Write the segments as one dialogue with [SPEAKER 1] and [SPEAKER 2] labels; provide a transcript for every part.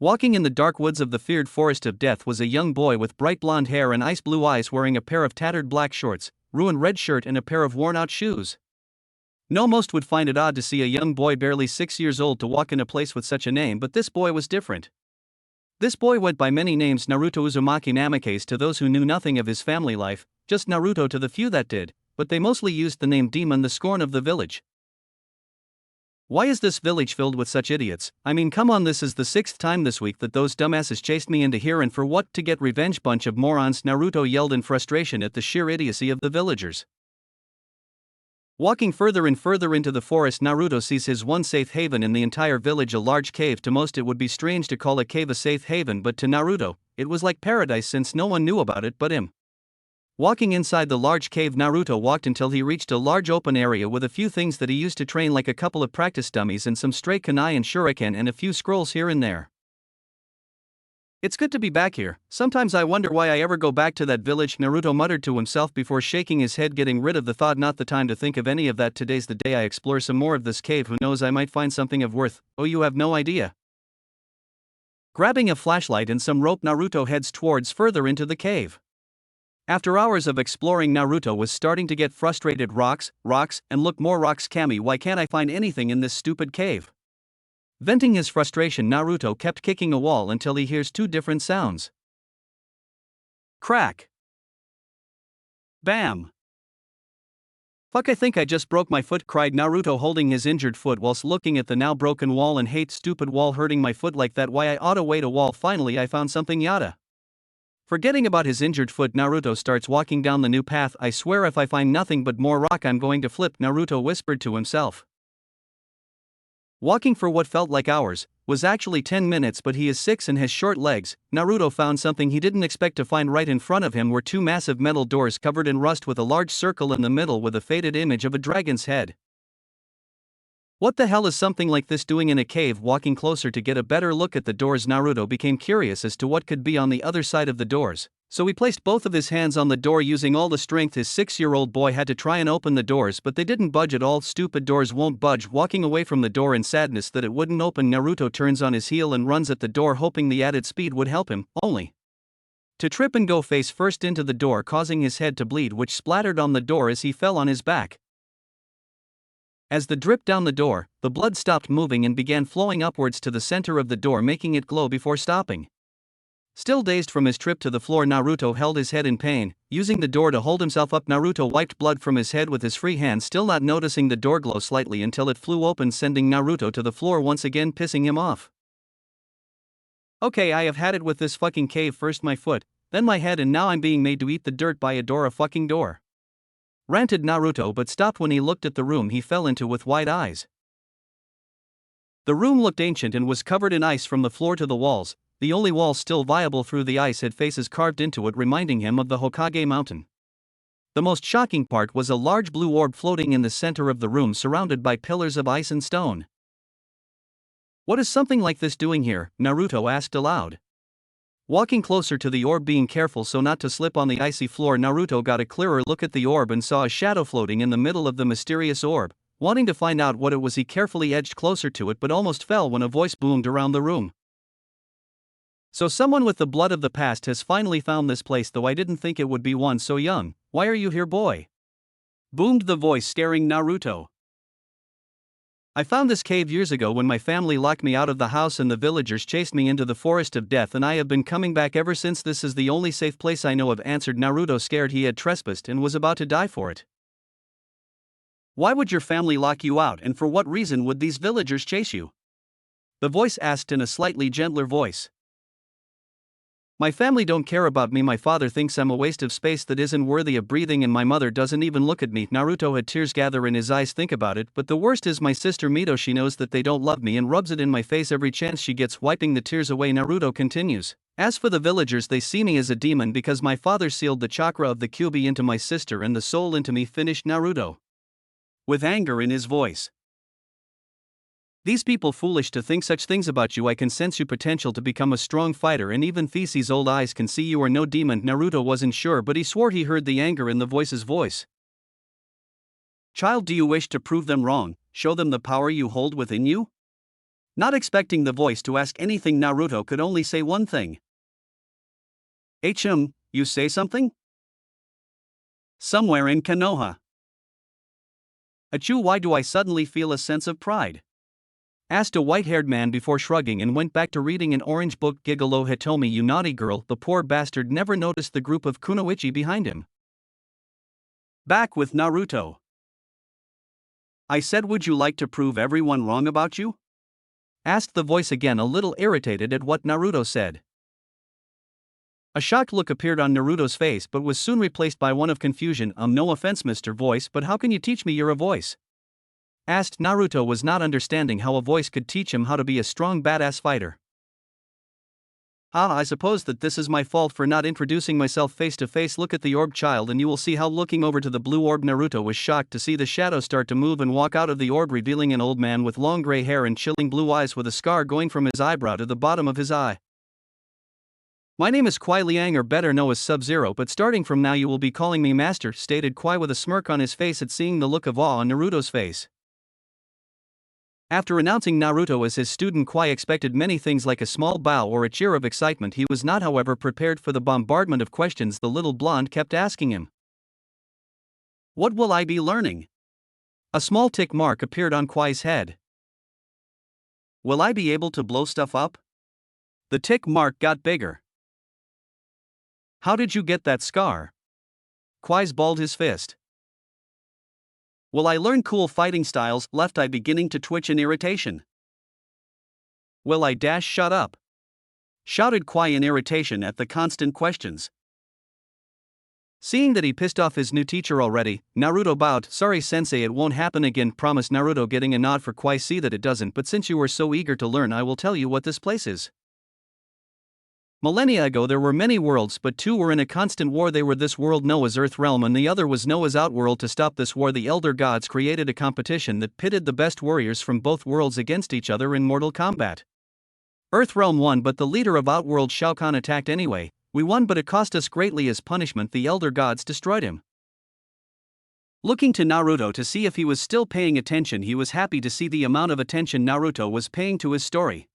[SPEAKER 1] Walking in the dark woods of the feared forest of death was a young boy with bright blonde hair and ice blue eyes wearing a pair of tattered black shorts, ruined red shirt and a pair of worn-out shoes. No, most would find it odd to see a young boy barely 6 years old to walk in a place with such a name, but this boy was different. This boy went by many names: Naruto Uzumaki Namikaze to those who knew nothing of his family life, just Naruto to the few that did, but they mostly used the name Demon, the scorn of the village. Why is this village filled with such idiots? I mean, come on, this is the 6th time this week that those dumbasses chased me into here, and for what? To get revenge, bunch of morons, Naruto yelled in frustration at the sheer idiocy of the villagers. Walking further and further into the forest, Naruto sees his one safe haven in the entire village, a large cave. To most it would be strange to call a cave a safe haven, but to Naruto, it was like paradise since no one knew about it but him. Walking inside the large cave, Naruto walked until he reached a large open area with a few things that he used to train, like a couple of practice dummies and some stray kunai and shuriken and a few scrolls here and there. It's good to be back here. Sometimes I wonder why I ever go back to that village, Naruto muttered to himself before shaking his head, getting rid of the thought. Not the time to think of any of that. Today's the day I explore some more of this cave. Who knows, I might find something of worth. Oh, you have no idea. Grabbing a flashlight and some rope, Naruto heads towards further into the cave. After hours of exploring, Naruto was starting to get frustrated. Rocks, and look, more rocks. Kami, why can't I find anything in this stupid cave? Venting his frustration, Naruto kept kicking a wall until he hears two different sounds. Crack. Bam. Fuck, I think I just broke my foot, cried Naruto, holding his injured foot whilst looking at the now broken wall. And hate stupid wall hurting my foot like that. Why I oughta wait a wall. Finally I found something, yada. Forgetting about his injured foot, Naruto starts walking down the new path. I swear if I find nothing but more rock I'm going to flip, Naruto whispered to himself. Walking for what felt like hours, was actually 10 minutes, but he is 6 and has short legs. Naruto found something he didn't expect to find. Right in front of him were two massive metal doors covered in rust with a large circle in the middle with a faded image of a dragon's head. What the hell is something like this doing in a cave? Walking closer to get a better look at the doors, Naruto became curious as to what could be on the other side of the doors, so he placed both of his hands on the door, using all the strength his 6-year-old boy had to try and open the doors, but they didn't budge at all. Stupid doors won't budge. Walking away from the door in sadness that it wouldn't open, Naruto turns on his heel and runs at the door, hoping the added speed would help him, only to trip and go face first into the door, causing his head to bleed, which splattered on the door as he fell on his back. As the drip down the door, the blood stopped moving and began flowing upwards to the center of the door, making it glow before stopping. Still dazed from his trip to the floor, Naruto held his head in pain, using the door to hold himself up. Naruto wiped blood from his head with his free hand, still not noticing the door glow slightly until it flew open, sending Naruto to the floor once again, pissing him off. Okay, I have had it with this fucking cave. First my foot, then my head, and now I'm being made to eat the dirt by a fucking door. Ranted Naruto, but stopped when he looked at the room he fell into with wide eyes. The room looked ancient and was covered in ice from the floor to the walls. The only wall still viable through the ice had faces carved into it, reminding him of the Hokage mountain. The most shocking part was a large blue orb floating in the center of the room, surrounded by pillars of ice and stone. What is something like this doing here? Naruto asked aloud. Walking closer to the orb, being careful so not to slip on the icy floor, Naruto got a clearer look at the orb and saw a shadow floating in the middle of the mysterious orb. Wanting to find out what it was, he carefully edged closer to it but almost fell when a voice boomed around the room. So someone with the blood of the past has finally found this place, though I didn't think it would be one so young. Why are you here, boy? Boomed the voice, scaring Naruto. I found this cave years ago when my family locked me out of the house and the villagers chased me into the forest of death, and I have been coming back ever since. This is the only safe place I know of, answered Naruto, scared he had trespassed and was about to die for it. Why would your family lock you out, and for what reason would these villagers chase you? The voice asked in a slightly gentler voice. My family don't care about me. My father thinks I'm a waste of space that isn't worthy of breathing, and my mother doesn't even look at me. Naruto had tears gather in his eyes. Think about it, but the worst is my sister Mito. She knows that they don't love me and rubs it in my face every chance she gets, wiping the tears away. Naruto continues. As for the villagers, they see me as a demon because my father sealed the chakra of the Kyuubi into my sister and the soul into me, finished Naruto, with anger in his voice. These people foolish to think such things about you. I can sense your potential to become a strong fighter, and even These's old eyes can see you are no demon. Naruto wasn't sure, but he swore he heard the anger in the voice's voice. Child, do you wish to prove them wrong, show them the power you hold within you? Not expecting the voice to ask anything, Naruto could only say one thing. You say something? Somewhere in Konoha. Achoo, why do I suddenly feel a sense of pride? Asked a white-haired man before shrugging and went back to reading an orange book. Gigolo Hitomi, you naughty girl. The poor bastard never noticed the group of kunoichi behind him. Back with Naruto. I said, would you like to prove everyone wrong about you? Asked the voice again, a little irritated at what Naruto said. A shocked look appeared on Naruto's face but was soon replaced by one of confusion. No offense, Mr. Voice, but how can you teach me you're a voice? Asked Naruto, was not understanding how a voice could teach him how to be a strong badass fighter. I suppose that this is my fault for not introducing myself face to face. Look at the orb, child, and you will see how. Looking over to the blue orb, Naruto was shocked to see the shadow start to move and walk out of the orb, revealing an old man with long gray hair and chilling blue eyes with a scar going from his eyebrow to the bottom of his eye. My name is Kwai Liang, or better known as SubZero, but starting from now you will be calling me Master, stated Kwai with a smirk on his face at seeing the look of awe on Naruto's face. After announcing Naruto as his student, Kwai expected many things like a small bow or a cheer of excitement. He was not, however, prepared for the bombardment of questions the little blonde kept asking him. What will I be learning? A small tick mark appeared on Kwai's head. Will I be able to blow stuff up? The tick mark got bigger. How did you get that scar? Kwai's balled his fist. Will I learn cool fighting styles? Left eye beginning to twitch in irritation. Will I shut up? Shouted Kwai in irritation at the constant questions. Seeing that he pissed off his new teacher already, Naruto bowed. Sorry sensei, it won't happen again, promised Naruto, getting a nod for Kwai. See that it doesn't, but since you were so eager to learn, I will tell you what this place is. Millennia ago there were many worlds, but two were in a constant war. They were this world Noah's Earth realm and the other was Noah's Outworld. To stop this war, the elder gods created a competition that pitted the best warriors from both worlds against each other in mortal combat. Earth realm won, but the leader of Outworld, Shao Kahn, attacked anyway. We won, but it cost us greatly. As punishment, the elder gods destroyed him. Looking to Naruto to see if he was still paying attention, he was happy to see the amount of attention Naruto was paying to his story.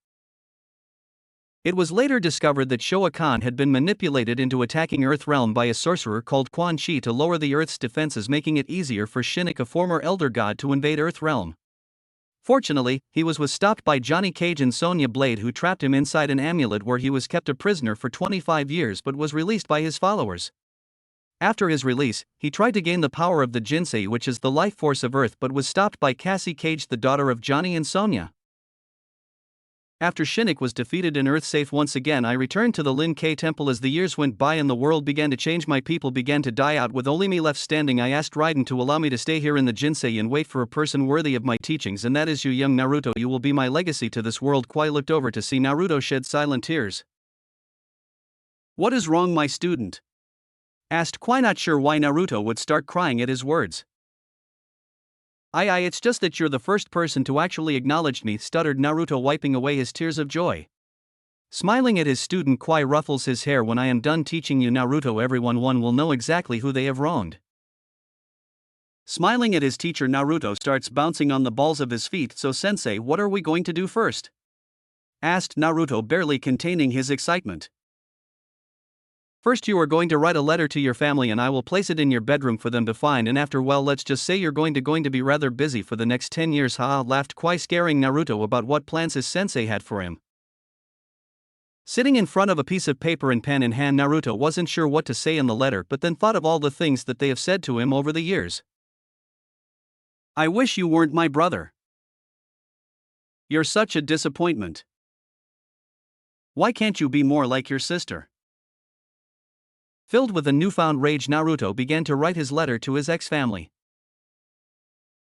[SPEAKER 1] It was later discovered that Shao Kahn had been manipulated into attacking Earthrealm by a sorcerer called Quan Chi to lower the Earth's defenses, making it easier for Shinnok, a former elder god, to invade Earthrealm. Fortunately, he was stopped by Johnny Cage and Sonya Blade, who trapped him inside an amulet where he was kept a prisoner for 25 years but was released by his followers. After his release, he tried to gain the power of the Jinsei, which is the life force of Earth, but was stopped by Cassie Cage, the daughter of Johnny and Sonya. After Shinnok was defeated and Earth safe once again, I returned to the Lin K temple. As the years went by and the world began to change, my people began to die out with only me left standing. I asked Raiden to allow me to stay here in the Jinsei and wait for a person worthy of my teachings, and that is you, young Naruto. You will be my legacy to this world. Kwai looked over to see Naruto shed silent tears. What is wrong, my student? Asked Kwai, not sure why Naruto would start crying at his words. It's just that you're the first person to actually acknowledge me, stuttered Naruto, wiping away his tears of joy. Smiling at his student, Kwai ruffles his hair. When I am done teaching you, Naruto, everyone will know exactly who they have wronged. Smiling at his teacher, Naruto starts bouncing on the balls of his feet. So sensei, what are we going to do first? Asked Naruto, barely containing his excitement. First, you are going to write a letter to your family and I will place it in your bedroom for them to find, and after, well, let's just say you're going to be rather busy for the next 10 years. Laughed Kwai, scaring Naruto about what plans his sensei had for him. Sitting in front of a piece of paper and pen in hand, Naruto wasn't sure what to say in the letter, but then thought of all the things that they have said to him over the years. I wish you weren't my brother. You're such a disappointment. Why can't you be more like your sister? Filled with a newfound rage, Naruto began to write his letter to his ex-family.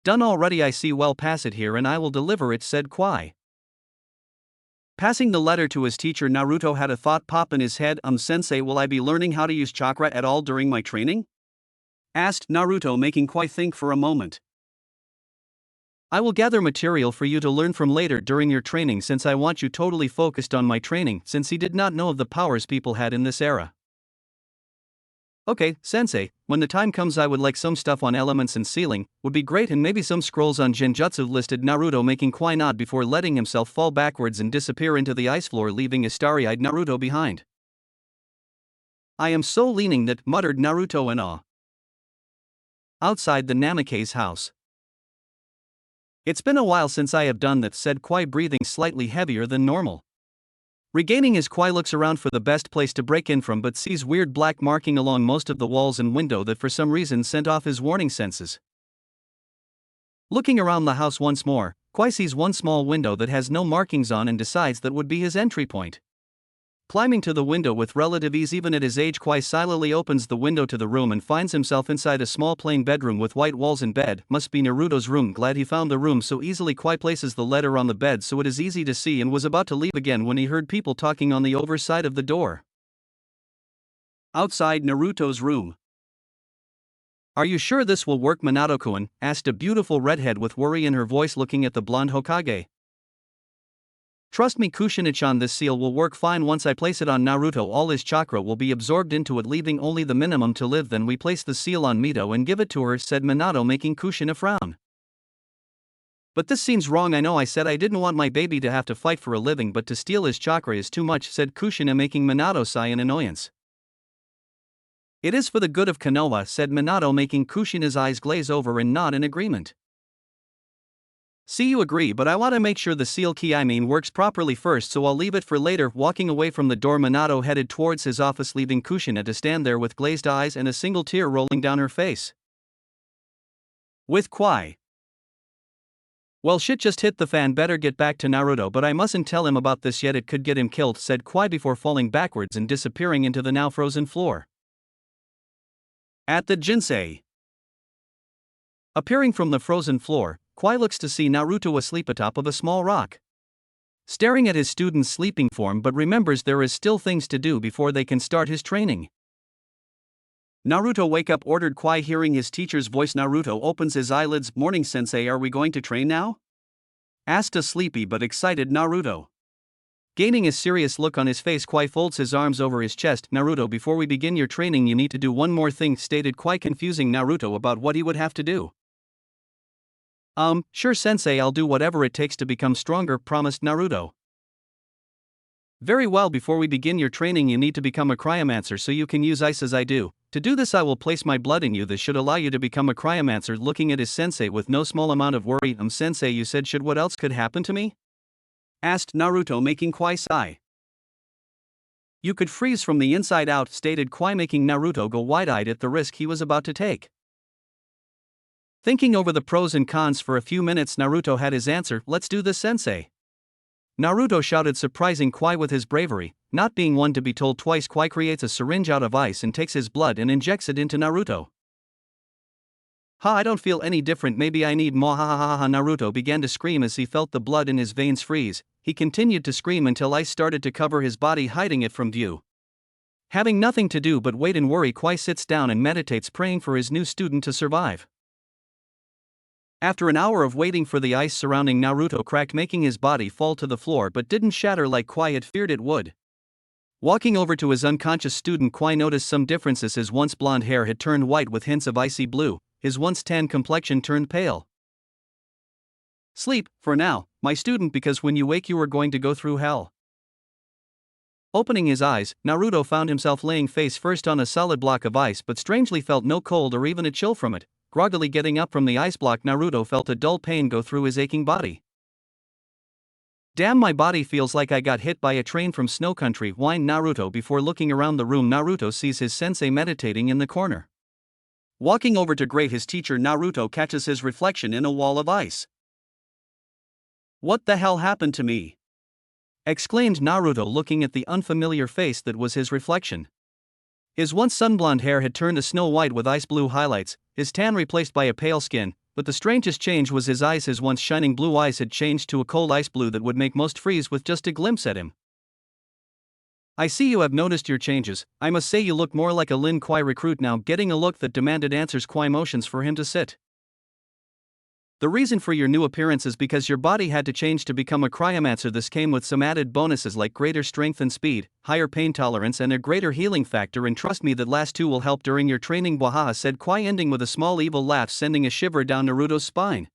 [SPEAKER 1] Done already, I see. Well, pass it here and I will deliver it, said Kwai. Passing the letter to his teacher, Naruto had a thought pop in his head. Sensei, will I be learning how to use chakra at all during my training? Asked Naruto, making Kwai think for a moment. I will gather material for you to learn from later during your training, since I want you totally focused on my training, since he did not know of the powers people had in this era. Okay, sensei, when the time comes I would like some stuff on elements and sealing, would be great, and maybe some scrolls on genjutsu listed Naruto, making Kwai nod before letting himself fall backwards and disappear into the ice floor, leaving a starry-eyed Naruto behind. I am so leaning that, muttered Naruto in awe. Outside the Namake's house. It's been a while since I have done that, said Kwai, breathing slightly heavier than normal. Regaining his Kwai looks around for the best place to break in from, but sees weird black marking along most of the walls and window that for some reason sent off his warning senses. Looking around the house once more, Kwai sees one small window that has no markings on and decides that would be his entry point. Climbing to the window with relative ease even at his age, Kwai silently opens the window to the room and finds himself inside a small plain bedroom with white walls and bed. Must be Naruto's room. Glad he found the room so easily. Kwai places the letter on the bed so it is easy to see and was about to leave again when he heard people talking on the overside of the door. Outside Naruto's room. Are you sure this will work, Minato-kun? Asked a beautiful redhead with worry in her voice, looking at the blonde Hokage. Trust me, Kushina-chan, this seal will work fine. Once I place it on Naruto, all his chakra will be absorbed into it, leaving only the minimum to live. Then we place the seal on Mito and give it to her, said Minato, making Kushina frown. But this seems wrong. I know I said I didn't want my baby to have to fight for a living, but to steal his chakra is too much, said Kushina, making Minato sigh in annoyance. It is for the good of Konoha, said Minato, making Kushina's eyes glaze over and nod in agreement. See, you agree, but I want to make sure the seal key works properly first, so I'll leave it for later. Walking away from the door, Minato headed towards his office, leaving Kushina to stand there with glazed eyes and a single tear rolling down her face. With Kwai. Well, shit just hit the fan, better get back to Naruto, but I mustn't tell him about this yet, it could get him killed, said Kwai before falling backwards and disappearing into the now frozen floor. At the Jinsei. Appearing from the frozen floor, Kwai looks to see Naruto asleep atop of a small rock. Staring at his student's sleeping form, but remembers there is still things to do before they can start his training. Naruto, wake up, ordered Kwai, hearing his teacher's voice. Naruto opens his eyelids. Morning, sensei, are we going to train now? Asked a sleepy but excited Naruto. Gaining a serious look on his face, Kwai folds his arms over his chest. Naruto, before we begin your training you need to do one more thing, stated Kwai, confusing Naruto about what he would have to do. Sure sensei, I'll do whatever it takes to become stronger, promised Naruto. Very well, before we begin your training you need to become a Cryomancer so you can use ice as I do. To do this I will place my blood in you. This should allow you to become a Cryomancer. Looking at his sensei with no small amount of worry. Sensei, you said should, what else could happen to me? Asked Naruto, making Kwai sigh. You could freeze from the inside out, stated Kwai, making Naruto go wide-eyed at the risk he was about to take. Thinking over the pros and cons for a few minutes, Naruto had his answer. Let's do this, sensei. Naruto shouted, surprising Kwai with his bravery. Not being one to be told twice, Kwai creates a syringe out of ice and takes his blood and injects it into Naruto. Ha, I don't feel any different, maybe I need more, ha ha ha ha. Naruto began to scream as he felt the blood in his veins freeze. He continued to scream until ice started to cover his body, hiding it from view. Having nothing to do but wait and worry, Kwai sits down and meditates, praying for his new student to survive. After an hour of waiting for the ice surrounding Naruto cracked, making his body fall to the floor, but didn't shatter like Kwai had feared it would. Walking over to his unconscious student, Kwai noticed some differences. His once blonde hair had turned white with hints of icy blue, his once tan complexion turned pale. Sleep, for now, my student, because when you wake you are going to go through hell. Opening his eyes, Naruto found himself laying face first on a solid block of ice, but strangely felt no cold or even a chill from it. Groggily getting up from the ice block, Naruto felt a dull pain go through his aching body. Damn, my body feels like I got hit by a train from Snow Country, whined Naruto before looking around the room. Naruto sees his sensei meditating in the corner. Walking over to greet his teacher, Naruto catches his reflection in a wall of ice. What the hell happened to me? Exclaimed Naruto, looking at the unfamiliar face that was his reflection. His once sunblonde hair had turned to snow white with ice blue highlights, his tan replaced by a pale skin, but the strangest change was his eyes. His once shining blue eyes had changed to a cold ice blue that would make most freeze with just a glimpse at him. I see you have noticed your changes. I must say you look more like a Lin Kwai recruit now, getting a look that demanded answers. Kwai motions for him to sit. The reason for your new appearance is because your body had to change to become a Cryomancer. This came with some added bonuses like greater strength and speed, higher pain tolerance and a greater healing factor, and trust me that last two will help during your training, Wahaha, said Kwai, ending with a small evil laugh sending a shiver down Naruto's spine.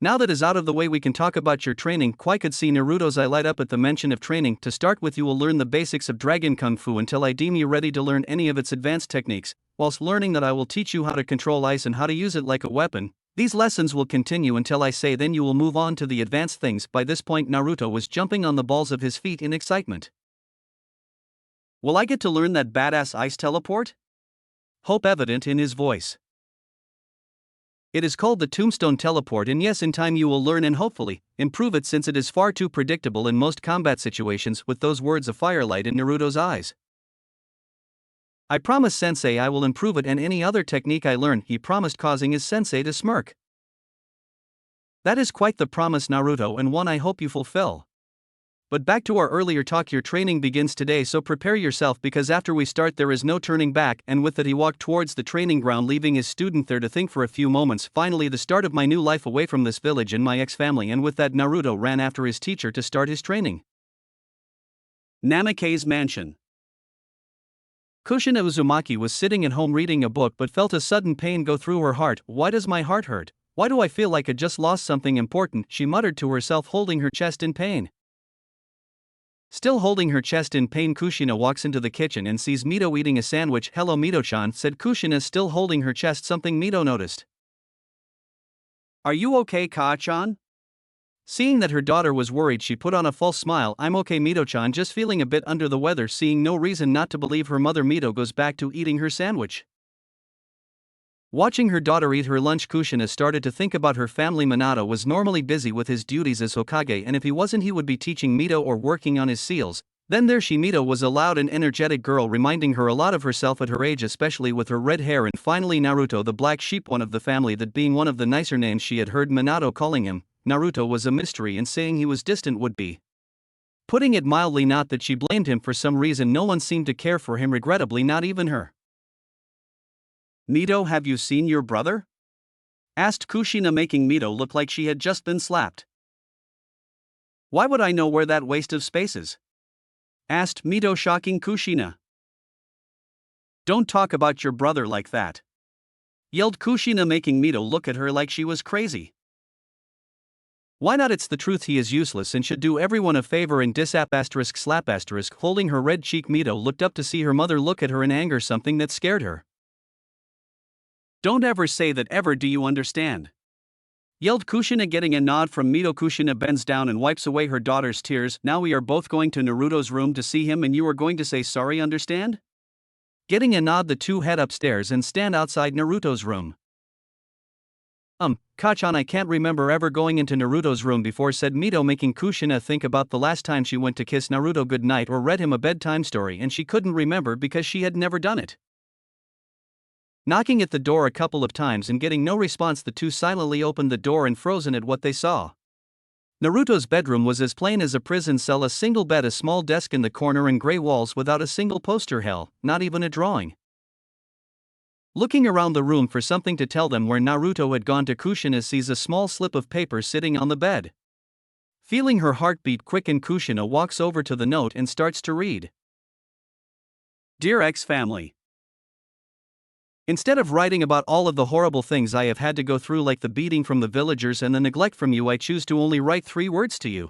[SPEAKER 1] Now that is out of the way, we can talk about your training. Kwai could see Naruto's eye light up at the mention of training. To start with, you will learn the basics of Dragon Kung Fu until I deem you ready to learn any of its advanced techniques, whilst learning that I will teach you how to control ice and how to use it like a weapon. These lessons will continue until I say, then you will move on to the advanced things. By this point Naruto was jumping on the balls of his feet in excitement. Will I get to learn that badass ice teleport? Hope evident in his voice. It is called the Tombstone Teleport, and yes, in time you will learn and hopefully improve it, since it is far too predictable in most combat situations. With those words of firelight in Naruto's eyes. I promise sensei I will improve it and any other technique I learn, he promised, causing his sensei to smirk. That is quite the promise, Naruto, and one I hope you fulfill. But back to our earlier talk, your training begins today, so prepare yourself, because after we start there is no turning back. And with that he walked towards the training ground, leaving his student there to think for a few moments. Finally, the start of my new life away from this village and my ex-family. And with that Naruto ran after his teacher to start his training. Namake's mansion. Kushina Uzumaki was sitting at home reading a book but felt a sudden pain go through her heart. Why does my heart hurt? Why do I feel like I just lost something important? She muttered to herself, holding her chest in pain. Still holding her chest in pain, Kushina walks into the kitchen and sees Mito eating a sandwich. Hello Mito-chan, said Kushina, still holding her chest. Something Mito noticed. Are you okay, Ka-chan? Seeing that her daughter was worried, she put on a false smile. I'm okay Mito-chan, just feeling a bit under the weather. Seeing no reason not to believe her mother, Mito goes back to eating her sandwich. Watching her daughter eat her lunch, Kushina started to think about her family. Minato was normally busy with his duties as Hokage, and if he wasn't he would be teaching Mito or working on his seals. Then there she, Mito, was a loud and energetic girl, reminding her a lot of herself at her age, especially with her red hair. And finally Naruto, the black sheep, one of the family, that being one of the nicer names she had heard Minato calling him. Naruto was a mystery, and saying he was distant would be, putting it mildly, not that she blamed him. For some reason no one seemed to care for him, regrettably not even her. Mito, have you seen your brother? Asked Kushina, making Mito look like she had just been slapped. Why would I know where that waste of space is? Asked Mito, shocking Kushina. Don't talk about your brother like that, yelled Kushina, making Mito look at her like she was crazy. Why not? It's the truth. He is useless and should do everyone a favor and slap asterisk. Holding her red cheek, Mito looked up to see her mother look at her in anger, something that scared her. Don't ever say that ever, do you understand? Yelled Kushina, getting a nod from Mito. Kushina bends down and wipes away her daughter's tears. Now we are both going to Naruto's room to see him, and you are going to say sorry, understand? Getting a nod, the two head upstairs and stand outside Naruto's room. Ka-chan, I can't remember ever going into Naruto's room before, said Mito, making Kushina think about the last time she went to kiss Naruto goodnight or read him a bedtime story, and she couldn't remember because she had never done it. Knocking at the door a couple of times and getting no response, the two silently opened the door and frozen at what they saw. Naruto's bedroom was as plain as a prison cell, a single bed, a small desk in the corner, and gray walls without a single poster, hell, not even a drawing. Looking around the room for something to tell them where Naruto had gone to, Kushina sees a small slip of paper sitting on the bed. Feeling her heartbeat quicken, Kushina walks over to the note and starts to read. Dear ex-family, instead of writing about all of the horrible things I have had to go through, like the beating from the villagers and the neglect from you, I choose to only write 3 words to you.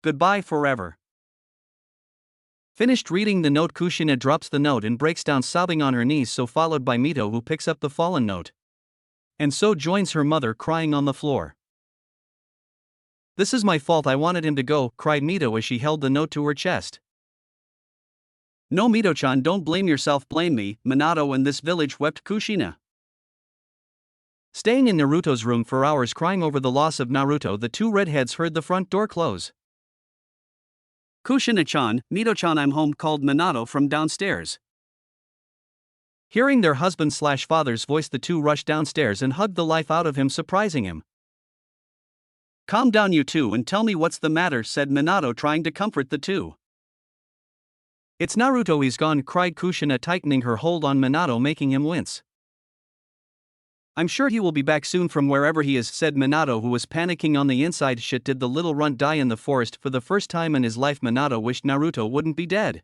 [SPEAKER 1] Goodbye forever. Finished reading the note, Kushina drops the note and breaks down sobbing on her knees, so followed by Mito, who picks up the fallen note. And so joins her mother crying on the floor. This is my fault, I wanted him to go, cried Mito as she held the note to her chest. No Mito-chan, don't blame yourself, blame me, Minato and this village, wept Kushina. Staying in Naruto's room for hours crying over the loss of Naruto, the two redheads heard the front door close. Kushina-chan, Mito-chan, I'm home, called Minato from downstairs. Hearing their husband/father's voice, the two rushed downstairs and hugged the life out of him, surprising him. Calm down you two and tell me what's the matter, said Minato, trying to comfort the two. It's Naruto, he's gone, cried Kushina, tightening her hold on Minato, making him wince. I'm sure he will be back soon from wherever he is, said Minato, who was panicking on the inside. Shit, did the little runt die in the forest for the first time in his life? Minato wished Naruto wouldn't be dead.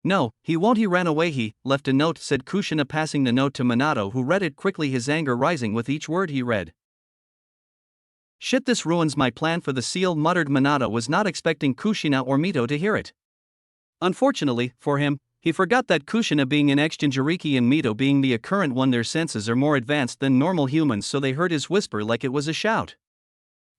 [SPEAKER 1] No, he won't. He ran away. He left a note, said Kushina, passing the note to Minato, who read it quickly, his anger rising with each word he read. Shit, this ruins my plan for the seal, muttered Minato, was not expecting Kushina or Mito to hear it. Unfortunately, for him, he forgot that Kushina being an ex-Jinchuriki and Mito being the current one, their senses are more advanced than normal humans, so they heard his whisper like it was a shout.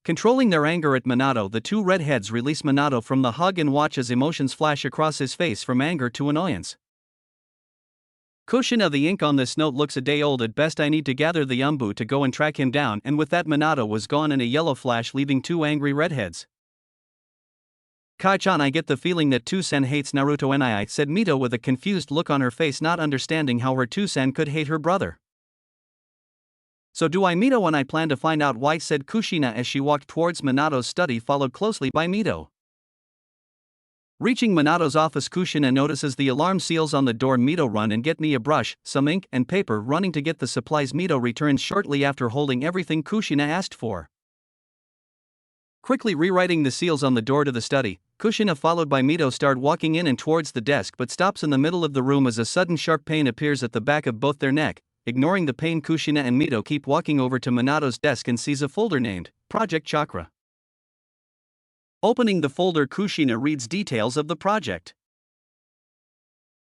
[SPEAKER 1] Controlling their anger at Minato, the two redheads release Minato from the hug and watch as emotions flash across his face from anger to annoyance. Kushina, the ink on this note looks a day old at best. I need to gather the Umbu to go and track him down, and with that Minato was gone in a yellow flash, leaving two angry redheads. Kai-chan, I get the feeling that Two-san hates Naruto nii, said Mito with a confused look on her face, not understanding how her Two-san could hate her brother. So do I, Mito, and I plan to find out why, said Kushina as she walked towards Minato's study, followed closely by Mito. Reaching Minato's office, Kushina notices the alarm seals on the door. Mito, run and get me a brush, some ink, and paper. Running to get the supplies, Mito returns shortly after holding everything Kushina asked for. Quickly rewriting the seals on the door to the study, Kushina, followed by Mito, start walking in and towards the desk, but stops in the middle of the room as a sudden sharp pain appears at the back of both their neck. Ignoring the pain, Kushina and Mito keep walking over to Minato's desk and sees a folder named Project Chakra. Opening the folder, Kushina reads details of the project.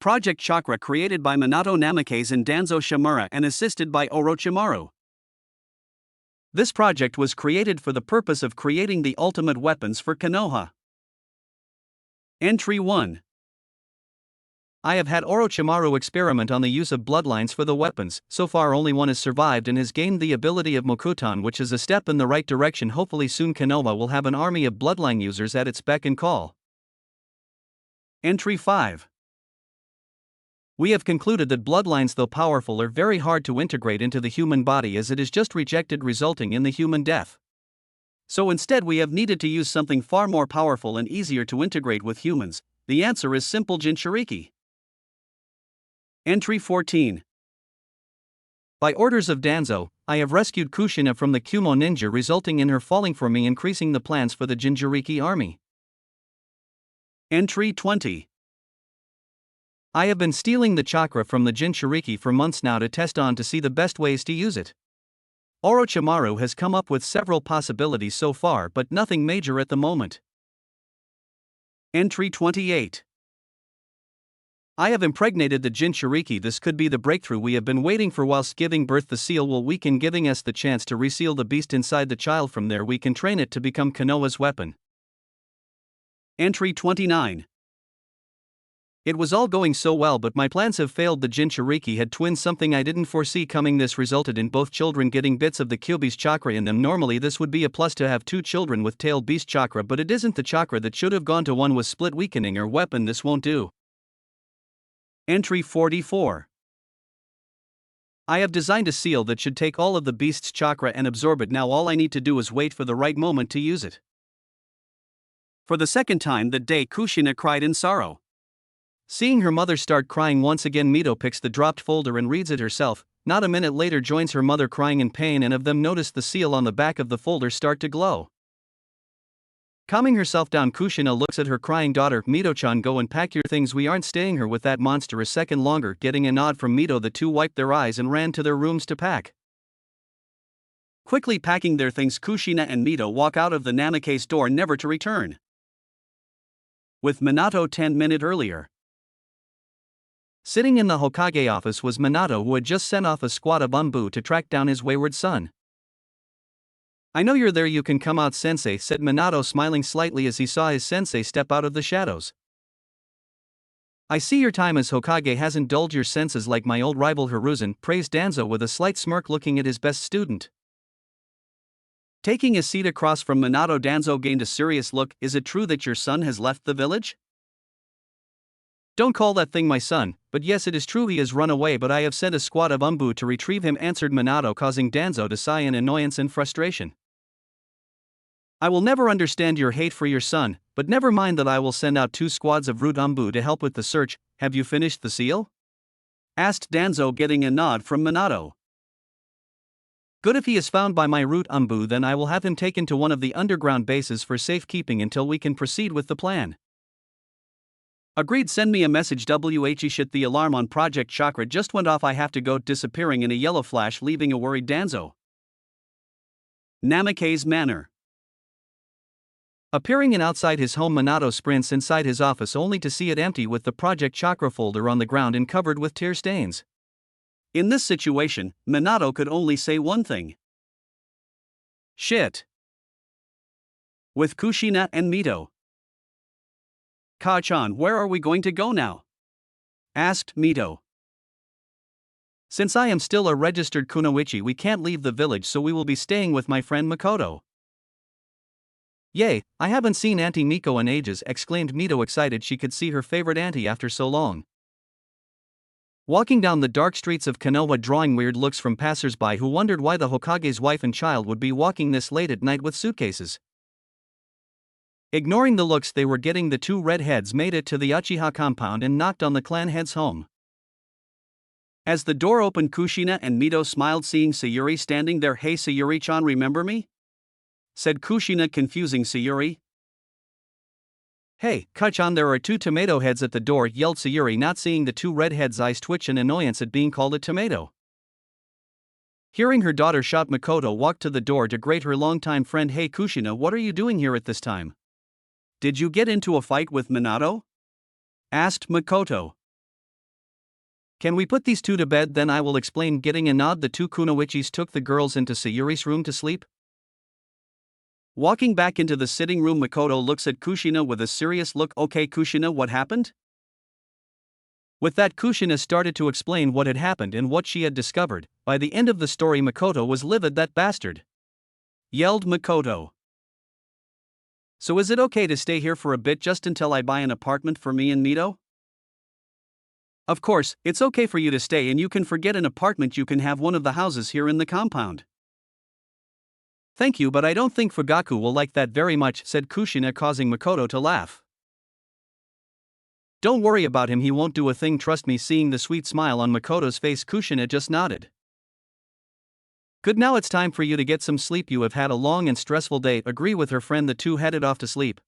[SPEAKER 1] Project Chakra, created by Minato Namikaze and Danzo Shimura and assisted by Orochimaru. This project was created for the purpose of creating the ultimate weapons for Konoha. Entry 1. I have had Orochimaru experiment on the use of bloodlines for the weapons. So far only one has survived and has gained the ability of Mokuton, which is a step in the right direction. Hopefully soon Konoha will have an army of bloodline users at its beck and call. Entry 5. We have concluded that bloodlines, though powerful, are very hard to integrate into the human body, as it is just rejected, resulting in the human death. So instead we have needed to use something far more powerful and easier to integrate with humans. The answer is simple: Jinchuriki. Entry 14. By orders of Danzo, I have rescued Kushina from the Kumo ninja, resulting in her falling for me, increasing the plans for the Jinchuriki army. Entry 20. I have been stealing the chakra from the Jinchuriki for months now to test on to see the best ways to use it. Orochimaru has come up with several possibilities so far, but nothing major at the moment. Entry 28. I have impregnated the Jinchuriki. This could be the breakthrough we have been waiting for. Whilst giving birth, the seal will weaken, giving us the chance to reseal the beast inside the child. From there we can train it to become Konoha's weapon. Entry 29. It was all going so well, but my plans have failed. The Jinchuriki had twins, something I didn't foresee coming. This resulted in both children getting bits of the Kyuubi's chakra in them. Normally this would be a plus to have two children with tailed beast chakra, but it isn't. The chakra that should have gone to one was split, weakening her weapon. This won't do. Entry 44. I have designed a seal that should take all of the beast's chakra and absorb it. Now all I need to do is wait for the right moment to use it. For the second time that day, Kushina cried in sorrow. Seeing her mother start crying once again, Mito picks the dropped folder and reads it herself. Not a minute later joins her mother crying in pain, and of them notice the seal on the back of the folder start to glow. Calming herself down, Kushina looks at her crying daughter. Mito-chan, go and pack your things, we aren't staying here with that monster a second longer. Getting a nod from Mito, the two wiped their eyes and ran to their rooms to pack. Quickly packing their things, Kushina and Mito walk out of the Namikaze door, never to return. With Minato 10 minutes earlier. Sitting in the Hokage office was Minato, who had just sent off a squad of Umbu to track down his wayward son. I know you're there, you can come out, sensei, said Minato, smiling slightly as he saw his sensei step out of the shadows. I see your time as Hokage hasn't dulled your senses like my old rival Hiruzen, praised Danzo with a slight smirk, looking at his best student. Taking a seat across from Minato, Danzo gained a serious look. Is it true that your son has left the village? Don't call that thing my son, but yes, it is true he has run away, but I have sent a squad of Umbu to retrieve him, answered Minato, causing Danzo to sigh in annoyance and frustration. I will never understand your hate for your son, but never mind that I will send out 2 squads of Root Umbu to help with the search. Have you finished the seal? Asked Danzo, getting a nod from Minato. Good, if he is found by my root umbu, then I will have him taken to one of the underground bases for safekeeping until we can proceed with the plan. Agreed, send me a message. Shit, the alarm on Project Chakra just went off. I have to go, disappearing in a yellow flash, leaving a worried Danzo. Namake's manor. Appearing in outside his home, Minato sprints inside his office only to see it empty, with the Project Chakra folder on the ground and covered with tear stains. In this situation, Minato could only say one thing. Shit. With Kushina and Mito. Ka-chan, where are we going to go now? Asked Mito. Since I am still a registered kunoichi, we can't leave the village, so we will be staying with my friend Makoto. Yay, I haven't seen Auntie Miko in ages, exclaimed Mito, excited she could see her favorite auntie after so long. Walking down the dark streets of Konoha, drawing weird looks from passers-by who wondered why the Hokage's wife and child would be walking this late at night with suitcases. Ignoring the looks they were getting, the two redheads made it to the Uchiha compound and knocked on the clan head's home. As the door opened, Kushina and Mito smiled, seeing Sayuri standing there. Hey Sayuri-chan, remember me? Said Kushina, confusing Sayuri. Hey, Ka-chan, there are two tomato heads at the door, yelled Sayuri, not seeing the two redheads' eyes twitch in annoyance at being called a tomato. Hearing her daughter shout, Makoto walked to the door to greet her longtime friend. Hey Kushina, what are you doing here at this time? Did you get into a fight with Minato? Asked Makoto. Can we put these two to bed, then I will explain. Getting a nod, the two kunoichis took the girls into Sayuri's room to sleep. Walking back into the sitting room, Makoto looks at Kushina with a serious look. Okay Kushina, what happened? With that, Kushina started to explain what had happened and what she had discovered. By the end of the story, Makoto was livid. That bastard! Yelled Makoto. So is it okay to stay here for a bit just until I buy an apartment for me and Mito? Of course, it's okay for you to stay, and you can forget an apartment, you can have one of the houses here in the compound. Thank you, but I don't think Fugaku will like that very much, said Kushina, causing Makoto to laugh. Don't worry about him, he won't do a thing, trust me. Seeing the sweet smile on Makoto's face, Kushina just nodded. Good, now it's time for you to get some sleep, you have had a long and stressful day. Agree with her friend, the two headed off to sleep.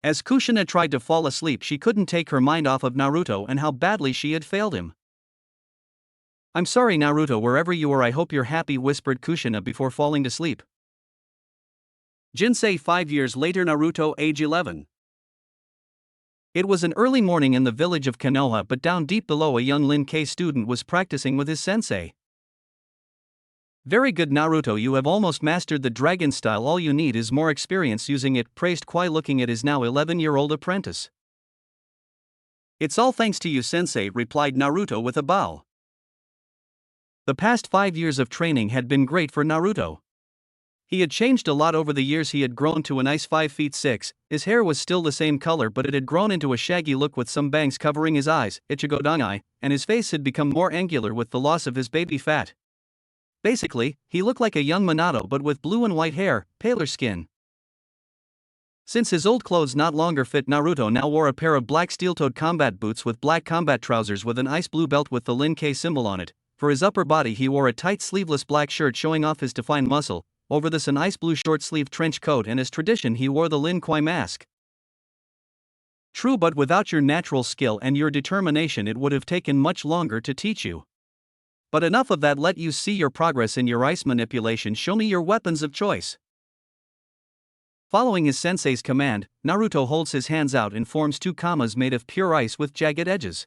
[SPEAKER 1] As Kushina tried to fall asleep, she couldn't take her mind off of Naruto and how badly she had failed him. I'm sorry Naruto, wherever you are, I hope you're happy, whispered Kushina before falling to sleep. Jinsei 5 years later, Naruto age 11. It was an early morning in the village of Konoha, but down deep below, a young Lin-Kei student was practicing with his sensei. Very good Naruto, you have almost mastered the dragon style, all you need is more experience using it, praised Kwai, looking at his now 11-year-old apprentice. It's all thanks to you sensei, replied Naruto with a bow. The past 5 years of training had been great for Naruto. He had changed a lot over the years. He had grown to a nice 5 feet 6, his hair was still the same color, but it had grown into a shaggy look with some bangs covering his eyes, Ichigo Dangai, and his face had become more angular with the loss of his baby fat. Basically, he looked like a young Minato but with blue and white hair, paler skin. Since his old clothes not longer fit, Naruto now wore a pair of black steel-toed combat boots with black combat trousers with an ice blue belt with the Lin-Kei symbol on it. For his upper body he wore a tight sleeveless black shirt showing off his defined muscle, over this an ice blue short-sleeved trench coat, and as tradition he wore the Lin-Kuei mask. True, but without your natural skill and your determination it would have taken much longer to teach you. But enough of that, let you see your progress in your ice manipulation, show me your weapons of choice. Following his sensei's command, Naruto holds his hands out and forms two kamas made of pure ice with jagged edges.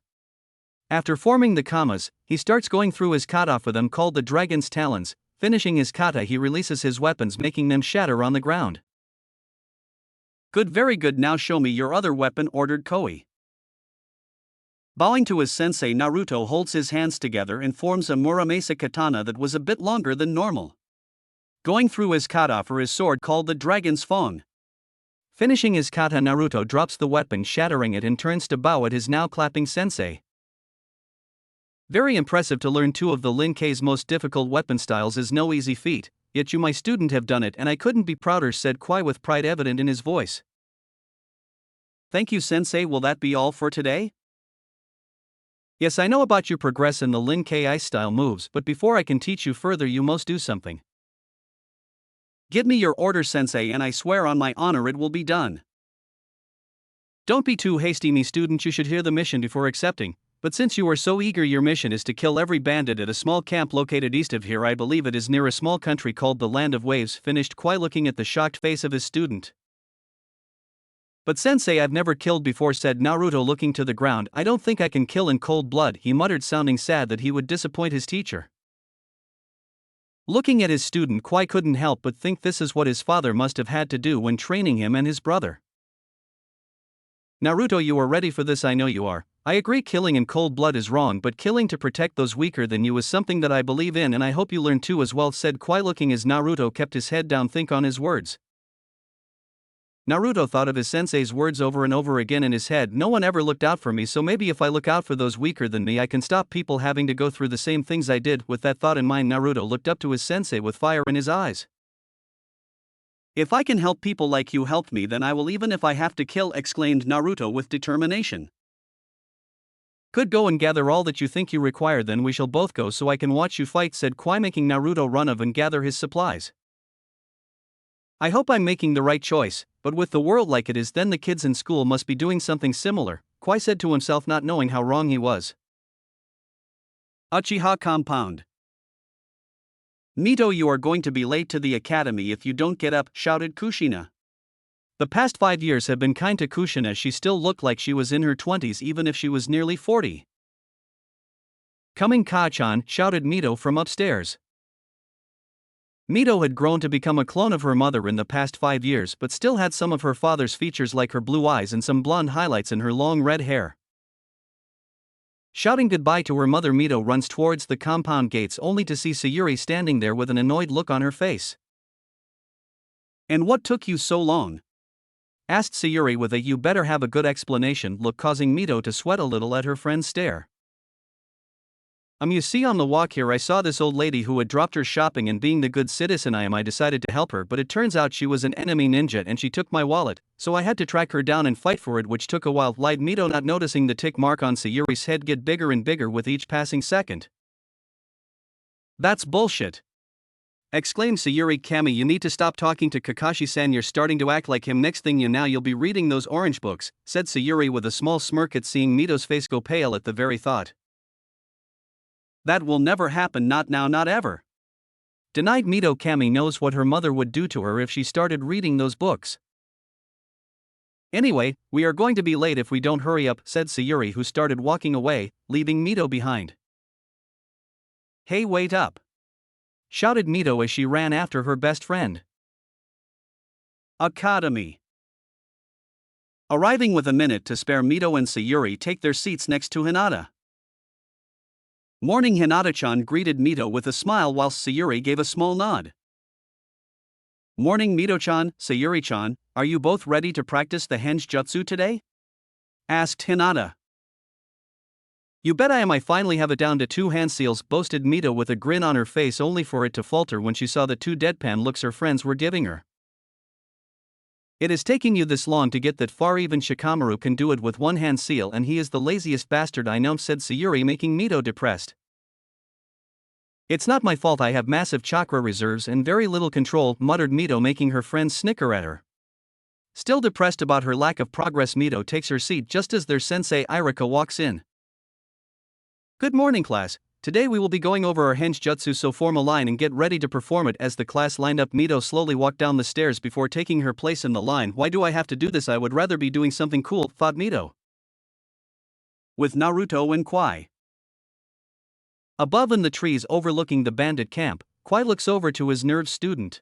[SPEAKER 1] After forming the kamas, he starts going through his kata for them, called the dragon's talons. Finishing his kata, he releases his weapons, making them shatter on the ground. Good, very good, now show me your other weapon, ordered Koei. Bowing to his sensei, Naruto holds his hands together and forms a Muramasa katana that was a bit longer than normal. Going through his kata for his sword called the Dragon's Fong. Finishing his kata, Naruto drops the weapon, shattering it, and turns to bow at his now clapping sensei. Very impressive. To learn two of the Lin-Kei's most difficult weapon styles is no easy feat, yet you, my student, have done it, and I couldn't be prouder, said Kwai with pride evident in his voice. Thank you sensei, will that be all for today? Yes, I know about your progress in the Lin Ki style moves, but before I can teach you further you must do something. Give me your order, sensei, and I swear on my honor it will be done. Don't be too hasty, me student, you should hear the mission before accepting. But since you are so eager, your mission is to kill every bandit at a small camp located east of here. I believe it is near a small country called the Land of Waves, finished Kwai, looking at the shocked face of his student. But sensei, I've never killed before, said Naruto, looking to the ground. I don't think I can kill in cold blood, he muttered, sounding sad that he would disappoint his teacher. Looking at his student, Kwai couldn't help but think this is what his father must have had to do when training him and his brother. Naruto, you are ready for this, I know you are. I agree, killing in cold blood is wrong, but killing to protect those weaker than you is something that I believe in, and I hope you learn too as well, said Kwai, looking as Naruto kept his head down, think on his words. Naruto thought of his sensei's words over and over again in his head. No one ever looked out for me, so maybe if I look out for those weaker than me I can stop people having to go through the same things I did. With that thought in mind, Naruto looked up to his sensei with fire in his eyes. If I can help people like you helped me, then I will, even if I have to kill, exclaimed Naruto with determination. Good, go and gather all that you think you require, then we shall both go so I can watch you fight, said Kwai, making Naruto run off and gather his supplies. I hope I'm making the right choice, but with the world like it is, then the kids in school must be doing something similar, Kwai said to himself, not knowing how wrong he was. Uchiha Compound. Mito, you are going to be late to the academy if you don't get up, shouted Kushina. The past 5 years have been kind to Kushina. She still looked like she was in her 20s even if she was nearly 40. Coming, Ka-chan, shouted Mito from upstairs. Mito had grown to become a clone of her mother in the past 5 years, but still had some of her father's features, like her blue eyes and some blonde highlights in her long red hair. Shouting goodbye to her mother, Mito runs towards the compound gates only to see Sayuri standing there with an annoyed look on her face. And what took you so long? Asked Sayuri with a "you better have a good explanation" look, causing Mito to sweat a little at her friend's stare. You see, on the walk here I saw this old lady who had dropped her shopping, and being the good citizen I decided to help her, but it turns out she was an enemy ninja and she took my wallet, so I had to track her down and fight for it, which took a while, lied Mito, not noticing the tick mark on Sayuri's head get bigger and bigger with each passing second. That's bullshit! Exclaimed Sayuri. Kami, you need to stop talking to Kakashi-san, you're starting to act like him. Next thing you know you'll be reading those orange books, said Sayuri with a small smirk at seeing Mito's face go pale at the very thought. That will never happen, not now, not ever. Denied Mito. Kami knows what her mother would do to her if she started reading those books. Anyway, we are going to be late if we don't hurry up, said Sayuri, who started walking away, leaving Mito behind. Hey, wait up! Shouted Mito as she ran after her best friend. Academy. Arriving with a minute to spare, Mito and Sayuri take their seats next to Hinata. Morning, Hinata-chan greeted Mito with a smile whilst Sayuri gave a small nod. Morning, Mito-chan, Sayuri-chan, are you both ready to practice the Henjutsu today? Asked Hinata. You bet I am, I finally have it down to 2 hand seals, boasted Mito with a grin on her face, only for it to falter when she saw the 2 deadpan looks her friends were giving her. It is taking you this long to get that far, even Shikamaru can do it with 1 hand seal, and he is the laziest bastard I know, said Sayuri, making Mito depressed. It's not my fault, I have massive chakra reserves and very little control, muttered Mito, making her friends snicker at her. Still depressed about her lack of progress, Mito takes her seat just as their sensei Irika walks in. Good morning, class. Today we will be going over our Henjutsu, so form a line and get ready to perform it. As the class lined up, Mito slowly walked down the stairs before taking her place in the line. Why do I have to do this? I would rather be doing something cool, thought Mito. With Naruto and Kwai. Above in the trees overlooking the bandit camp, Kwai looks over to his nerve student.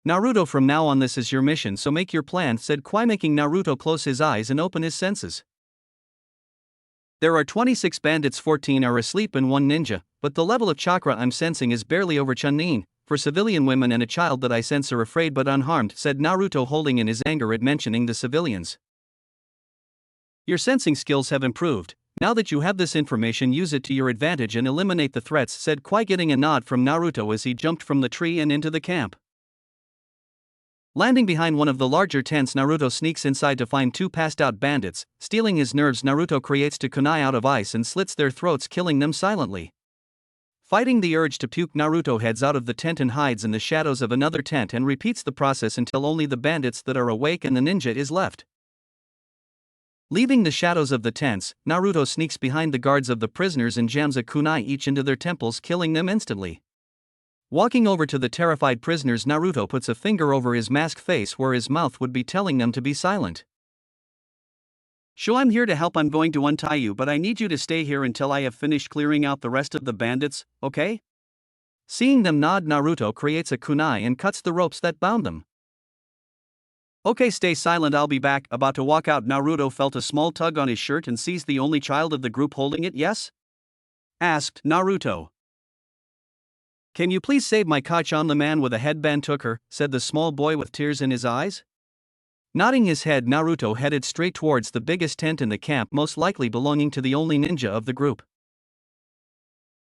[SPEAKER 1] Naruto, from now on this is your mission, so make your plan, said Kwai, making Naruto close his eyes and open his senses. There are 26 bandits, 14 are asleep and 1 ninja, but the level of chakra I'm sensing is barely over Chunin. For civilian women and a child that I sense are afraid but unharmed, said Naruto, holding in his anger at mentioning the civilians. Your sensing skills have improved. Now that you have this information, use it to your advantage and eliminate the threats, said Kwai, getting a nod from Naruto as he jumped from the tree and into the camp. Landing behind one of the larger tents, Naruto sneaks inside to find two passed out bandits. Stealing his nerves, Naruto creates two kunai out of ice and slits their throats, killing them silently. Fighting the urge to puke, Naruto heads out of the tent and hides in the shadows of another tent and repeats the process until only the bandits that are awake and the ninja is left. Leaving the shadows of the tents, Naruto sneaks behind the guards of the prisoners and jams a kunai each into their temples, killing them instantly. Walking over to the terrified prisoners, Naruto puts a finger over his masked face where his mouth would be, telling them to be silent. "Sure, I'm here to help. I'm going to untie you, but I need you to stay here until I have finished clearing out the rest of the bandits, okay?" Seeing them nod, Naruto creates a kunai and cuts the ropes that bound them. "Okay, stay silent, I'll be back." About to walk out, Naruto felt a small tug on his shirt and sees the only child of the group holding it. "Yes?" asked Naruto. "Can you please save my Kachan?" The man with a headband took her, said the small boy with tears in his eyes. Nodding his head, Naruto headed straight towards the biggest tent in the camp, most likely belonging to the only ninja of the group.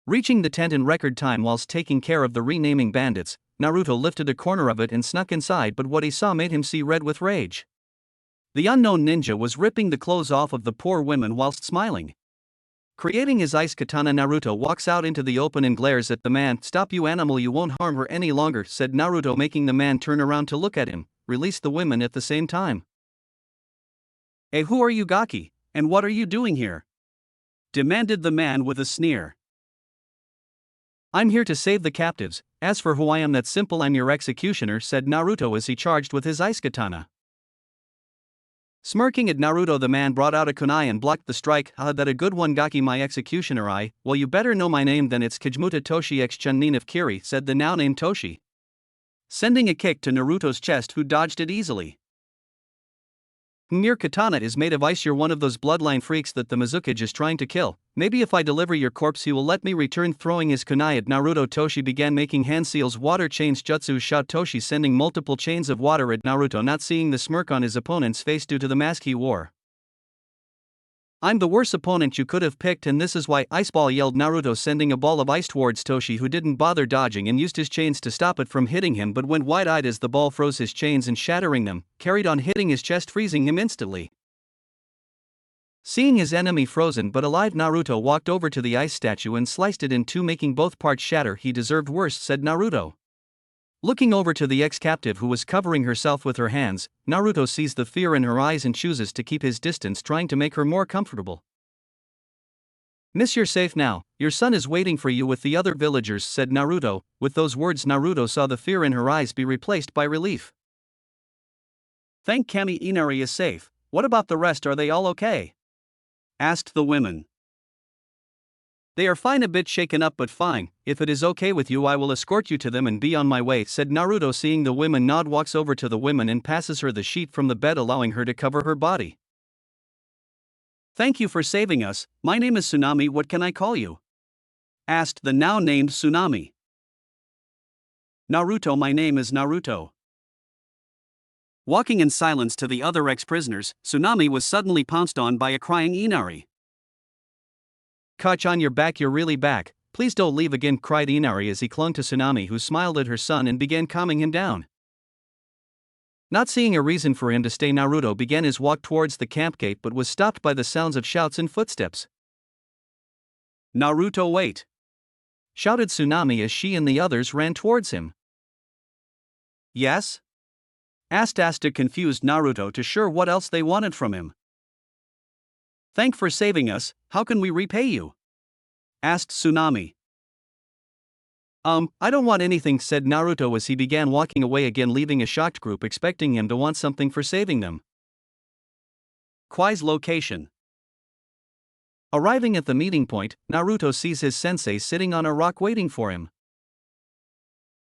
[SPEAKER 1] Reaching the tent in record time whilst taking care of the renaming bandits, Naruto lifted a corner of it and snuck inside, but what he saw made him see red with rage. The unknown ninja was ripping the clothes off of the poor women whilst smiling. Creating his ice katana, Naruto walks out into the open and glares at the man. "Stop, you animal, you won't harm her any longer," said Naruto, making the man turn around to look at him. Release the women at the same time. "Hey, who are you, Gaki, and what are you doing here?" demanded the man with a sneer. "I'm here to save the captives. As for who I am, that's simple, I'm your executioner," said Naruto as he charged with his ice katana. Smirking at Naruto, the man brought out a kunai and blocked the strike. "That a good one, Gaki, my executioner. Well, you better know my name then. It's Kijimuta Toshi x Chunin of Kiri," said the now named Toshi, sending a kick to Naruto's chest, who dodged it easily. "Your katana is made of ice. You're one of those bloodline freaks that the Mizukage is trying to kill. Maybe if I deliver your corpse he will let me return." Throwing his kunai at Naruto, Toshi began making hand seals, water chains, jutsu shot Toshi, sending multiple chains of water at Naruto, not seeing the smirk on his opponent's face due to the mask he wore. "I'm the worst opponent you could have picked, and this is why." "Ice ball," yelled Naruto, sending a ball of ice towards Toshi, who didn't bother dodging and used his chains to stop it from hitting him, but went wide-eyed as the ball froze his chains and shattering them, carried on hitting his chest, freezing him instantly. Seeing his enemy frozen but alive, Naruto walked over to the ice statue and sliced it in two, making both parts shatter. "He deserved worse," said Naruto. Looking over to the ex-captive who was covering herself with her hands, Naruto sees the fear in her eyes and chooses to keep his distance, trying to make her more comfortable. "Miss, you're safe now. Your son is waiting for you with the other villagers," said Naruto. With those words, Naruto saw the fear in her eyes be replaced by relief. "Thank Kami, Inari is safe. What about the rest, are they all okay?" asked the women. "They are fine, a bit shaken up but fine. If it is okay with you, I will escort you to them and be on my way," said Naruto. Seeing the women nod, walks over to the women and passes her the sheet from the bed, allowing her to cover her body. "Thank you for saving us. My name is Tsunami. What can I call you?" asked the now named Tsunami. "Naruto, my name is Naruto." Walking in silence to the other ex-prisoners, Tsunami was suddenly pounced on by a crying Inari. "Kachan, you're back, you're really back. Please don't leave again," cried Inari as he clung to Tsunami, who smiled at her son and began calming him down. Not seeing a reason for him to stay, Naruto began his walk towards the camp gate but was stopped by the sounds of shouts and footsteps. "Naruto, wait!" shouted Tsunami as she and the others ran towards him. "Yes?" asked a confused Naruto, to sure what else they wanted from him. "Thank for saving us. How can we repay you?" asked Tsunami. I don't want anything," said Naruto as he began walking away again, leaving a shocked group expecting him to want something for saving them. Kwai's location. Arriving at the meeting point, Naruto sees his sensei sitting on a rock waiting for him.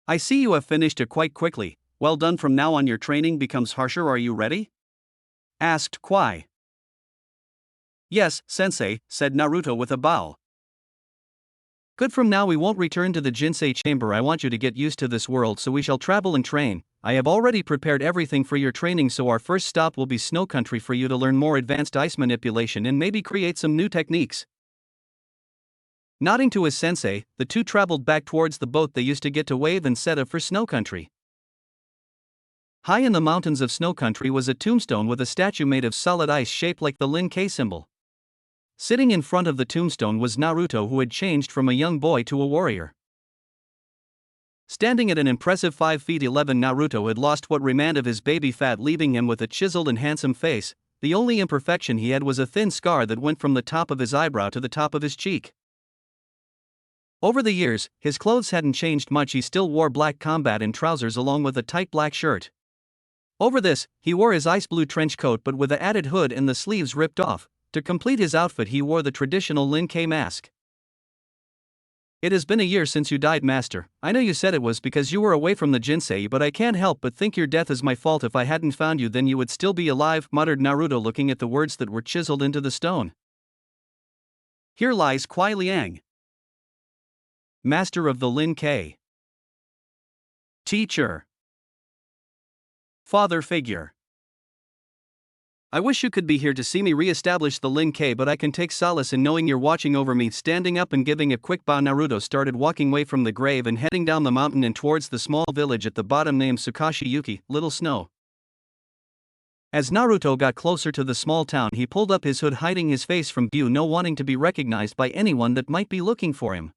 [SPEAKER 1] "I see you have finished it quite quickly. Well done. From now on your training becomes harsher. Are you ready?" asked Kwai. "Yes, sensei," said Naruto with a bow. "Good, from now we won't return to the Jinsei chamber. I want you to get used to this world, so we shall travel and train. I have already prepared everything for your training, so our first stop will be Snow Country for you to learn more advanced ice manipulation and maybe create some new techniques." Nodding to his sensei, the two traveled back towards the boat they used to get to wave and set up for Snow Country. High in the mountains of Snow Country was a tombstone with a statue made of solid ice shaped like the Lin K symbol. Sitting in front of the tombstone was Naruto, who had changed from a young boy to a warrior. Standing at an impressive 5 feet 11, Naruto had lost what remained of his baby fat, leaving him with a chiseled and handsome face. The only imperfection he had was a thin scar that went from the top of his eyebrow to the top of his cheek. Over the years, his clothes hadn't changed much. He still wore black combat and trousers along with a tight black shirt. Over this, he wore his ice blue trench coat but with an added hood and the sleeves ripped off. To complete his outfit, he wore the traditional Lin K mask. It has been a year since you died, Master. I know you said it was because you were away from the Jinsei, but I can't help but think your death is my fault. If I hadn't found you, then you would still be alive, muttered Naruto, looking at the words that were chiseled into the stone. Here lies Kuai Liang, Master of the Lin K. Teacher. Father figure. I wish you could be here to see me re-establish the Lin K, but I can take solace in knowing you're watching over me. Standing up and giving a quick bow, Naruto started walking away from the grave and heading down the mountain and towards the small village at the bottom named Tsukashi Yuki, Little Snow. As Naruto got closer to the small town, he pulled up his hood, hiding his face from view, no wanting to be recognized by anyone that might be looking for him.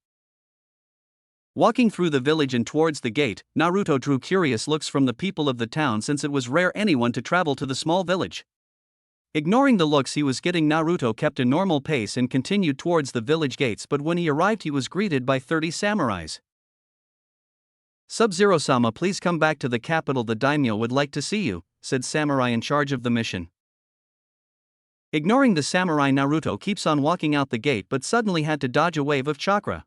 [SPEAKER 1] Walking through the village and towards the gate, Naruto drew curious looks from the people of the town, since it was rare anyone to travel to the small village. Ignoring the looks he was getting, Naruto kept a normal pace and continued towards the village gates, but when he arrived he was greeted by 30 samurais. "SubZero-sama, please come back to the capital, the daimyo would like to see you," said samurai in charge of the mission. Ignoring the samurai, Naruto keeps on walking out the gate but suddenly had to dodge a wave of chakra.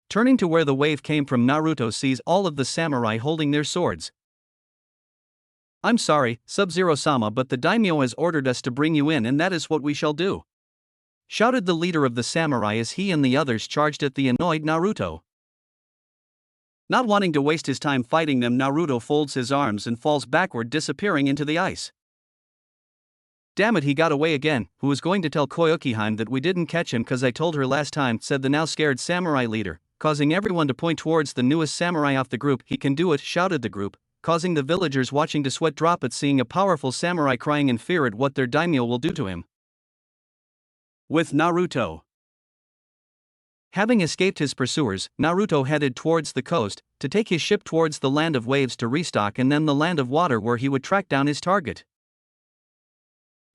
[SPEAKER 1] Turning to where the wave came from, Naruto sees all of the samurai holding their swords. "I'm sorry, SubZero-sama, but the daimyo has ordered us to bring you in, and that is what we shall do," shouted the leader of the samurai as he and the others charged at the annoyed Naruto. Not wanting to waste his time fighting them, Naruto folds his arms and falls backward, disappearing into the ice. "Damn it, he got away again. Who was going to tell Koyuki-hime that we didn't catch him, 'cause I told her last time," said the now scared samurai leader, causing everyone to point towards the newest samurai of the group. "He can do it," shouted the group, causing the villagers watching to sweat drop at seeing a powerful samurai crying in fear at what their daimyo will do to him. With Naruto having escaped his pursuers, Naruto headed towards the coast, to take his ship towards the land of waves to restock, and then the land of water where he would track down his target.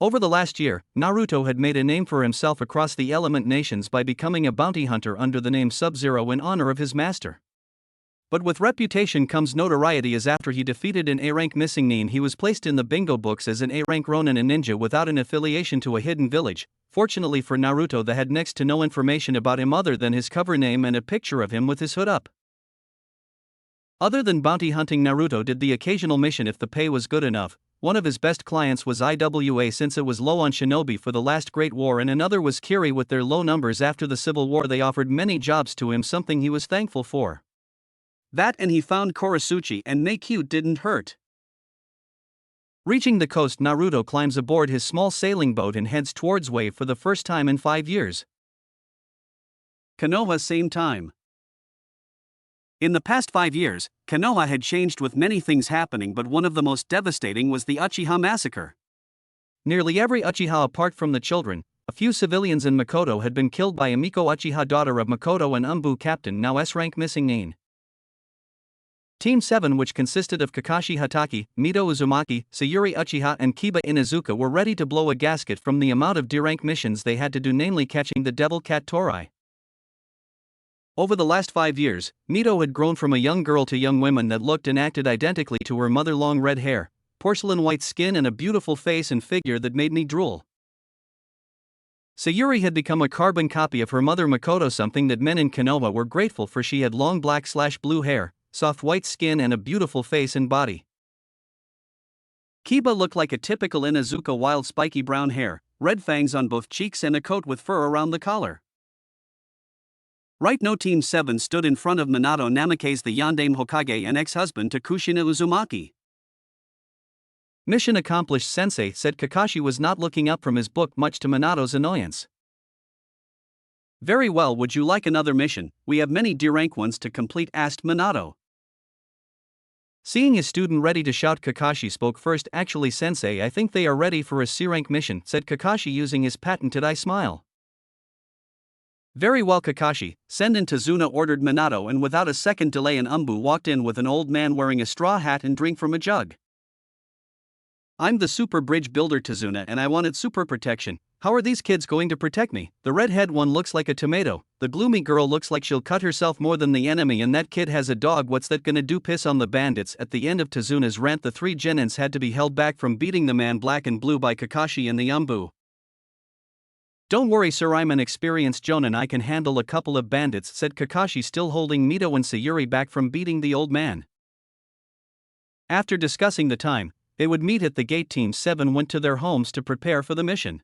[SPEAKER 1] Over the last year, Naruto had made a name for himself across the element nations by becoming a bounty hunter under the name SubZero in honor of his master. But with reputation comes notoriety, as after he defeated an A-rank missing nin, he was placed in the bingo books as an A-rank ronin and ninja without an affiliation to a hidden village. Fortunately for Naruto, they had next to no information about him other than his cover name and a picture of him with his hood up. Other than bounty hunting, Naruto did the occasional mission if the pay was good enough. One of his best clients was IWA, since it was low on shinobi for the last Great War, and another was Kiri. With their low numbers after the Civil War, they offered many jobs to him, something he was thankful for. That and he found Korisuchi, and Neikyu didn't hurt. Reaching the coast, Naruto climbs aboard his small sailing boat and heads towards Wave for the first time in 5 years. Konoha, same time. In the past 5 years, Konoha had changed, with many things happening, but one of the most devastating was the Uchiha massacre. Nearly every Uchiha apart from the children, a few civilians, and Makoto had been killed by Emiko Uchiha, daughter of Makoto and Umbu captain, now S-rank missing nin. Team 7, which consisted of Kakashi Hatake, Mito Uzumaki, Sayuri Uchiha and Kiba Inuzuka, were ready to blow a gasket from the amount of D-rank missions they had to do, namely catching the Devil Cat Torai. Over the last 5 years, Mito had grown from a young girl to young woman that looked and acted identically to her mother: long red hair, porcelain white skin, and a beautiful face and figure that made me drool. Sayuri had become a carbon copy of her mother Makoto, something that men in Konoha were grateful for. She had long black/blue hair, soft white skin, and a beautiful face and body. Kiba looked like a typical Inuzuka: wild spiky brown hair, red fangs on both cheeks, and a coat with fur around the collar. Right now, Team 7 stood in front of Minato Namikaze, the Yondaime Hokage and ex-husband to Kushina Uzumaki. "Mission accomplished, sensei," said Kakashi was not looking up from his book, much to Minato's annoyance. "Very well, would you like another mission? We have many D-rank ones to complete," asked Minato. Seeing his student ready to shout, Kakashi spoke first. Actually, sensei, I think they are ready for a C-rank mission, said Kakashi using his patented eye smile. Very well, Kakashi, send in Tazuna, ordered Minato, and without a second delay an Umbu walked in with an old man wearing a straw hat and drink from a jug. I'm the super bridge builder Tazuna and I wanted super protection. How are these kids going to protect me? The redhead one looks like a tomato, the gloomy girl looks like she'll cut herself more than the enemy, and that kid has a dog. What's that gonna do? Piss on the bandits. At the end of Tazuna's rant, the three genins had to be held back from beating the man black and blue by Kakashi and the Umbu. Don't worry sir, I'm an experienced jonin, I can handle a couple of bandits, said Kakashi, still holding Mito and Sayuri back from beating the old man. After discussing the time they would meet at the gate, Team 7 went to their homes to prepare for the mission.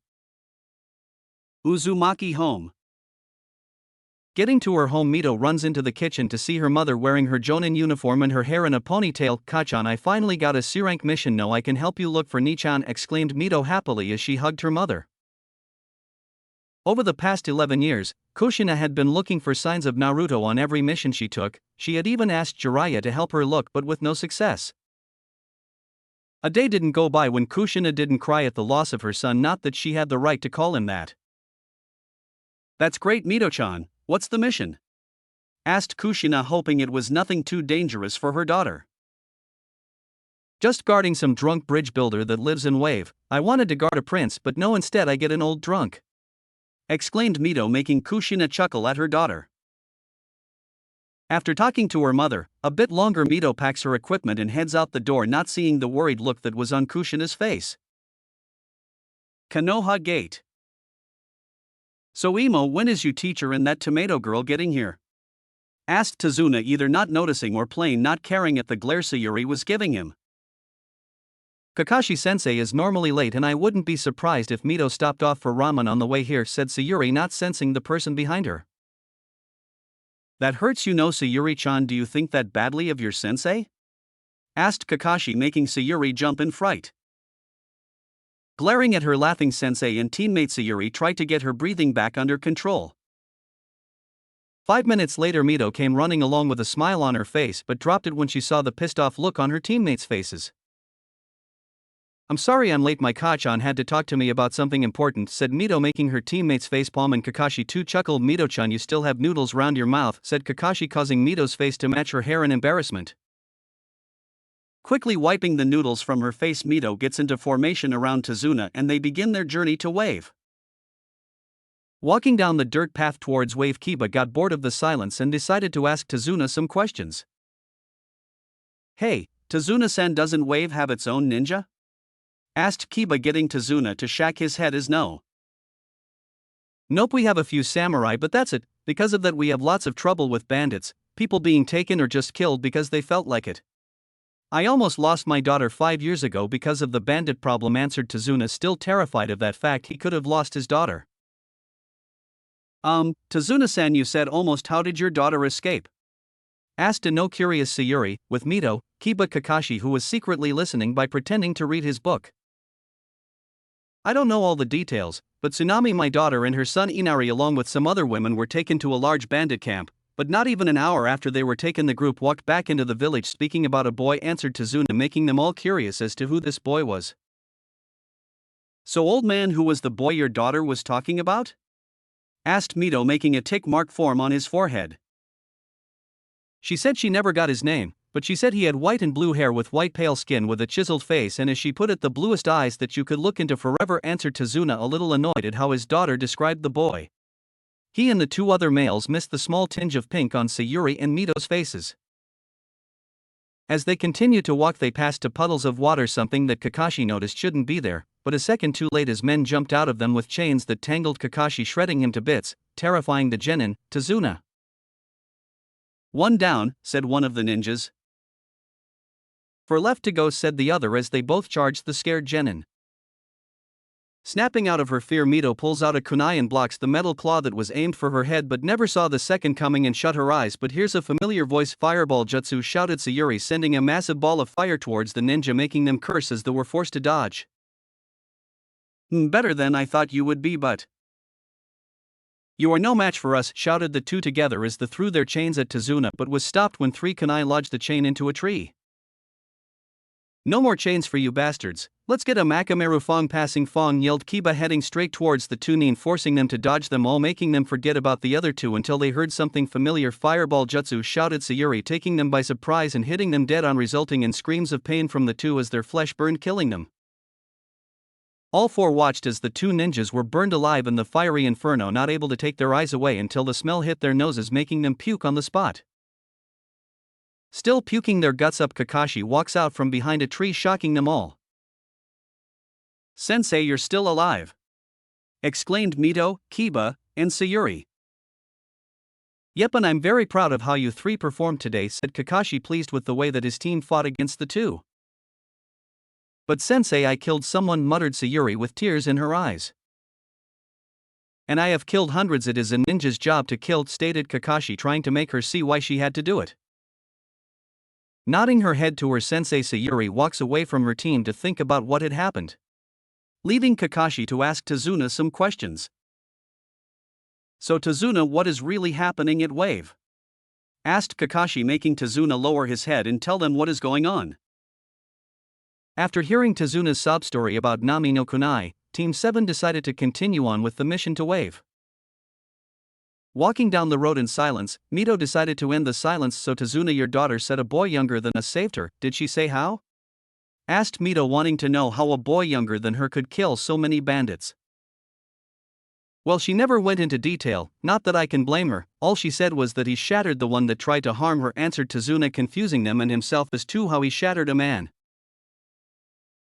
[SPEAKER 1] Uzumaki home. Getting to her home, Mito runs into the kitchen to see her mother wearing her jonin uniform and her hair in a ponytail. Kachan, I finally got a C-rank mission. No, I can help you look for Nichan, exclaimed Mito happily as she hugged her mother. Over the past 11 years, Kushina had been looking for signs of Naruto on every mission she took. She had even asked Jiraiya to help her look, but with no success. A day didn't go by when Kushina didn't cry at the loss of her son, not that she had the right to call him that. That's great, Mito-chan, what's the mission? Asked Kushina, hoping it was nothing too dangerous for her daughter. Just guarding some drunk bridge builder that lives in Wave. I wanted to guard a prince, but no, instead I get an old drunk, exclaimed Mito, making Kushina chuckle at her daughter. After talking to her mother a bit longer, Mito packs her equipment and heads out the door, not seeing the worried look that was on Kushina's face. Konoha Gate. So Imo, when is you teacher and that tomato girl getting here? Asked Tazuna, either not noticing or plain not caring at the glare Sayuri was giving him. Kakashi-sensei is normally late and I wouldn't be surprised if Mito stopped off for ramen on the way here, said Sayuri, not sensing the person behind her. That hurts, you know, Sayuri-chan, do you think that badly of your sensei? Asked Kakashi, making Sayuri jump in fright. Glaring at her laughing sensei and teammate, Sayuri tried to get her breathing back under control. 5 minutes later, Mito came running along with a smile on her face but dropped it when she saw the pissed off look on her teammates' faces. I'm sorry I'm late, my Kachan had to talk to me about something important, said Mito, making her teammates facepalm, and Kakashi too chuckled. Mito-chan, you still have noodles round your mouth, said Kakashi, causing Mito's face to match her hair in embarrassment. Quickly wiping the noodles from her face, Mito gets into formation around Tazuna and they begin their journey to Wave. Walking down the dirt path towards Wave, Kiba got bored of the silence and decided to ask Tazuna some questions. Hey, Tazuna-san, doesn't Wave have its own ninja? Asked Kiba, getting Tazuna to shake his head as no. Nope, we have a few samurai, but that's it. Because of that we have lots of trouble with bandits, people being taken or just killed because they felt like it. I almost lost my daughter 5 years ago because of the bandit problem, answered Tazuna, still terrified of that fact he could have lost his daughter. Tazuna-san, you said almost, how did your daughter escape? Asked a no curious Sayuri, with Mito, Kiba, Kakashi, who was secretly listening by pretending to read his book. I don't know all the details, but Tsunami, my daughter, and her son Inari along with some other women were taken to a large bandit camp, but not even an hour after they were taken the group walked back into the village speaking about a boy, answered Tazuna, making them all curious as to who this boy was. So old man, who was the boy your daughter was talking about? Asked Mito, making a tick mark form on his forehead. She said she never got his name, but she said he had white and blue hair with white pale skin with a chiseled face and, as she put it, the bluest eyes that you could look into forever, answered Tazuna, a little annoyed at how his daughter described the boy. He and the two other males missed the small tinge of pink on Sayuri and Mito's faces. As they continued to walk they passed to puddles of water, something that Kakashi noticed shouldn't be there, but a second too late as men jumped out of them with chains that tangled Kakashi, shredding him to bits, terrifying the genin, Tazuna. One down, said one of the ninjas. For left to go, said the other as they both charged the scared genin. Snapping out of her fear, Mito pulls out a kunai and blocks the metal claw that was aimed for her head, but never saw the second coming and shut her eyes. But here's a familiar voice. Fireball jutsu, shouted Sayuri, sending a massive ball of fire towards the ninja, making them curse as they were forced to dodge. Better than I thought you would be, but you are no match for us, shouted the two together as they threw their chains at Tazuna, but was stopped when three kunai lodged the chain into a tree. No more chains for you bastards. Let's get a Makameru Fong. Passing Fong, yelled Kiba, heading straight towards the two nin, forcing them to dodge them all, making them forget about the other two until they heard something familiar. Fireball Jutsu, shouted Sayuri, taking them by surprise and hitting them dead on, resulting in screams of pain from the two as their flesh burned, killing them. All four watched as the two ninjas were burned alive in the fiery inferno, not able to take their eyes away until the smell hit their noses, making them puke on the spot. Still puking their guts up, Kakashi walks out from behind a tree, shocking them all. "Sensei, you're still alive!" exclaimed Mito, Kiba, and Sayuri. "Yep, and I'm very proud of how you three performed today," said Kakashi, pleased with the way that his team fought against the two. "But Sensei, I killed someone," muttered Sayuri with tears in her eyes. "And I have killed hundreds. It is a ninja's job to kill," stated Kakashi, trying to make her see why she had to do it. Nodding her head to her sensei, Sayuri walks away from her team to think about what had happened, leaving Kakashi to ask Tazuna some questions. "So Tazuna, what is really happening at Wave?" asked Kakashi, making Tazuna lower his head and tell them what is going on. After hearing Tazuna's sob story about Nami no Kunai, Team 7 decided to continue on with the mission to Wave. Walking down the road in silence, Mito decided to end the silence. "So Tazuna, your daughter said a boy younger than us saved her. Did she say how?" asked Mito, wanting to know how a boy younger than her could kill so many bandits. "Well, she never went into detail, not that I can blame her. All she said was that he shattered the one that tried to harm her," answered Tazuna, confusing them and himself as to how he shattered a man.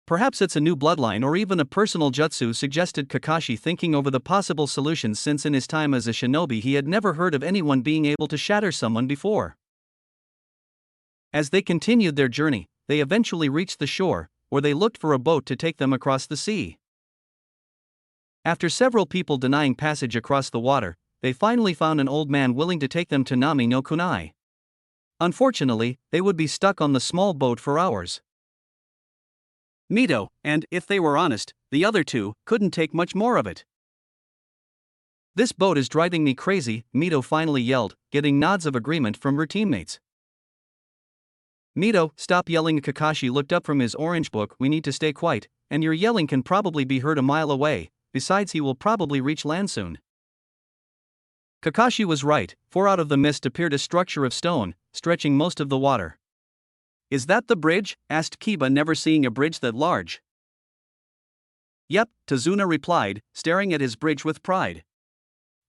[SPEAKER 1] "Perhaps it's a new bloodline or even a personal jutsu," suggested Kakashi, thinking over the possible solutions, since in his time as a shinobi he had never heard of anyone being able to shatter someone before. As they continued their journey, they eventually reached the shore, where they looked for a boat to take them across the sea. After several people denying passage across the water, they finally found an old man willing to take them to Nami no Kunai. Unfortunately, they would be stuck on the small boat for hours. Mito, and, if they were honest, the other two, couldn't take much more of it. "This boat is driving me crazy," Mito finally yelled, getting nods of agreement from her teammates. "Mito, stop yelling." Kakashi looked up from his orange book. "We need to stay quiet, and your yelling can probably be heard a mile away, besides he will probably reach land soon." Kakashi was right, for out of the mist appeared a structure of stone, stretching most of the water. "Is that the bridge?" asked Kiba, never seeing a bridge that large. "Yep," Tazuna replied, staring at his bridge with pride.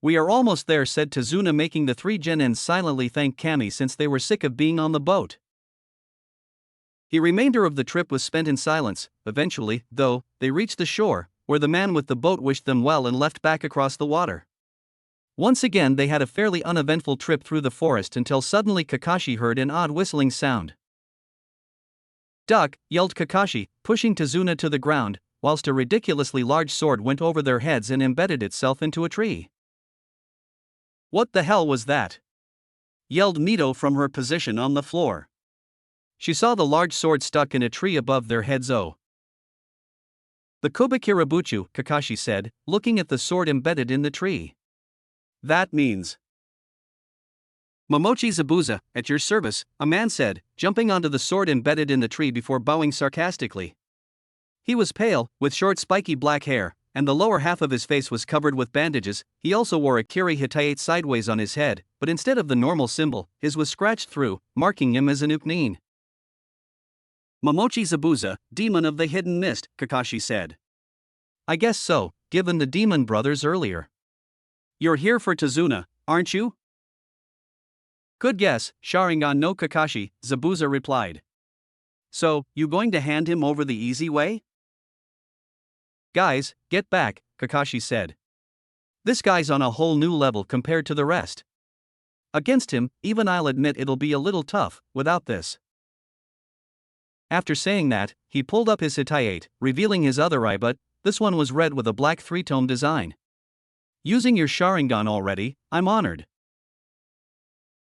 [SPEAKER 1] "We are almost there," said Tazuna, making the three genins silently thank Kami since they were sick of being on the boat. The remainder of the trip was spent in silence. Eventually, though, they reached the shore, where the man with the boat wished them well and left back across the water. Once again they had a fairly uneventful trip through the forest until suddenly Kakashi heard an odd whistling sound. "Duck!" yelled Kakashi, pushing Tazuna to the ground, whilst a ridiculously large sword went over their heads and embedded itself into a tree. "What the hell was that?" yelled Mito from her position on the floor. She saw the large sword stuck in a tree above their heads. "Oh. The Kobakirabuchu," Kakashi said, looking at the sword embedded in the tree. "That means..." "Momochi Zabuza, at your service," a man said, jumping onto the sword embedded in the tree before bowing sarcastically. He was pale, with short spiky black hair, and the lower half of his face was covered with bandages. He also wore a kiri hitayate sideways on his head, but instead of the normal symbol, his was scratched through, marking him as an uknin. "Momochi Zabuza, demon of the hidden mist," Kakashi said. "I guess so, given the demon brothers earlier." "You're here for Tazuna, aren't you?" "Good guess, Sharingan no Kakashi," Zabuza replied. "So, you going to hand him over the easy way?" "Guys, get back," Kakashi said. "This guy's on a whole new level compared to the rest. Against him, even I'll admit it'll be a little tough, without this." After saying that, he pulled up his hitayate, revealing his other eye, but this one was red with a black three-tone design. "Using your Sharingan already, I'm honored."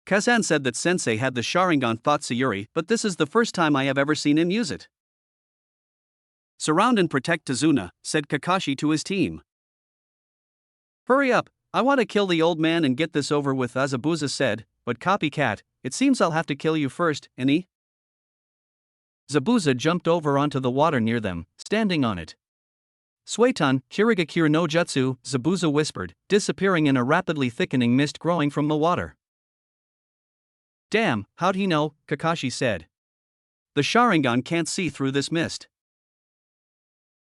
[SPEAKER 1] "Kazan said that Sensei had the Sharingan," thought Sayuri, "but this is the first time I have ever seen him use it." "Surround and protect Tazuna," said Kakashi to his team. "Hurry up, I want to kill the old man and get this over with," Zabuza said, "but copycat, it seems I'll have to kill you first, Annie." Zabuza jumped over onto the water near them, standing on it. Suiton, Kirigakure no Jutsu, Zabuza whispered, disappearing in a rapidly thickening mist growing from the water. Damn, how'd he know? Kakashi said. The Sharingan can't see through this mist.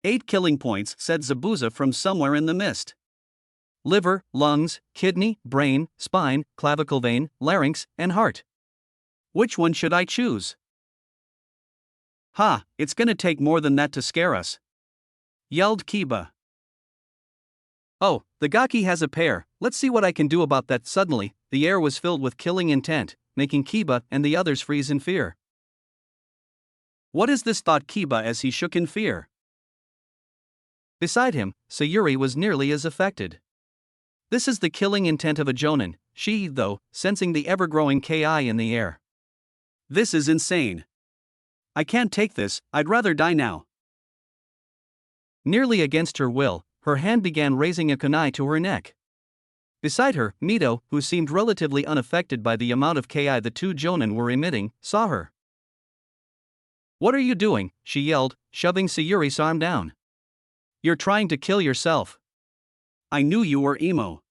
[SPEAKER 1] 8 killing points, said Zabuza from somewhere in the mist. Liver, lungs, kidney, brain, spine, clavicle vein, larynx, and heart. Which one should I choose? Ha, it's gonna take more than that to scare us, yelled Kiba. Oh, the Gaki has a pair, let's see what I can do about that. Suddenly, the air was filled with killing intent, making Kiba and the others freeze in fear. What is this? Thought Kiba as he shook in fear. Beside him, Sayuri was nearly as affected. This is the killing intent of a Jonin, she, though, sensing the ever-growing Ki in the air. This is insane. I can't take this, I'd rather die now. Nearly against her will, her hand began raising a kunai to her neck. Beside her, Mito, who seemed relatively unaffected by the amount of Ki the two Jonin were emitting, saw her. What are you doing? She yelled, shoving Sayuri's arm down. You're trying to kill yourself. I knew you were emo.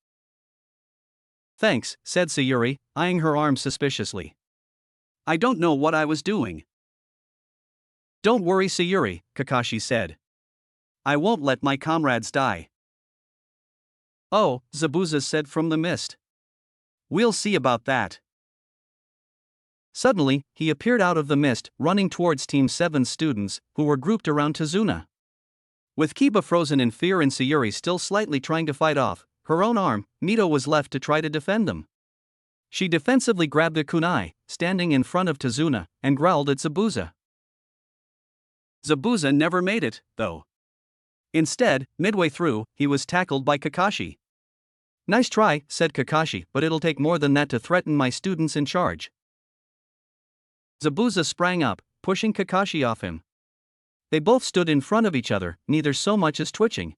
[SPEAKER 1] Thanks, said Sayuri, eyeing her arm suspiciously. I don't know what I was doing. Don't worry, Sayuri, Kakashi said. I won't let my comrades die. Oh, Zabuza said from the mist. We'll see about that. Suddenly, he appeared out of the mist, running towards Team 7's students, who were grouped around Tazuna. With Kiba frozen in fear and Sayuri still slightly trying to fight off her own arm, Mito was left to try to defend them. She defensively grabbed a kunai, standing in front of Tazuna, and growled at Zabuza. Zabuza never made it, though. Instead, midway through, he was tackled by Kakashi. Nice try, said Kakashi, but it'll take more than that to threaten my students in charge. Zabuza sprang up, pushing Kakashi off him. They both stood in front of each other, neither so much as twitching.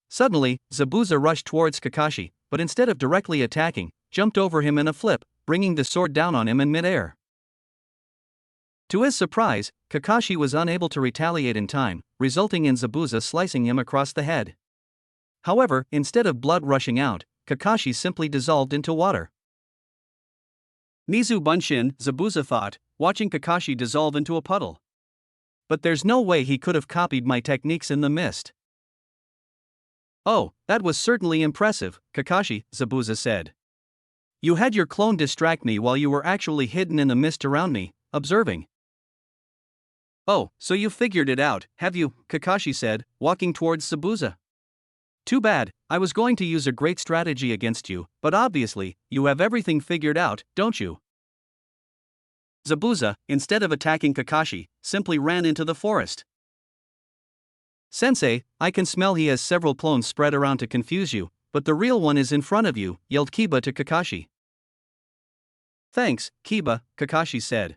[SPEAKER 1] Suddenly, Zabuza rushed towards Kakashi, but instead of directly attacking, jumped over him in a flip, bringing the sword down on him in midair. To his surprise, Kakashi was unable to retaliate in time, resulting in Zabuza slicing him across the head. However, instead of blood rushing out, Kakashi simply dissolved into water. Mizu Bunshin, Zabuza thought, watching Kakashi dissolve into a puddle. But there's no way he could have copied my techniques in the mist. Oh, that was certainly impressive, Kakashi, Zabuza said. You had your clone distract me while you were actually hidden in the mist around me, observing. Oh, so you figured it out, have you? Kakashi said, walking towards Zabuza. Too bad, I was going to use a great strategy against you, but obviously, you have everything figured out, don't you? Zabuza, instead of attacking Kakashi, simply ran into the forest. Sensei, I can smell he has several clones spread around to confuse you, but the real one is in front of you, yelled Kiba to Kakashi. Thanks, Kiba, Kakashi said.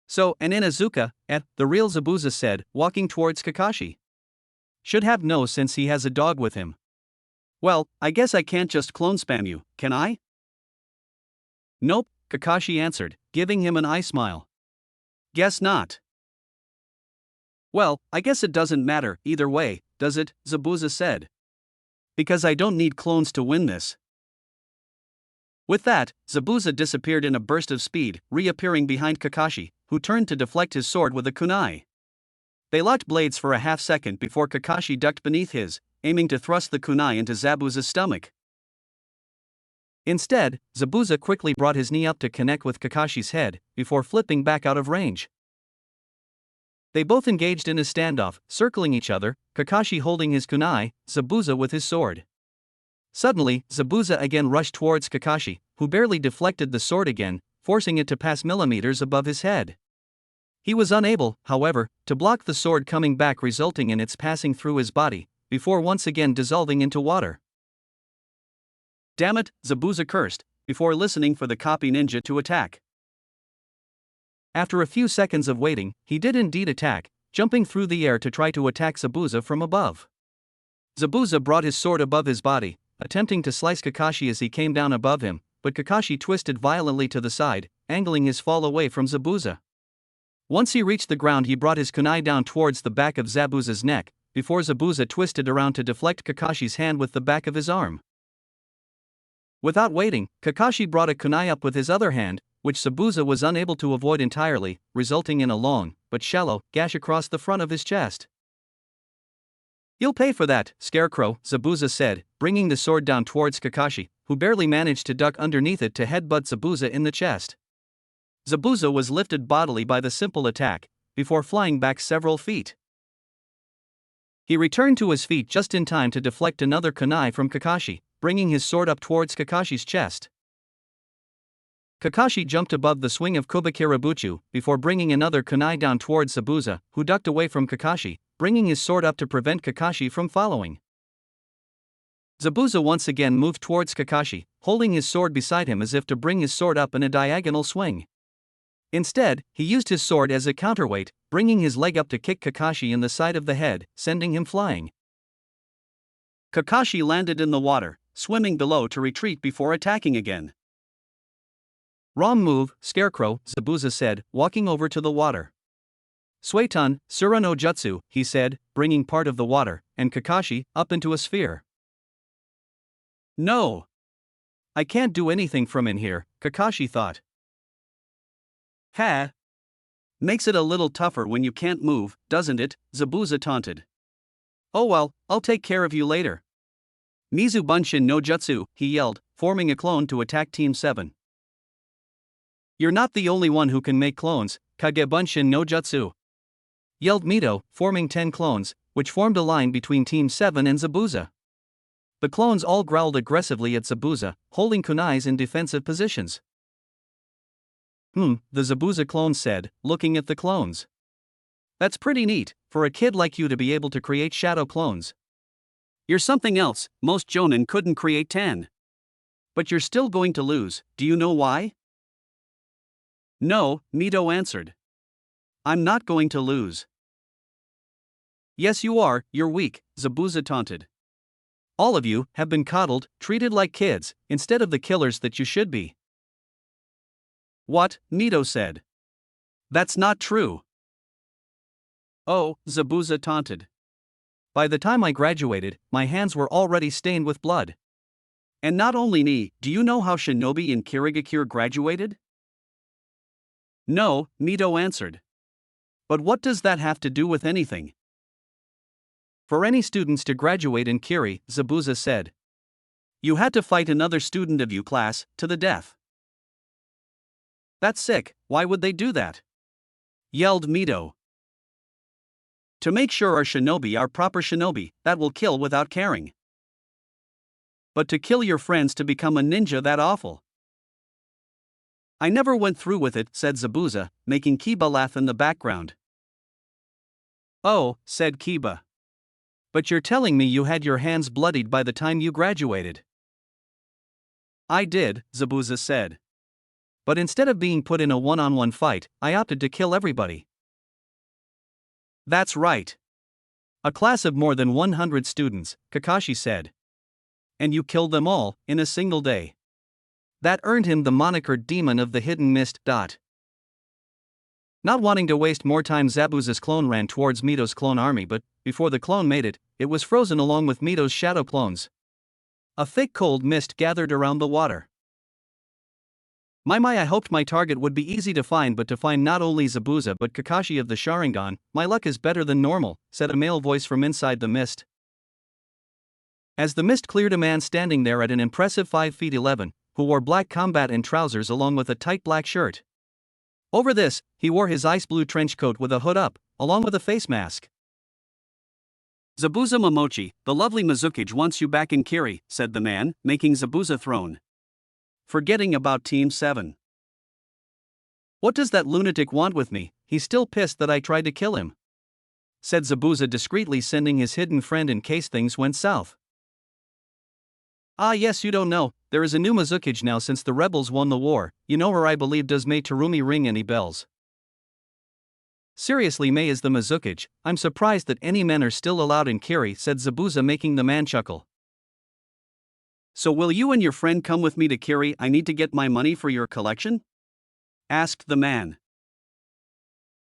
[SPEAKER 1] So, and Inazuka, the real Zabuza said, walking towards Kakashi. Should have no since he has a dog with him. Well, I guess I can't just clone spam you, can I? Nope, Kakashi answered, giving him an eye smile. Guess not. Well, I guess it doesn't matter either way, does it? Zabuza said. Because I don't need clones to win this. With that, Zabuza disappeared in a burst of speed, reappearing behind Kakashi, who turned to deflect his sword with a kunai. They locked blades for a half second before Kakashi ducked beneath his, aiming to thrust the kunai into Zabuza's stomach. Instead, Zabuza quickly brought his knee up to connect with Kakashi's head, before flipping back out of range. They both engaged in a standoff, circling each other, Kakashi holding his kunai, Zabuza with his sword. Suddenly, Zabuza again rushed towards Kakashi, who barely deflected the sword again, forcing it to pass millimeters above his head. He was unable, however, to block the sword coming back, resulting in its passing through his body, before once again dissolving into water. Damn it, Zabuza cursed, before listening for the copy ninja to attack. After a few seconds of waiting, he did indeed attack, jumping through the air to try to attack Zabuza from above. Zabuza brought his sword above his body, attempting to slice Kakashi as he came down above him, but Kakashi twisted violently to the side, angling his fall away from Zabuza. Once he reached the ground, he brought his kunai down towards the back of Zabuza's neck, before Zabuza twisted around to deflect Kakashi's hand with the back of his arm. Without waiting, Kakashi brought a kunai up with his other hand, which Zabuza was unable to avoid entirely, resulting in a long, but shallow, gash across the front of his chest. "You'll pay for that, Scarecrow," Zabuza said, bringing the sword down towards Kakashi, who barely managed to duck underneath it to headbutt Zabuza in the chest. Zabuza was lifted bodily by the simple attack, before flying back several feet. He returned to his feet just in time to deflect another kunai from Kakashi, bringing his sword up towards Kakashi's chest. Kakashi jumped above the swing of Kubakirabuchu, before bringing another kunai down towards Zabuza, who ducked away from Kakashi, bringing his sword up to prevent Kakashi from following. Zabuza once again moved towards Kakashi, holding his sword beside him as if to bring his sword up in a diagonal swing. Instead, he used his sword as a counterweight, bringing his leg up to kick Kakashi in the side of the head, sending him flying. Kakashi landed in the water, swimming below to retreat before attacking again. "Wrong move, Scarecrow," Zabuza said, walking over to the water. "Suiton, Sura no Jutsu," he said, bringing part of the water, and Kakashi, up into a sphere. "No. I can't do anything from in here," Kakashi thought. "Ha! Makes it a little tougher when you can't move, doesn't it?" Zabuza taunted. "Oh well, I'll take care of you later." "Mizu Bunshin no Jutsu," he yelled, forming a clone to attack Team 7. "You're not the only one who can make clones, Kage Bunshin no Jutsu," yelled Mito, forming 10 clones, which formed a line between Team 7 and Zabuza. The clones all growled aggressively at Zabuza, holding kunais in defensive positions. The Zabuza clone said, looking at the clones. "That's pretty neat, for a kid like you to be able to create shadow clones. You're something else, most Jonin couldn't create 10. But you're still going to lose, do you know why?" "No," Mito answered. "I'm not going to lose." "Yes you are, you're weak," Zabuza taunted. "All of you have been coddled, treated like kids, instead of the killers that you should be." "What?" Mito said. "That's not true." "Oh," Zabuza taunted. "By the time I graduated, my hands were already stained with blood. And not only me, do you know how Shinobi in Kirigakure graduated?" "No," Mito answered. "But what does that have to do with anything?" "For any students to graduate in Kiri," Zabuza said, "you had to fight another student of your class to the death." "That's sick, why would they do that?" yelled Mito. "To make sure our shinobi are proper shinobi, that will kill without caring. But to kill your friends to become a ninja, that awful." "I never went through with it," said Zabuza, making Kiba laugh in the background. "Oh," said Kiba. "But you're telling me you had your hands bloodied by the time you graduated?" "I did," Zabuza said. "But instead of being put in a one-on-one fight, I opted to kill everybody." "That's right. A class of more than 100 students," Kakashi said. "And you killed them all, in a single day. That earned him the moniker Demon of the Hidden Mist. Not wanting to waste more time, Zabuza's clone ran towards Mito's clone army, but, before the clone made it, it was frozen along with Mito's shadow clones. A thick cold mist gathered around the water. My, I hoped my target would be easy to find, but to find not only Zabuza but Kakashi of the Sharingan, my luck is better than normal," said a male voice from inside the mist. As the mist cleared, a man standing there at an impressive 5 feet 11, who wore black combat and trousers along with a tight black shirt. Over this, he wore his ice blue trench coat with a hood up, along with a face mask. "Zabuza Momochi, the lovely Mizukage wants you back in Kiri," said the man, making Zabuza throne. "Forgetting about Team 7. What does that lunatic want with me? He's still pissed that I tried to kill him," said Zabuza discreetly, sending his hidden friend in case things went south. "Ah yes, you don't know, there is a new Mizukage now since the rebels won the war, you know her. I believe, does May Terumi ring any bells?" "Seriously, May is the Mizukage, I'm surprised that any men are still allowed in Kiri," said Zabuza, making the man chuckle. "So will you and your friend come with me to Kiri? I need to get my money for your collection?" asked the man.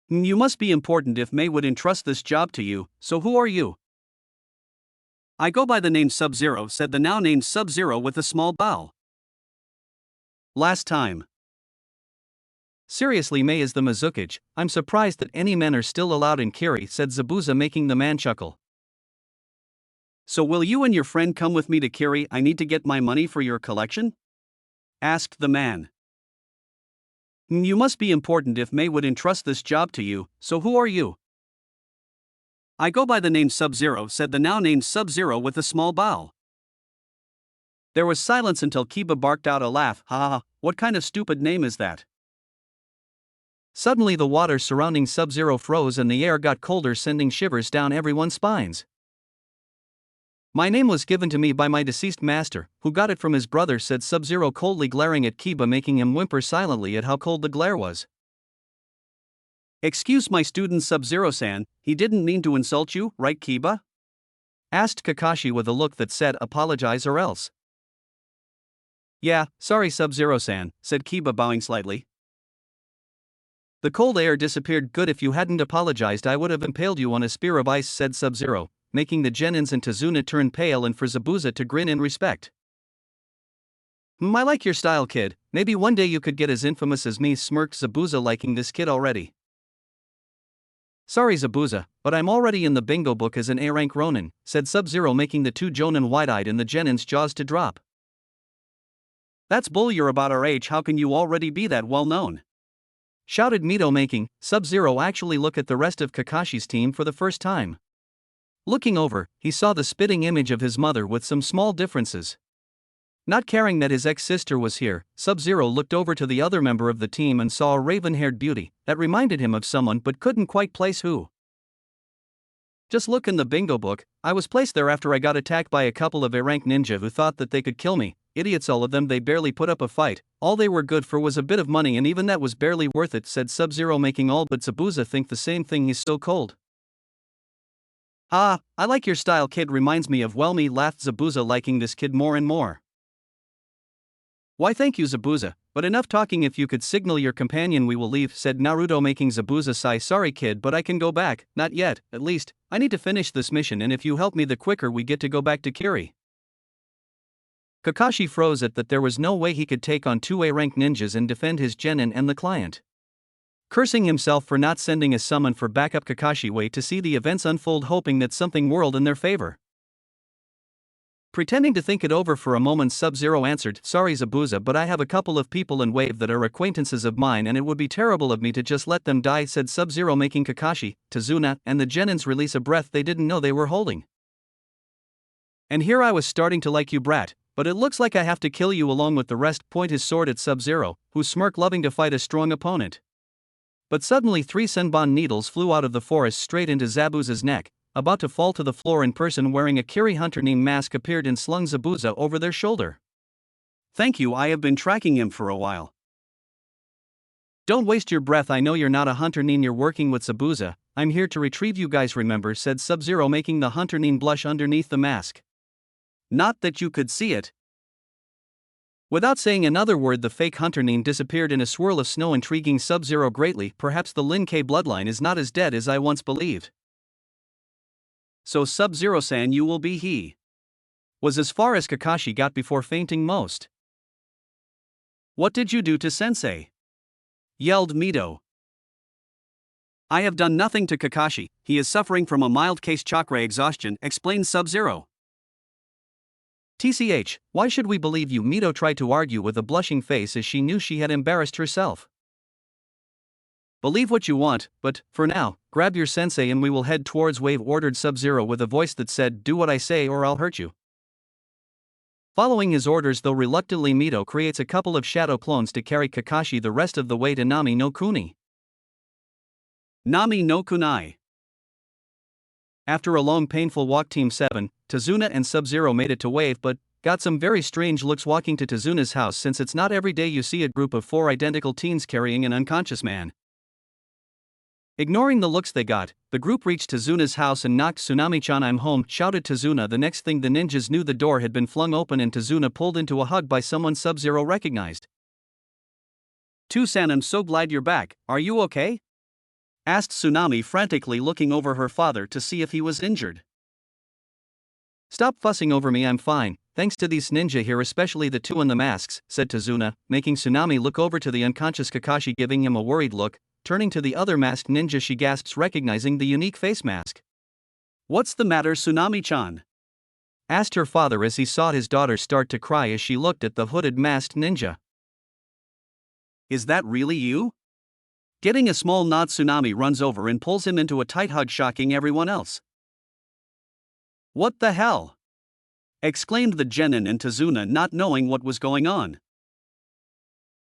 [SPEAKER 1] You must be important if May would entrust this job to you, so who are you?
[SPEAKER 2] I go by the name SubZero, said the now named SubZero with a small bow.
[SPEAKER 1] Last time. Seriously, May is the Mizukage. I'm surprised that any men are still allowed in Kiri, said Zabuza, making the man chuckle.
[SPEAKER 2] So will you and your friend come with me to Kiri? I need to get my money for your collection? Asked the man.
[SPEAKER 1] You must be important if May would entrust this job to you, so who are you?
[SPEAKER 2] I go by the name SubZero, said the now named SubZero with a small bow.
[SPEAKER 1] There was silence until Kiba barked out a laugh. Ha ha, what kind of stupid name is that? Suddenly the water surrounding SubZero froze and the air got colder, sending shivers down everyone's spines. My name was given to me by my deceased master, who got it from his brother, said SubZero, coldly glaring at Kiba, making him whimper silently at how cold the glare was.
[SPEAKER 2] Excuse my student SubZero-san, he didn't mean to insult you, right Kiba?
[SPEAKER 1] Asked Kakashi with a look that said apologize or else. Yeah, sorry SubZero-san, said Kiba, bowing slightly. The cold air disappeared. Good, if you hadn't apologized I would have impaled you on a spear of ice, said SubZero, making the Genins and Tazuna turn pale and for Zabuza to grin in respect. I like your style, kid. Maybe one day you could get as infamous as me, smirked Zabuza, liking this kid already. Sorry Zabuza, but I'm already in the bingo book as an A-rank Ronin, said SubZero, making the two Jonin wide-eyed and the Genin's jaws to drop.
[SPEAKER 2] That's bull, you're about our age, how can you already be that well known?
[SPEAKER 1] Shouted Mito, making SubZero actually look at the rest of Kakashi's team for the first time. Looking over, he saw the spitting image of his mother with some small differences. Not caring that his ex-sister was here, SubZero looked over to the other member of the team and saw a raven-haired beauty that reminded him of someone but couldn't quite place who. Just look in the bingo book, I was placed there after I got attacked by a couple of A-rank ninja who thought that they could kill me. Idiots all of them, they barely put up a fight, all they were good for was a bit of money and even that was barely worth it, said SubZero, making all but Zabuza think the same thing, he's so cold. Ah, I like your style, kid, reminds me of me, laughed Zabuza, liking this kid more and more. Why thank you Zabuza, but enough talking, if you could signal your companion we will leave, said Naruto, making Zabuza sigh. Sorry kid, but I can go back, not yet, at least, I need to finish this mission and if you help me the quicker we get to go back to Kiri. Kakashi froze at that there was no way he could take on two A-rank ninjas and defend his genin and the client. Cursing himself for not sending a summon for backup, Kakashi waited to see the events unfold, hoping that something whirled in their favor. Pretending to think it over for a moment, SubZero answered, Sorry Zabuza, but I have a couple of people in Wave that are acquaintances of mine and it would be terrible of me to just let them die, said SubZero, making Kakashi, Tazuna, and the Genins release a breath they didn't know they were holding. And here I was starting to like you, brat, but it looks like I have to kill you along with the rest, point his sword at SubZero, who smirked, loving to fight a strong opponent. But suddenly 3 Senbon needles flew out of the forest straight into Zabuza's neck. About to fall to the floor, in person wearing a Kiri Hunter Name mask appeared and slung Zabuza over their shoulder.
[SPEAKER 2] Thank you, I have been tracking him for a while.
[SPEAKER 1] Don't waste your breath, I know you're not a Hunter Nin, you're working with Zabuza, I'm here to retrieve you guys, remember, said SubZero, making the Hunter Nin blush underneath the mask.
[SPEAKER 2] Not that you could see it.
[SPEAKER 1] Without saying another word, the fake Hunter Nin disappeared in a swirl of snow, intriguing SubZero greatly. Perhaps the Lin K bloodline is not as dead as I once believed.
[SPEAKER 2] So SubZero-san, you will be he.
[SPEAKER 1] Was as far as Kakashi got before fainting most.
[SPEAKER 2] What did you do to Sensei? Yelled Mito. I have done nothing to Kakashi, he is suffering from a mild case chakra exhaustion, explained SubZero.
[SPEAKER 1] TCH, why should we believe you? Mito tried to argue with a blushing face as she knew she had embarrassed herself.
[SPEAKER 2] Believe what you want, but, for now, grab your sensei and we will head towards Wave, ordered SubZero with a voice that said, do what I say or I'll hurt you.
[SPEAKER 1] Following his orders, though reluctantly, Mito creates a couple of shadow clones to carry Kakashi the rest of the way to Nami no Kuni.
[SPEAKER 2] Nami no Kunai.
[SPEAKER 1] After a long painful walk, Team 7, Tazuna and SubZero made it to Wave, but got some very strange looks walking to Tazuna's house, since it's not every day you see a group of 4 identical teens carrying an unconscious man. Ignoring the looks they got, the group reached Tazuna's house and knocked. Tsunami-chan, I'm home, shouted Tazuna. The next thing the ninjas knew, the door had been flung open and Tazuna pulled into a hug by someone SubZero recognized.
[SPEAKER 2] Tu-san, I'm so glad you're back, are you okay? Asked Tsunami, frantically looking over her father to see if he was injured.
[SPEAKER 1] Stop fussing over me, I'm fine, thanks to these ninja here, especially the two in the masks, said Tazuna, making Tsunami look over to the unconscious Kakashi, giving him a worried look. Turning to the other masked ninja, she gasps, recognizing the unique face mask.
[SPEAKER 2] What's the matter, Tsunami-chan?
[SPEAKER 1] Asked her father as he saw his daughter start to cry as she looked at the hooded masked ninja.
[SPEAKER 2] Is that really you? Getting a small nod, Tsunami runs over and pulls him into a tight hug, shocking everyone else. What the hell? Exclaimed the genin and Tazuna, not knowing what was going on.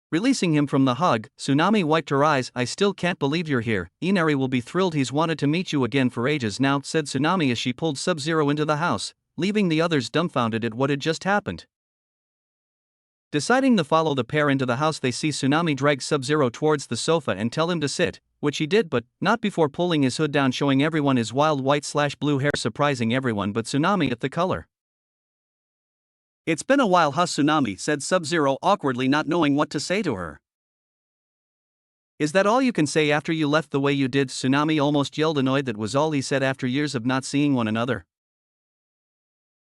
[SPEAKER 1] Releasing him from the hug, Tsunami wiped her eyes. I still can't believe you're here. Inari will be thrilled, he's wanted to meet you again for ages now, said Tsunami as she pulled SubZero into the house, leaving the others dumbfounded at what had just happened. Deciding to follow the pair into the house, they see Tsunami drag SubZero towards the sofa and tell him to sit, which he did, but not before pulling his hood down, showing everyone his wild white/blue hair, surprising everyone but Tsunami at the color.
[SPEAKER 2] It's been a while, huh, Tsunami, said SubZero, awkwardly not knowing what to say to her.
[SPEAKER 1] Is that all you can say after you left the way you did? Tsunami almost yelled, annoyed that was all he said after years of not seeing one another.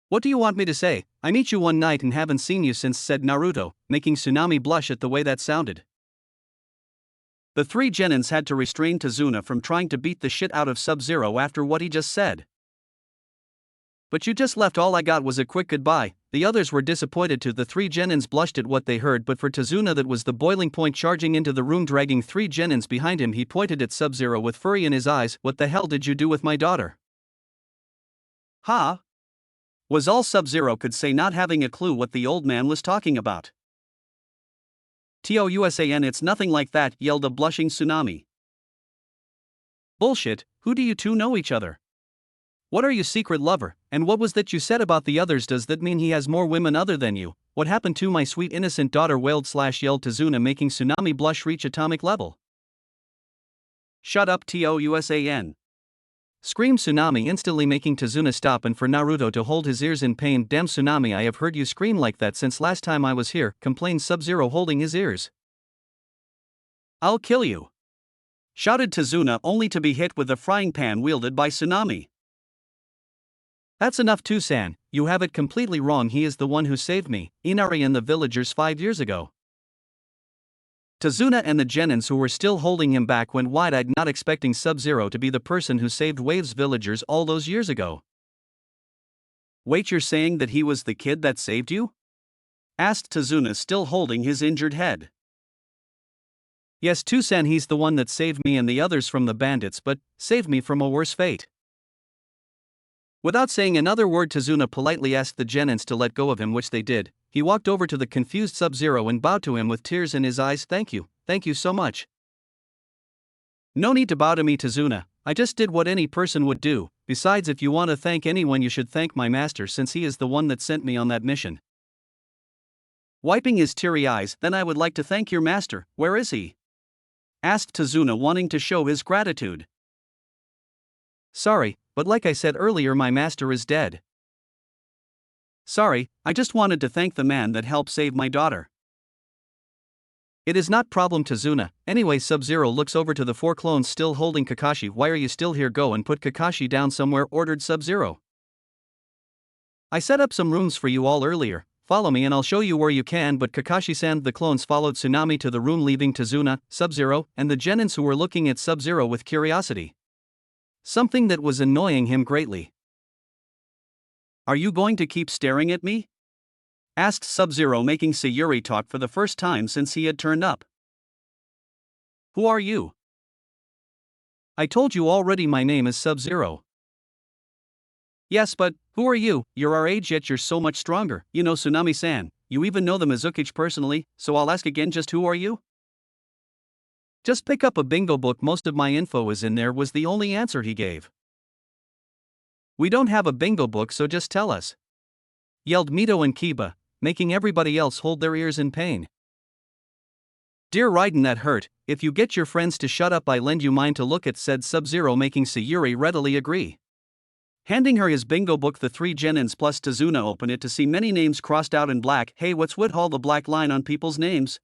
[SPEAKER 1] What do you want me to say? I meet you one night and haven't seen you since, said Naruto, making Tsunami blush at the way that sounded. The three genins had to restrain Tazuna from trying to beat the shit out of SubZero after what he just said. But you just left, all I got was a quick goodbye. The others were disappointed too. The three genins blushed at what they heard, but for Tazuna that was the boiling point. Charging into the room, dragging three genins behind him, he pointed at SubZero with fury in his eyes. What the hell did you do with my daughter?
[SPEAKER 2] Huh? Was all SubZero could say, not having a clue what the old man was talking about.
[SPEAKER 1] TOUSAN, it's nothing like that, yelled a blushing Tsunami. Bullshit, who do you two know each other? What are you, secret lover, and what was that you said about the others? Does that mean he has more women other than you? What happened to my sweet innocent daughter? Wailed/yelled Tazuna, making Tsunami blush reach atomic level.
[SPEAKER 2] Shut up, TOUSAN.
[SPEAKER 1] Screamed Tsunami, instantly making Tazuna stop and for Naruto to hold his ears in pain. Damn Tsunami, I have heard you scream like that since last time I was here, complained SubZero, holding his ears.
[SPEAKER 2] I'll kill you, shouted Tazuna, only to be hit with a frying pan wielded by Tsunami.
[SPEAKER 1] That's enough, Tusan, you have it completely wrong. He is the one who saved me, Inari and the villagers 5 years ago. Tazuna and the genins who were still holding him back went wide-eyed, not expecting SubZero to be the person who saved Wave's villagers all those years ago.
[SPEAKER 2] Wait, you're saying that he was the kid that saved you? Asked Tazuna, still holding his injured head.
[SPEAKER 1] Yes, Tusan, he's the one that saved me and the others from the bandits, but saved me from a worse fate. Without saying another word, Tazuna politely asked the genins to let go of him, which they did. He walked over to the confused SubZero and bowed to him with tears in his eyes. Thank you so much. No need to bow to me, Tazuna, I just did what any person would do. Besides, if you want to thank anyone, you should thank my master, since he is the one that sent me on that mission.
[SPEAKER 2] Wiping his teary eyes, then I would like to thank your master. Where is he? Asked Tazuna, wanting to show his gratitude.
[SPEAKER 1] Sorry, but like I said earlier, my master is dead.
[SPEAKER 2] Sorry, I just wanted to thank the man that helped save my daughter.
[SPEAKER 1] It is not problem, Tazuna. Anyway, SubZero looks over to the 4 clones still holding Kakashi. Why are you still here? Go and put Kakashi down somewhere, ordered SubZero. I set up some rooms for you all earlier. Follow me and I'll show you where you can. But Kakashi-san, the clones followed Tsunami to the room, leaving Tazuna, SubZero, and the genins who were looking at SubZero with curiosity. Something that was annoying him greatly.
[SPEAKER 2] Are you going to keep staring at me? Asked SubZero, making Sayuri talk for the first time since he had turned up. Who are you?
[SPEAKER 1] I told you already, my name is SubZero.
[SPEAKER 2] Yes, but who are you? You're our age yet you're so much stronger. You know, Tsunami-san, you even know the Mizukichi personally, so I'll ask again, just who are you?
[SPEAKER 1] Just pick up a bingo book, most of my info is in there, was the only answer he gave. We don't have a bingo book, so just tell us, yelled Mito and Kiba, making everybody else hold their ears in pain. Dear Raiden, that hurt. If you get your friends to shut up, I lend you mine to look at, said SubZero, making Sayuri readily agree. Handing her his bingo book, the 3 genins plus Tazuna open it to see many names crossed out in black. Hey, what's with all the black line on people's names?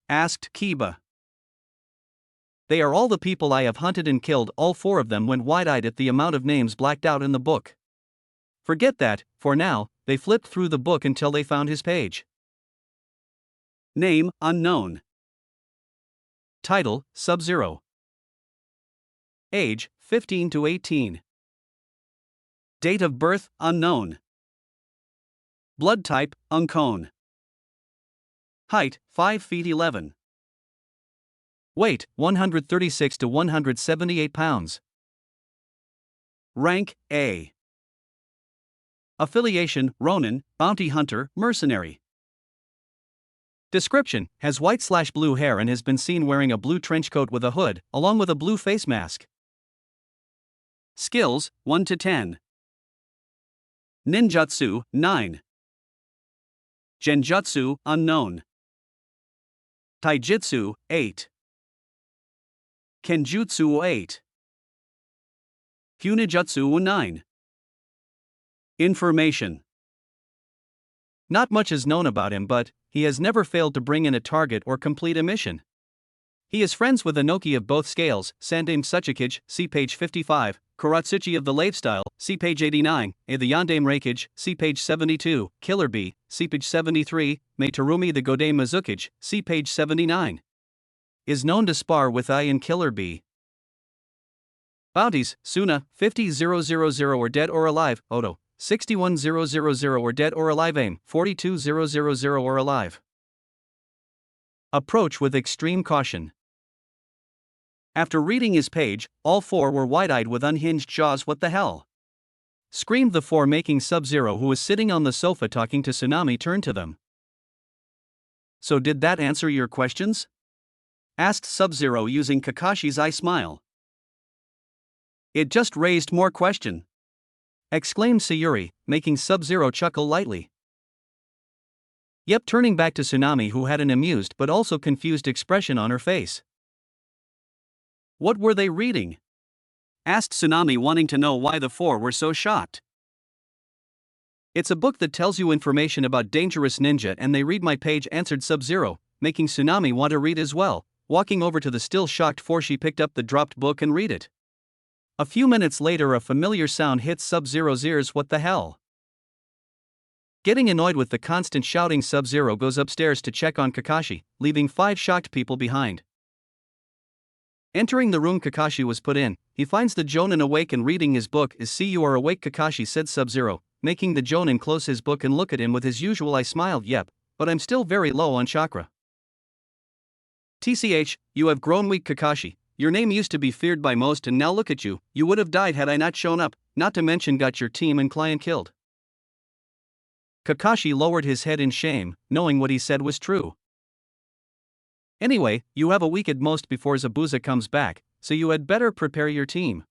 [SPEAKER 1] Asked Kiba. They are all the people I have hunted and killed. All four of them went wide-eyed at the amount of names blacked out in the book. Forget that, for now, they flipped through the book until they found his page.
[SPEAKER 2] Name, unknown.
[SPEAKER 1] Title, SubZero. Age, 15 to 18.
[SPEAKER 2] Date of birth, unknown. Blood type, unknown. Height, 5 feet 11.
[SPEAKER 1] Weight, 136 to 178 pounds.
[SPEAKER 2] Rank, A. Affiliation, Ronin, bounty hunter, mercenary.
[SPEAKER 1] Description: has white/blue hair and has been seen wearing a blue trench coat with a hood, along with a blue face mask.
[SPEAKER 2] Skills, 1 to 10. Ninjutsu, 9. Genjutsu, unknown. Taijutsu, 8. Kenjutsu, 8. Hunijutsu, 9. Information.
[SPEAKER 1] Not much is known about him, but he has never failed to bring in a target or complete a mission. He is friends with Inoki of both scales, Sandame Tsuchikage, see page 55, Kuratsuchi of the lifestyle, see page 89, the Yandame Reikage, see page 72, Killer Bee, see page 73, Meitarumi the Godame Mizukage, see page 79. Is known to spar with I and Killer Bee. Bounties: Suna, 50,000 or dead or alive, Odo, 61,000 or dead or alive, Aim, 42,000 or alive. Approach with extreme caution. After reading his page, all four were wide-eyed with unhinged jaws. What the hell? Screamed the four, making SubZero, who was sitting on the sofa talking to Tsunami, turn to them. So did that answer your questions? Asked SubZero using Kakashi's eye smile. It just raised more question. Exclaimed Sayuri, making SubZero chuckle lightly. Yep, turning back to Tsunami, who had an amused but also confused expression on her face. What were they reading? Asked Tsunami, wanting to know why the four were so shocked. It's a book that tells you information about dangerous ninja and they read my page, answered SubZero, making Tsunami want to read as well. Walking over to the still shocked four, she picked up the dropped book and read it. A few minutes later, a familiar sound hits SubZero's ears. What the hell? Getting annoyed with the constant shouting, SubZero goes upstairs to check on Kakashi, leaving 5 shocked people behind. Entering the room Kakashi was put in, he finds the Jonin awake and reading his book. See, you are awake, Kakashi, said SubZero, making the Jonin close his book and look at him with his usual eye smile. Yep, but I'm still very low on chakra. TCH, you have grown weak, Kakashi. Your name used to be feared by most and now look at you, you would have died had I not shown up, not to mention got your team and client killed. Kakashi lowered his head in shame, knowing what he said was true. Anyway, you have a week at most before Zabuza comes back, so you had better prepare your team.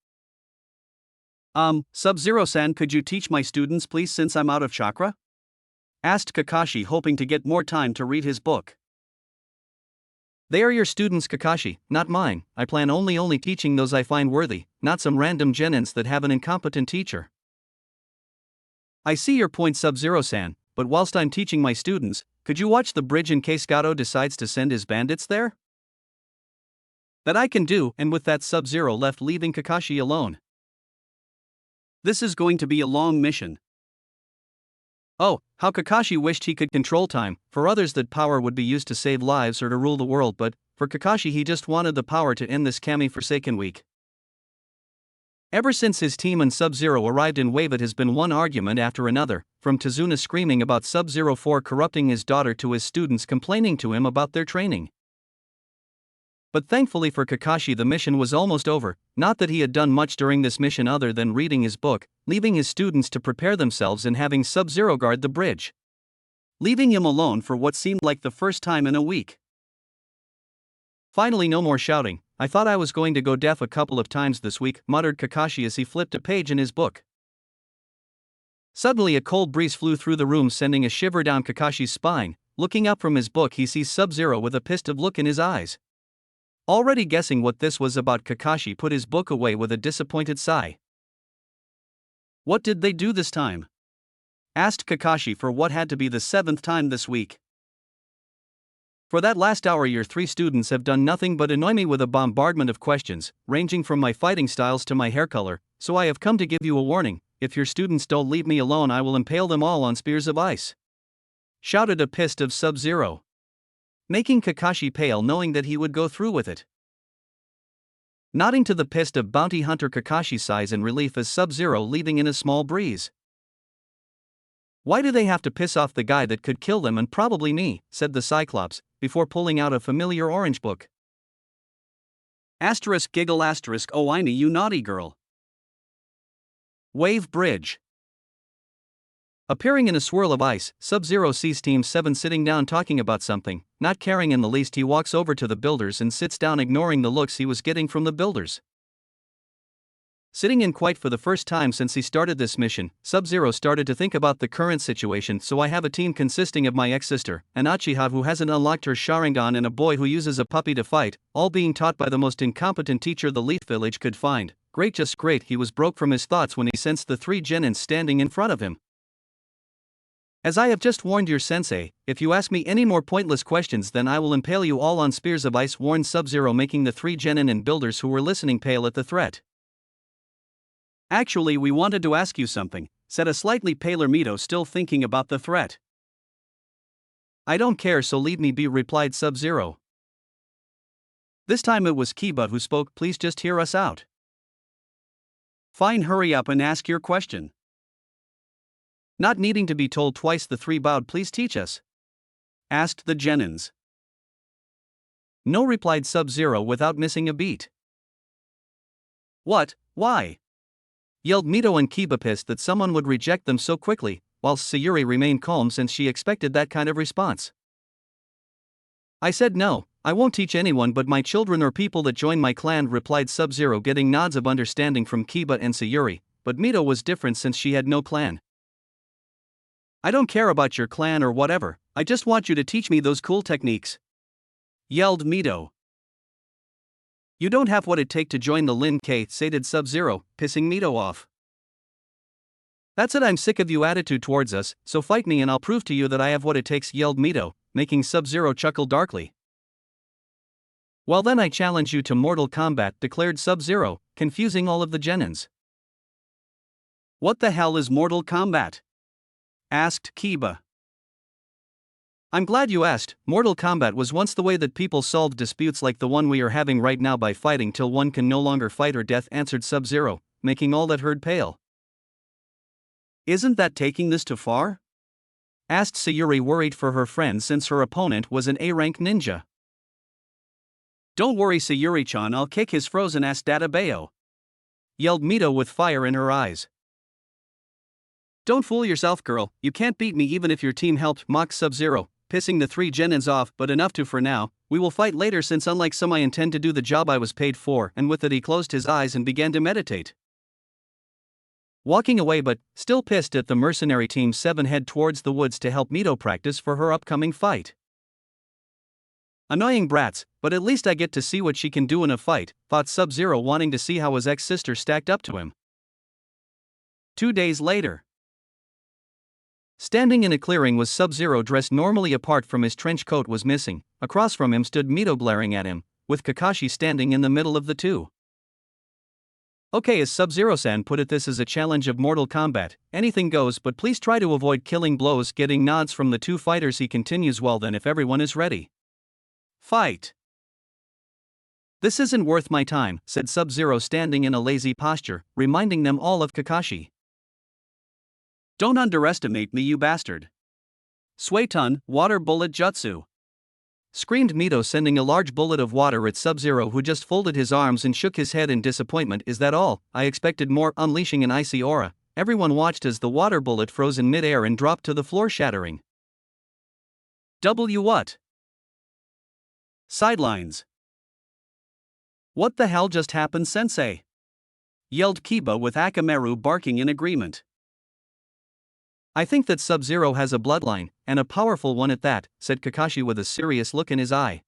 [SPEAKER 1] SubZero-san, could you teach my students please since I'm out of chakra? Asked Kakashi, hoping to get more time to read his book. They are your students, Kakashi, not mine. I plan only teaching those I find worthy, not some random genins that have an incompetent teacher. I see your point, SubZero-san, but whilst I'm teaching my students, could you watch the bridge in case Gato decides to send his bandits there? That I can do, and with that SubZero left, leaving Kakashi alone. This is going to be a long mission. Oh, how Kakashi wished he could control time. For others that power would be used to save lives or to rule the world, but for Kakashi he just wanted the power to end this Kami-forsaken week. Ever since his team and SubZero arrived in Wave, it has been one argument after another, from Tazuna screaming about SubZero 4 corrupting his daughter to his students complaining to him about their training. But thankfully for Kakashi, the mission was almost over. Not that he had done much during this mission other than reading his book, leaving his students to prepare themselves and having SubZero guard the bridge. Leaving him alone for what seemed like the first time in a week. Finally, no more shouting. I thought I was going to go deaf a couple of times this week, muttered Kakashi as he flipped a page in his book. Suddenly a cold breeze flew through the room, sending a shiver down Kakashi's spine. Looking up from his book, he sees SubZero with a pissed look in his eyes. Already guessing what this was about, Kakashi put his book away with a disappointed sigh. What did they do this time? Asked Kakashi for what had to be the 7th time this week. For that last hour your 3 students have done nothing but annoy me with a bombardment of questions, ranging from my fighting styles to my hair color, so I have come to give you a warning. If your students don't leave me alone I will impale them all on spears of ice. Shouted a pissed of SubZero, making Kakashi pale knowing that he would go through with it. Nodding to the pissed of bounty hunter Kakashi sighs in relief as SubZero leaving in a small breeze. Why do they have to piss off the guy that could kill them and probably me, said the Cyclops, before pulling out a familiar orange book.
[SPEAKER 2] Asterisk giggle asterisk oh I you naughty girl.
[SPEAKER 1] Wave Bridge. Appearing in a swirl of ice, SubZero sees Team 7 sitting down talking about something. Not caring in the least he walks over to the builders and sits down ignoring the looks he was getting from the builders. Sitting in quiet for the first time since he started this mission, SubZero started to think about the current situation. So I have a team consisting of my ex-sister, an Uchiha who hasn't unlocked her Sharingan and a boy who uses a puppy to fight, all being taught by the most incompetent teacher the Leaf Village could find. Great, just great. He was broke from his thoughts when he sensed the 3 Genins standing in front of him. As I have just warned your sensei, if you ask me any more pointless questions then I will impale you all on spears of ice, warned SubZero, making the 3 Genin and builders who were listening pale at the threat.
[SPEAKER 2] Actually we wanted to ask you something, said a slightly paler Mito still thinking about the threat.
[SPEAKER 1] I don't care, so leave me be, replied SubZero. This time it was Kiba who spoke. Please just hear us out.
[SPEAKER 2] Fine, hurry up and ask your question.
[SPEAKER 1] Not needing to be told twice the 3 bowed. Please teach us,
[SPEAKER 2] asked the Genins.
[SPEAKER 1] No, replied SubZero without missing a beat.
[SPEAKER 2] What? Why?
[SPEAKER 1] Yelled Mito and Kiba, pissed that someone would reject them so quickly, whilst Sayuri remained calm since she expected that kind of response. I said no, I won't teach anyone but my children or people that join my clan, replied SubZero, getting nods of understanding from Kiba and Sayuri, but Mito was different since she had no clan. I don't care about your clan or whatever, I just want you to teach me those cool techniques,
[SPEAKER 2] yelled Mito.
[SPEAKER 1] You don't have what it take to join the Lin K, stated SubZero, pissing Mito off. That's it, I'm sick of you attitude towards us, so fight me and I'll prove to you that I have what it takes, yelled Mito, making SubZero chuckle darkly. Well then I challenge you to mortal combat, declared SubZero, confusing all of the Genins.
[SPEAKER 2] What the hell is Mortal Kombat? Asked Kiba.
[SPEAKER 1] I'm glad you asked. Mortal Kombat was once the way that people solved disputes like the one we are having right now by fighting till one can no longer fight or death, answered SubZero, making all that heard pale.
[SPEAKER 2] Isn't that taking this too far?
[SPEAKER 1] Asked Sayuri, worried for her friend since her opponent was an A-rank ninja.
[SPEAKER 2] Don't worry Sayuri-chan, I'll kick his frozen ass databao,
[SPEAKER 1] yelled Mito with fire in her eyes.
[SPEAKER 2] Don't fool yourself, girl, you can't beat me even if your team helped, mocked SubZero, pissing the 3 Genins off. But enough to for now, we will fight later since unlike some I intend to do the job I was paid for, and with it he closed his eyes and began to meditate. Walking away but, still pissed at the mercenary, Team 7 head towards the woods to help Mito practice for her upcoming fight. Annoying brats, but at least I get to see what she can do in a fight, thought SubZero, wanting to see how his ex-sister stacked up to him. 2 days later. Standing in a clearing was SubZero, dressed normally. Apart from his trench coat was missing. Across from him stood Mito glaring at him, with Kakashi standing in the middle of the two. Okay, as SubZero-san put it, this is a challenge of Mortal Kombat. Anything goes, but please try to avoid killing blows. Getting nods from the 2 fighters, he continues, well then if everyone is ready. Fight. This isn't worth my time, said SubZero, standing in a lazy posture, reminding them all of Kakashi. Don't underestimate me, you bastard. Suiton, water bullet jutsu, screamed Mito, sending a large bullet of water at SubZero, who just folded his arms and shook his head in disappointment. Is that all? I expected more. Unleashing an icy aura, everyone watched as the water bullet froze in mid-air and dropped to the floor, shattering. What? Sidelines. What the hell just happened, sensei? Yelled Kiba, with Akamaru barking in agreement. I think that SubZero has a bloodline, and a powerful one at that, said Kakashi with a serious look in his eye.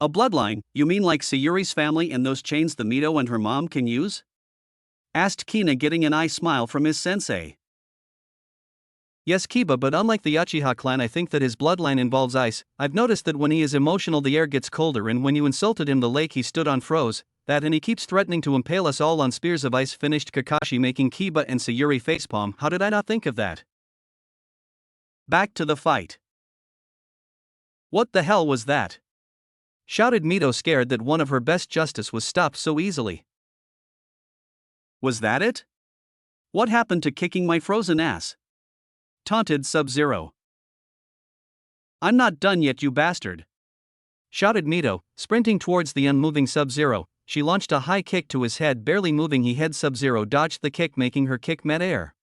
[SPEAKER 2] A bloodline, you mean like Sayuri's family and those chains the Mito and her mom can use? Asked Kina, getting an eye smile from his sensei.
[SPEAKER 1] Yes, Kiba, but unlike the Uchiha clan, I think that his bloodline involves ice. I've noticed that when he is emotional, the air gets colder, and when you insulted him, the lake he stood on froze. That, and he keeps threatening to impale us all on spears of ice, finished Kakashi, making Kiba and Sayuri facepalm. How did I not think of that? Back to the fight. What the hell was that? Shouted Mito, scared that one of her best justice was stopped so easily. Was that it? What happened to kicking my frozen ass? Taunted SubZero. I'm not done yet, you bastard! Shouted Mito, sprinting towards the unmoving SubZero. She launched a high kick to his head, barely moving. He head SubZero dodged the kick, making her kick mid-air.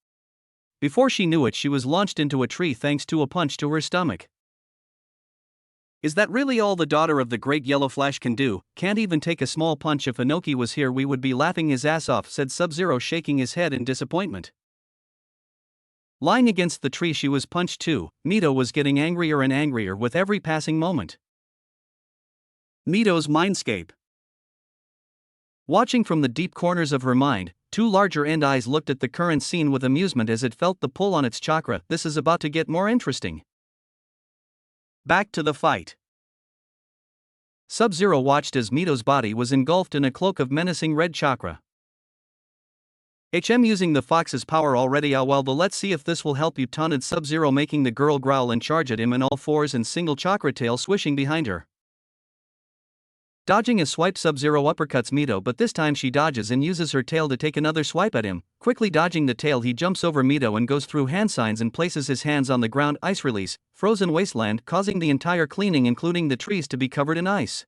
[SPEAKER 1] Before she knew it, she was launched into a tree thanks to a punch to her stomach. Is that really all the daughter of the Great Yellow Flash can do? Can't even take a small punch. If Inoki was here, we would be laughing his ass off, said SubZero, shaking his head in disappointment. Lying against the tree, she was punched too. Mito was getting angrier and angrier with every passing moment. Mito's mindscape. Watching from the deep corners of her mind, two larger end eyes looked at the current scene with amusement as it felt the pull on its chakra. This is about to get more interesting. Back to the fight. SubZero watched as Mito's body was engulfed in a cloak of menacing red chakra. Using the fox's power already. Well, let's see if this will help you, taunted SubZero, making the girl growl and charge at him in all fours and single chakra tail swishing behind her. Dodging a swipe, SubZero uppercuts Mito, but this time she dodges and uses her tail to take another swipe at him. Quickly dodging the tail, he jumps over Mito and goes through hand signs and places his hands on the ground. Ice release, frozen wasteland, causing the entire cleaning, including the trees, to be covered in ice.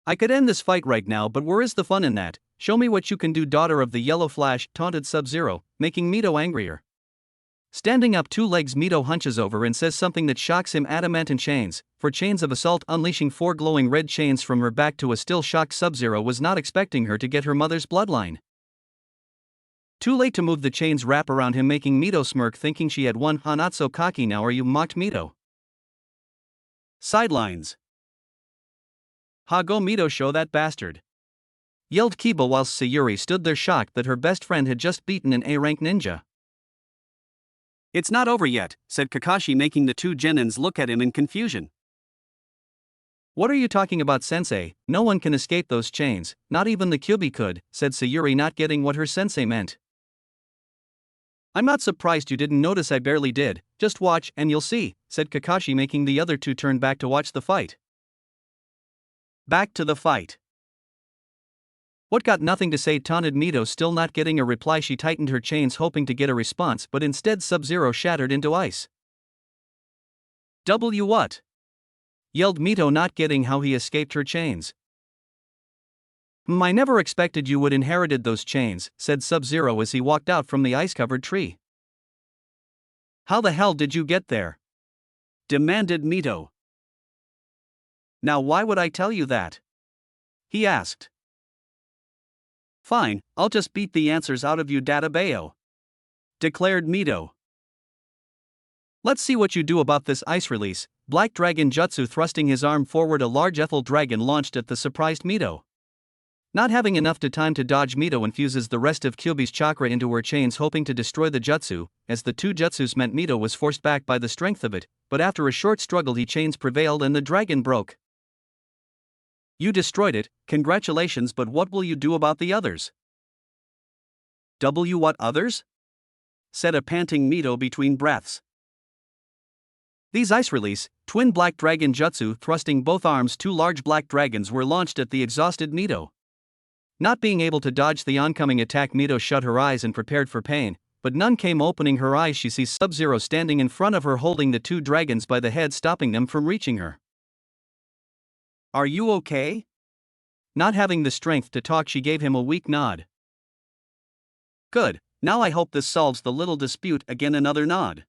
[SPEAKER 1] I could end this fight right now, but where is the fun in that? Show me what you can do, daughter of the Yellow Flash, taunted SubZero, making Mito angrier. Standing up 2 legs, Mito hunches over and says something that shocks him. Adamant chains, for chains of assault, unleashing 4 glowing red chains from her back. To a still shocked SubZero was not expecting her to get her mother's bloodline. Too late to move, the chains wrap around him, making Mito smirk, thinking she had won. Ha, not so cocky now, are you? Mocked Mito. Sidelines. Ha, go Mito, show that bastard! Yelled Kiba whilst Sayuri stood there shocked that her best friend had just beaten an A-rank ninja. It's not over yet, said Kakashi, making the 2 genins look at him in confusion. What are you talking about, sensei? No one can escape those chains, not even the Kyuubi could, said Sayuri, not getting what her sensei meant. I'm not surprised you didn't notice, I barely did. Just watch and you'll see, said Kakashi, making the other 2 turn back to watch the fight. Back to the fight. What, got nothing to say, taunted Mito, still not getting a reply. She tightened her chains hoping to get a response, but instead SubZero shattered into ice. What? Yelled Mito, not getting how he escaped her chains. I never expected you would inherited those chains, said SubZero as he walked out from the ice-covered tree. How the hell did you get there? Demanded Mito. Now why would I tell you that? He asked. Fine, I'll just beat the answers out of you, Databayo, declared Mito. Let's see what you do about this ice release. Black Dragon Jutsu, thrusting his arm forward, a large ethel dragon launched at the surprised Mito. Not having enough time to dodge, Mito infuses the rest of Kyuubi's chakra into her chains, hoping to destroy the jutsu. As the 2 jutsus met, Mito was forced back by the strength of it, but after a short struggle, chains prevailed and the dragon broke. You destroyed it, congratulations, but what will you do about the others? What others? Said a panting Mito between breaths. These ice release, twin black dragon jutsu, thrusting both arms, 2 large black dragons were launched at the exhausted Mito. Not being able to dodge the oncoming attack, Mito shut her eyes and prepared for pain, but none came. Opening her eyes, she sees SubZero standing in front of her, holding the 2 dragons by the head, stopping them from reaching her. Are you okay? Not having the strength to talk, she gave him a weak nod. Good, now I hope this solves the little dispute. Again another nod.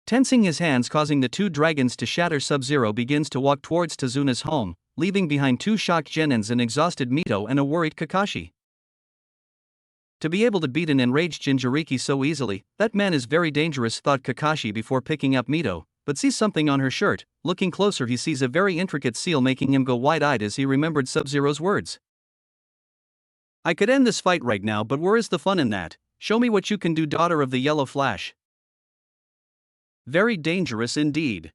[SPEAKER 1] Tensing his hands, causing the 2 dragons to shatter, SubZero begins to walk towards Tazuna's home, leaving behind 2 shocked genins, an exhausted Mito and a worried Kakashi. To be able to beat an enraged Jinchuriki so easily, that man is very dangerous, thought Kakashi before picking up Mito, but sees something on her shirt. Looking closer, he sees a very intricate seal, making him go wide-eyed as he remembered SubZero's words. I could end this fight right now, but where is the fun in that? show me what you can do, daughter of the Yellow Flash.
[SPEAKER 2] Very dangerous indeed.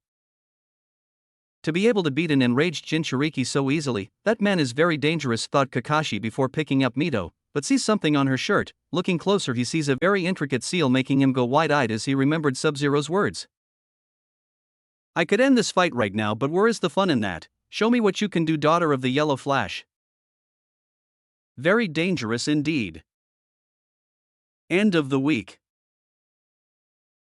[SPEAKER 1] To be able to beat an enraged Jinchuriki so easily, that man is very dangerous, thought Kakashi before picking up Mito, but sees something on her shirt. Looking closer, he sees a very intricate seal, making him go wide-eyed as he remembered SubZero's words.
[SPEAKER 2] I could end this fight right now, but where is the fun in that? Show me what you can do, daughter of the Yellow Flash. Very dangerous indeed. End of the week.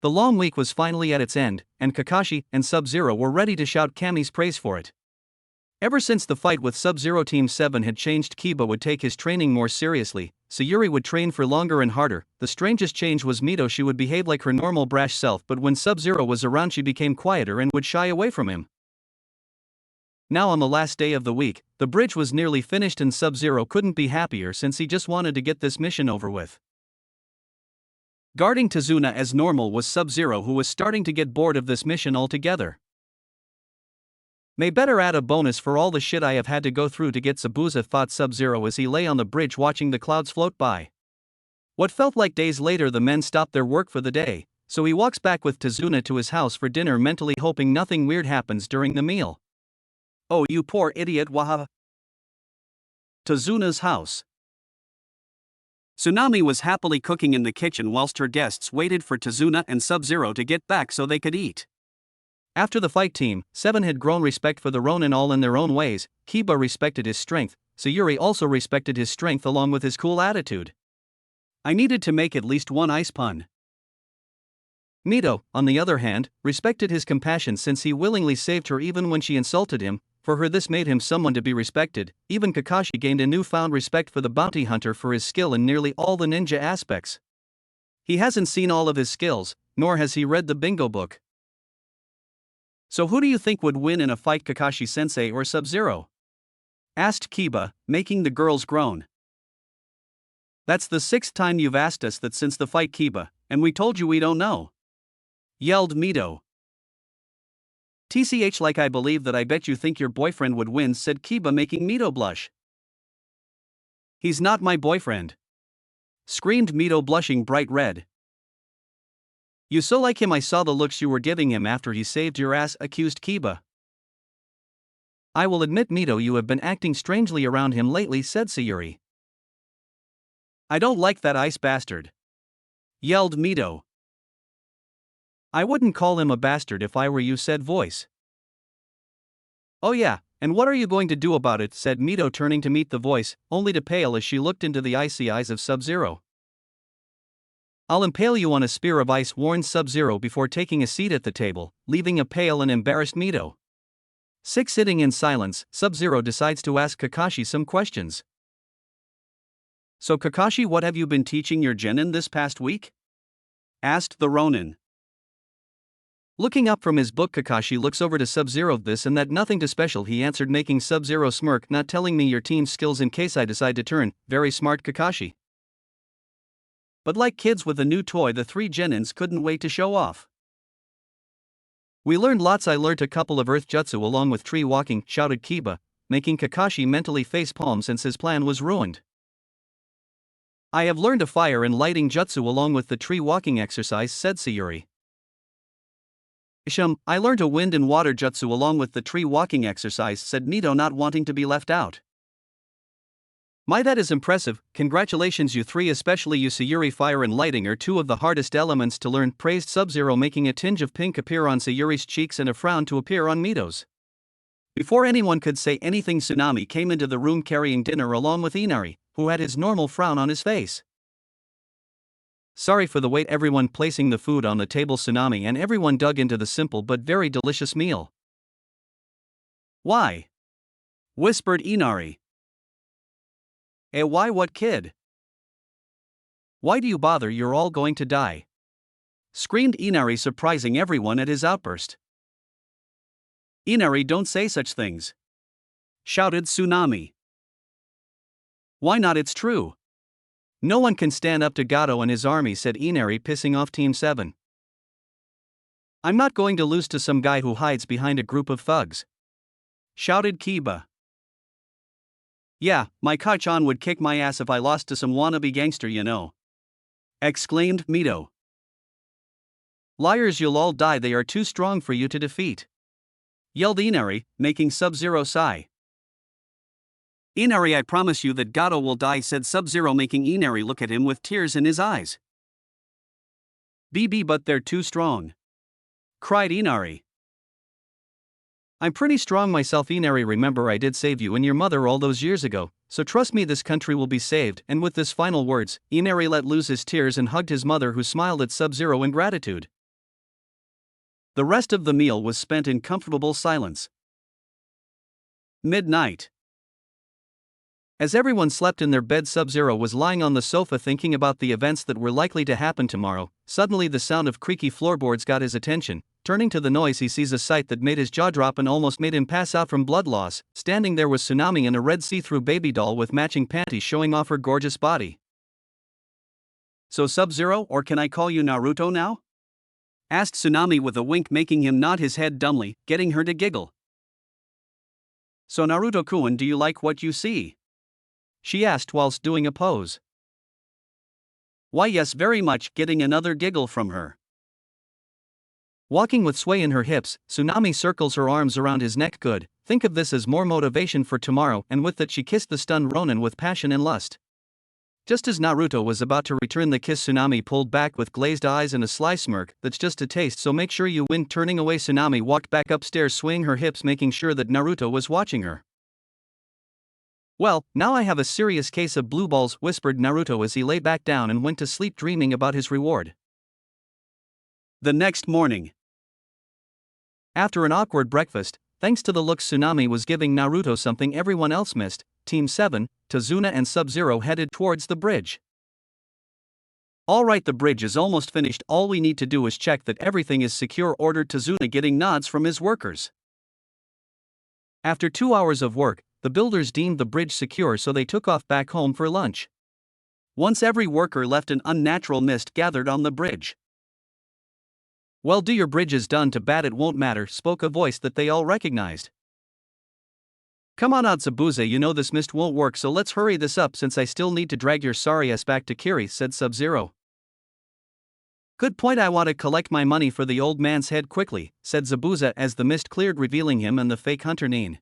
[SPEAKER 1] The long week was finally at its end, and Kakashi and SubZero were ready to shout Kami's praise for it. Ever since the fight with SubZero, Team 7 had changed. Kiba would take his training more seriously, Sayuri would train for longer and harder. The strangest change was Mito. She would behave like her normal brash self, but when SubZero was around she became quieter and would shy away from him. Now on the last day of the week, the bridge was nearly finished and SubZero couldn't be happier since he just wanted to get this mission over with.
[SPEAKER 2] Guarding Tazuna as normal was SubZero, who was starting to get bored of this mission altogether.
[SPEAKER 1] May better add a bonus for all the shit I have had to go through to get Zabuza, thought SubZero as he lay on the bridge watching the clouds float by. What felt like days later, the men stopped their work for the day, so he walks back with Tazuna to his house for dinner, mentally hoping nothing weird happens during the meal.
[SPEAKER 2] Oh, you poor idiot, Waha. Tazuna's house. Tsunami was happily cooking in the kitchen whilst her guests waited for Tazuna and SubZero to get back so they could eat.
[SPEAKER 1] After the fight, Team 7 had grown respect for the Ronin, all in their own ways. Kiba respected his strength, Sayuri also respected his strength along with his cool attitude.
[SPEAKER 2] I needed to make at least one ice pun.
[SPEAKER 1] Mito, on the other hand, respected his compassion since he willingly saved her even when she insulted him. For her, this made him someone to be respected. Even Kakashi gained a newfound respect for the bounty hunter for his skill in nearly all the ninja aspects. He hasn't seen all of his skills, nor has he read the bingo book.
[SPEAKER 2] So who do you think would win in a fight, Kakashi-sensei or SubZero? Asked Kiba, making the girls groan.
[SPEAKER 1] That's the 6th time you've asked us that since the fight, Kiba, and we told you we don't know.
[SPEAKER 2] Yelled Mito.
[SPEAKER 1] TCH, like I believe that. I bet you think your boyfriend would win, said Kiba, making Mito blush.
[SPEAKER 2] He's not my boyfriend, screamed Mito, blushing bright red.
[SPEAKER 1] You so like him, I saw the looks you were giving him after he saved your ass, accused Kiba. I will admit, Mito, you have been acting strangely around him lately, said Sayuri.
[SPEAKER 2] I don't like that ice bastard, yelled Mito.
[SPEAKER 1] I wouldn't call him a bastard if I were you, said Voice.
[SPEAKER 2] Oh yeah, and what are you going to do about it, said Mito, turning to meet the Voice, only to pale as she looked into the icy eyes of SubZero.
[SPEAKER 1] I'll impale you on a spear of ice, warned SubZero before taking a seat at the table, leaving a pale and embarrassed Mito. Sitting in silence, SubZero decides to ask Kakashi some questions.
[SPEAKER 2] So Kakashi, what have you been teaching your genin this past week? Asked the Ronin.
[SPEAKER 1] Looking up from his book, Kakashi looks over to SubZero. This and that, nothing too special, he answered, making SubZero smirk. Not telling me your team's skills in case I decide to turn. Very smart, Kakashi.
[SPEAKER 2] But like kids with a new toy, the 3 genins couldn't wait to show off.
[SPEAKER 1] We learned lots. I learned a couple of earth jutsu along with tree walking, shouted Kiba, making Kakashi mentally face palm since his plan was ruined. I have learned a fire and lighting jutsu along with the tree walking exercise, said Sayuri.
[SPEAKER 2] I learned a wind and water jutsu along with the tree walking exercise, said Mito, not wanting to be left out.
[SPEAKER 1] My, that is impressive. Congratulations, you 3, especially you, Sayuri. Fire and lighting are 2 of the hardest elements to learn, praised SubZero, making a tinge of pink appear on Sayuri's cheeks and a frown to appear on Mito's. Before anyone could say anything, Tsunami came into the room carrying dinner along with Inari, who had his normal frown on his face. Sorry for the wait, everyone, placing the food on the table. Tsunami and everyone dug into the simple but very delicious meal.
[SPEAKER 2] Why? Whispered Inari.
[SPEAKER 1] Why, what, kid? Why do you bother? You're all going to die. Screamed Inari, surprising everyone at his outburst.
[SPEAKER 2] Inari, don't say such things, shouted Tsunami.
[SPEAKER 1] Why not? It's true. No one can stand up to Gato and his army, said Inari, pissing off Team 7. I'm not going to lose to some guy who hides behind a group of thugs, shouted Kiba.
[SPEAKER 2] Yeah, my Kai-chan would kick my ass if I lost to some wannabe gangster, you know. exclaimed Mito.
[SPEAKER 1] Liars, you'll all die, they are too strong for you to defeat,
[SPEAKER 2] yelled Inari, making SubZero sigh. Inari, I promise you that Gato will die, said SubZero, making Inari look at him with tears in his eyes.
[SPEAKER 1] BB, but they're too strong,
[SPEAKER 2] cried Inari.
[SPEAKER 1] I'm pretty strong myself, Inari. Remember, I did save you and your mother all those years ago, so trust me, this country will be saved. And with this final words, Inari let loose his tears and hugged his mother, who smiled at SubZero in gratitude.
[SPEAKER 2] The rest of the meal was spent in comfortable silence. Midnight.
[SPEAKER 1] As everyone slept in their bed, SubZero was lying on the sofa thinking about the events that were likely to happen tomorrow. Suddenly the sound of creaky floorboards got his attention. Turning to the noise, he sees a sight that made his jaw drop and almost made him pass out from blood loss. Standing there was Tsunami in a red see-through baby doll with matching panties showing off her gorgeous body.
[SPEAKER 2] So SubZero, or can I call you Naruto now? Asked Tsunami with a wink, making him nod his head dumbly, getting her to giggle.
[SPEAKER 1] So Naruto-kun, do you like what you see? She asked whilst doing a pose.
[SPEAKER 2] Why yes, very much, getting another giggle from her.
[SPEAKER 1] Walking with sway in her hips, Tsunami circles her arms around his neck. Good, think of this as more motivation for tomorrow. And with that she kissed the stunned Ronin with passion and lust. Just as Naruto was about to return the kiss, Tsunami pulled back with glazed eyes and a sly smirk. That's just a taste, so make sure you win. Turning away, Tsunami walked back upstairs, swaying her hips, making sure that Naruto was watching her. Well, now I have a serious case of blue balls, whispered Naruto as he lay back down and went to sleep, dreaming about his reward.
[SPEAKER 2] The next morning.
[SPEAKER 1] After an awkward breakfast, thanks to the looks Tsunami was giving Naruto, something everyone else missed, Team 7, Tazuna and SubZero headed towards the bridge.
[SPEAKER 2] Alright, the bridge is almost finished, all we need to do is check that everything is secure, ordered Tazuna, getting nods from his workers.
[SPEAKER 1] After 2 hours of work, the builders deemed the bridge secure, so they took off back home for lunch.
[SPEAKER 2] Once every worker left, an unnatural mist gathered on the bridge.
[SPEAKER 1] Well, do your bridge is done, to bad it won't matter, spoke a voice that they all recognized. Come on out, Zabuza, you know this mist won't work, so let's hurry this up since I still need to drag your sorry ass back to Kiri, said SubZero. Good point, I want to collect my money for the old man's head quickly, said Zabuza as the mist cleared, revealing him and the fake hunter Nin.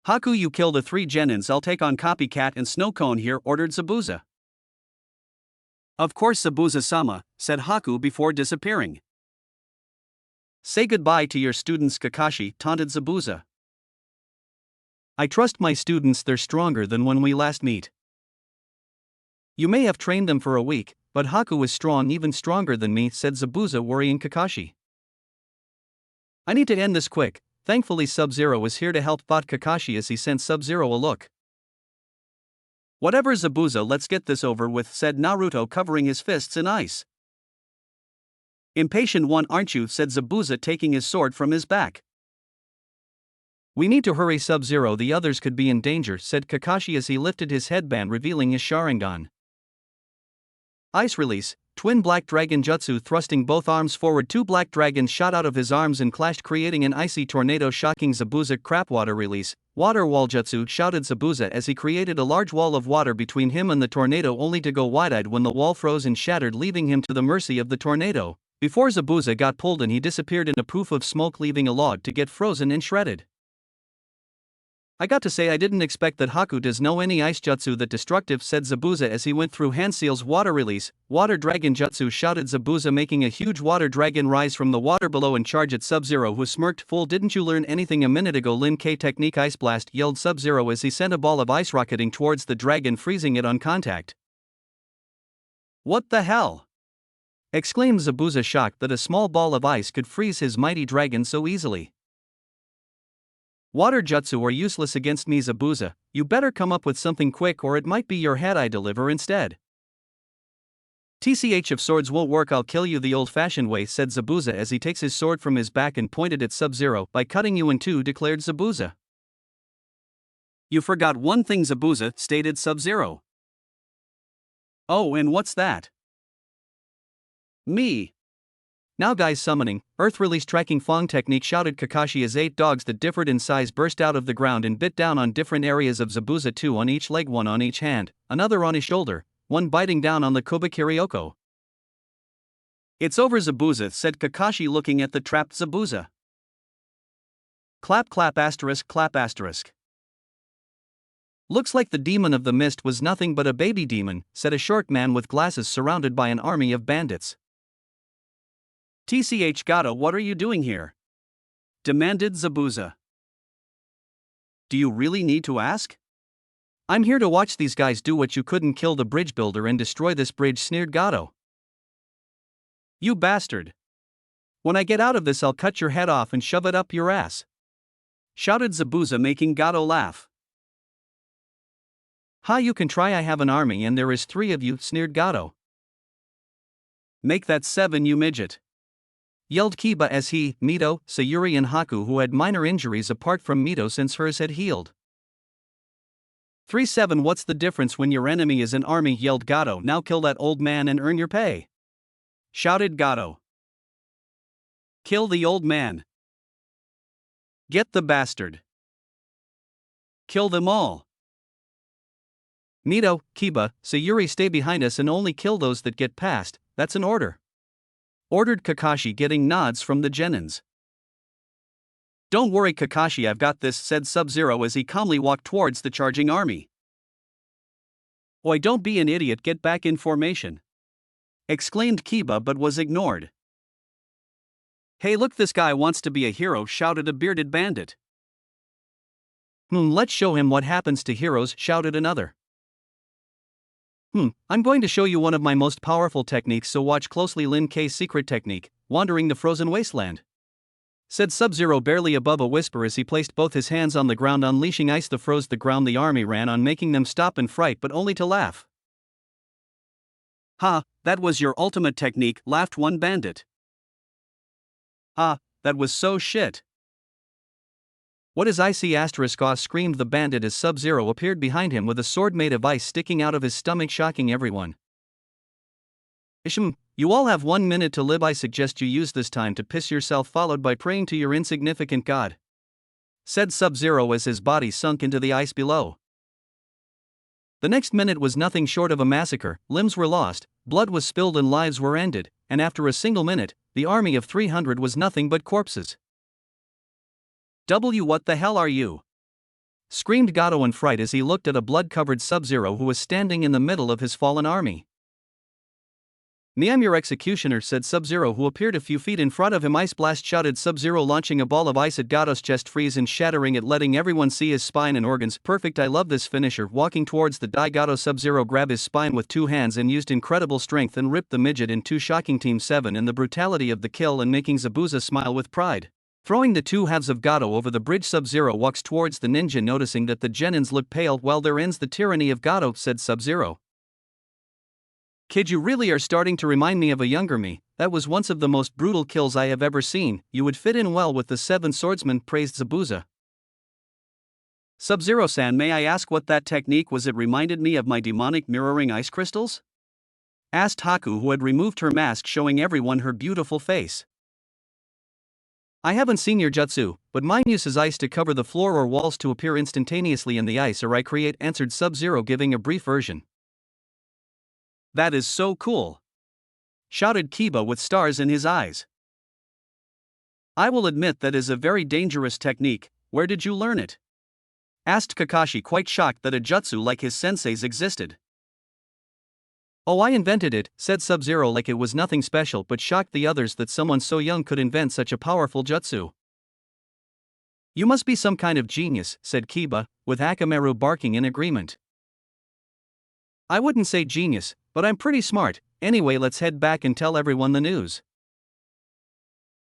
[SPEAKER 2] Haku, you kill the 3 genins, I'll take on Copycat and Snowcone here, ordered Zabuza. Of course, Zabuza-sama, said Haku before disappearing.
[SPEAKER 1] Say goodbye to your students, Kakashi, taunted Zabuza. I trust my students, they're stronger than when we last meet. You may have trained them for a week, but Haku is strong, even stronger than me, said Zabuza, worrying Kakashi. I need to end this quick. Thankfully SubZero was here to help, thought Kakashi as he sent SubZero a look.
[SPEAKER 2] Whatever, Zabuza, let's get this over with, said Naruto, covering his fists in ice. Impatient one, aren't you, said Zabuza, taking his sword from his back.
[SPEAKER 1] We need to hurry, SubZero, the others could be in danger, said Kakashi as he lifted his headband, revealing his Sharingan. Ice release, twin black dragon jutsu, thrusting both arms forward, 2 black dragons shot out of his arms and clashed, creating an icy tornado, shocking Zabuza. Crap, water release, water wall jutsu, shouted Zabuza as he created a large wall of water between him and the tornado, only to go wide-eyed when the wall froze and shattered, leaving him to the mercy of the tornado. Before Zabuza got pulled in, he disappeared in a poof of smoke, leaving a log to get frozen and shredded. I got to say, I didn't expect that Haku does know any ice jutsu that destructive, said Zabuza as he went through Hanseal's water release, water dragon jutsu, shouted Zabuza, making a huge water dragon rise from the water below and charge at SubZero, who smirked. Fool, didn't you learn anything a minute ago? Lin K technique ice blast, yelled SubZero as he sent a ball of ice rocketing towards the dragon, freezing it on contact.
[SPEAKER 2] What the hell?
[SPEAKER 1] Exclaimed Zabuza, shocked that a small ball of ice could freeze his mighty dragon so easily. Water jutsu are useless against me, Zabuza, you better come up with something quick or it might be your head I deliver instead. TCH, if swords won't work I'll kill you the old-fashioned way, said Zabuza as he takes his sword from his back and pointed at SubZero. By cutting you in two, declared Zabuza.
[SPEAKER 2] You forgot one thing, Zabuza, stated SubZero. Oh, and what's that? Me.
[SPEAKER 1] Now guys, summoning, earth release tracking Fong technique, shouted Kakashi as 8 dogs that differed in size burst out of the ground and bit down on different areas of Zabuza, 2 on each leg, 1 on each hand, another on his shoulder, one biting down on the Koba-Kyryoko.
[SPEAKER 2] It's over, Zabuza, said Kakashi, looking at the trapped Zabuza.
[SPEAKER 1] Clap clap asterisk clap asterisk. Looks like the demon of the mist was nothing but a baby demon, said a short man with glasses surrounded by an army of bandits.
[SPEAKER 2] TCH Gato, what are you doing here? Demanded Zabuza.
[SPEAKER 1] Do you really need to ask? I'm here to watch these guys do what you couldn't, kill the bridge builder and destroy this bridge, sneered Gato.
[SPEAKER 2] You bastard.
[SPEAKER 1] When I get out of this, I'll cut your head off and shove it up your ass,
[SPEAKER 2] shouted Zabuza, making Gato laugh.
[SPEAKER 1] Ha, you can try, I have an army and there is 3 of you, sneered Gato.
[SPEAKER 2] Make that 7, you midget,
[SPEAKER 1] yelled Kiba as he, Mito, Sayuri and Haku, who had minor injuries apart from Mito since hers had healed.
[SPEAKER 2] 3-7, what's the difference when your enemy is an army, yelled Gato. Now kill that old man and earn your pay, shouted Gato. Kill the old man. Get the bastard. Kill them all.
[SPEAKER 1] Mito, Kiba, Sayuri, stay behind us and only kill those that get past, that's an order, ordered Kakashi, getting nods from the genins.
[SPEAKER 2] Don't worry Kakashi, I've got this, said SubZero as he calmly walked towards the charging army. Oi, don't be an idiot, get back in formation, exclaimed Kiba, but was ignored. Hey look, this guy wants to be a hero, shouted a bearded bandit.
[SPEAKER 1] Let's show him what happens to heroes, shouted another. I'm going to show you one of my most powerful techniques, so watch closely. Lin K's secret technique, wandering the frozen wasteland, said SubZero barely above a whisper as he placed both his hands on the ground, unleashing ice that froze the ground. The army ran on, making them stop in fright but only to laugh.
[SPEAKER 2] Ha, that was your ultimate technique, laughed one bandit. Ha, that was so shit.
[SPEAKER 1] What is icy asterisk aw, screamed the bandit as SubZero appeared behind him with a sword made of ice sticking out of his stomach, shocking everyone. You all have 1 minute to live. I suggest you use this time to piss yourself, followed by praying to your insignificant god, said SubZero as his body sunk into the ice below. The next minute was nothing short of a massacre. Limbs were lost, blood was spilled and lives were ended, and after a single minute, the army of 300 was nothing but corpses.
[SPEAKER 2] What the hell are you?
[SPEAKER 1] Screamed Gato in fright as he looked at a blood-covered SubZero who was standing in the middle of his fallen army.
[SPEAKER 2] Me, I'm your executioner, said SubZero, who appeared a few feet in front of him. Ice blast, shouted SubZero, launching a ball of ice at Gato's chest, freeze and shattering it, letting everyone see his spine and organs. Perfect, I love this finisher. Walking towards the die, Gato SubZero grabbed his spine with 2 hands and used incredible strength and ripped the midget in 2, shocking Team 7 in the brutality of the kill and making Zabuza smile with pride. Throwing the 2 halves of Gato over the bridge, SubZero walks towards the ninja, noticing that the genins look pale. Well, there ends the tyranny of Gato, said SubZero.
[SPEAKER 1] Kid, you really are starting to remind me of a younger me. That was once of the most brutal kills I have ever seen. You would fit in well with the 7 swordsmen, praised Zabuza.
[SPEAKER 2] SubZero-san, may I ask what that technique was? It reminded me of my demonic mirroring ice crystals, asked Haku, who had removed her mask, showing everyone her beautiful face.
[SPEAKER 1] I haven't seen your jutsu, but mine uses ice to cover the floor or walls to appear instantaneously in the ice, or I create, answered SubZero, giving a brief version.
[SPEAKER 2] That is so cool, shouted Kiba with stars in his eyes. I will admit that is a very dangerous technique. Where did you learn it? Asked Kakashi, quite shocked that a jutsu like his sensei's existed.
[SPEAKER 1] Oh, I invented it, said SubZero like it was nothing special, but shocked the others that someone so young could invent such a powerful jutsu. You must be some kind of genius, said Kiba, with Akamaru barking in agreement. I wouldn't say genius, but I'm pretty smart. Anyway, let's head back and tell everyone the news.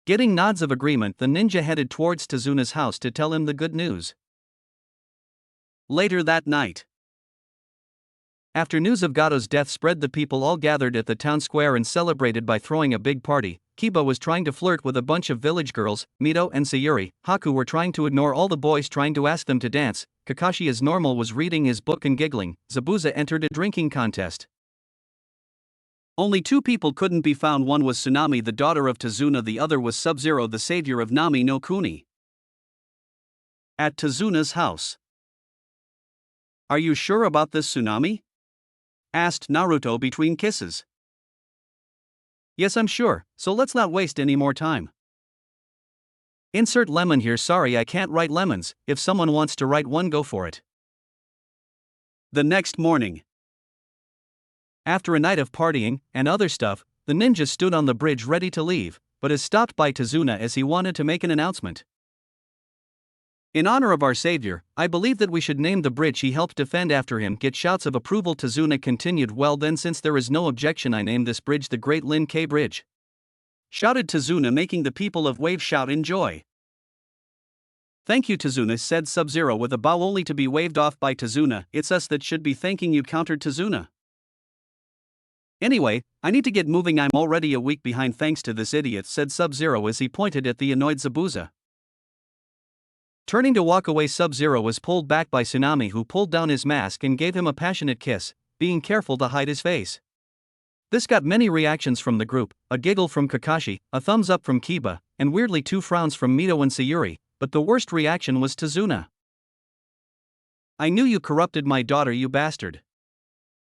[SPEAKER 1] Getting nods of agreement, the ninja headed towards Tazuna's house to tell him the good news.
[SPEAKER 2] Later that night,
[SPEAKER 1] after news of Gato's death spread, the people all gathered at the town square and celebrated by throwing a big party. Kiba was trying to flirt with a bunch of village girls. Mito and Sayuri, Haku were trying to ignore all the boys trying to ask them to dance. Kakashi, as normal, was reading his book and giggling. Zabuza entered a drinking contest.
[SPEAKER 2] Only 2 people couldn't be found. One was Tsunami, the daughter of Tazuna, the other was SubZero, the savior of Nami no Kuni. At Tazuna's house. Are you sure about this, Tsunami? asked Naruto between kisses.
[SPEAKER 1] Yes, I'm sure, so let's not waste any more time. Insert lemon here. Sorry, I can't write lemons. If someone wants to write one, go for it.
[SPEAKER 2] The next morning,
[SPEAKER 1] after a night of partying and other stuff, the ninja stood on the bridge ready to leave, but is stopped by Tazuna as he wanted to make an announcement. In honor of our savior, I believe that we should name the bridge he helped defend after him. Get shouts of approval. Tazuna continued. Well then, since there is no objection, I name this bridge the Great Lin K Bridge, shouted Tazuna, making the people of Wave shout in joy. Thank you, Tazuna, said SubZero with a bow only to be waved off by Tazuna. It's us that should be thanking you, countered Tazuna. Anyway, I need to get moving. I'm already a week behind thanks to this idiot, said SubZero as he pointed at the annoyed Zabuza. Turning to walk away, SubZero was pulled back by Tsunami, who pulled down his mask and gave him a passionate kiss, being careful to hide his face. This got many reactions from the group, a giggle from Kakashi, a thumbs up from Kiba, and weirdly 2 frowns from Mito and Sayuri, but the worst reaction was Tazuna. I knew you corrupted my daughter, you bastard,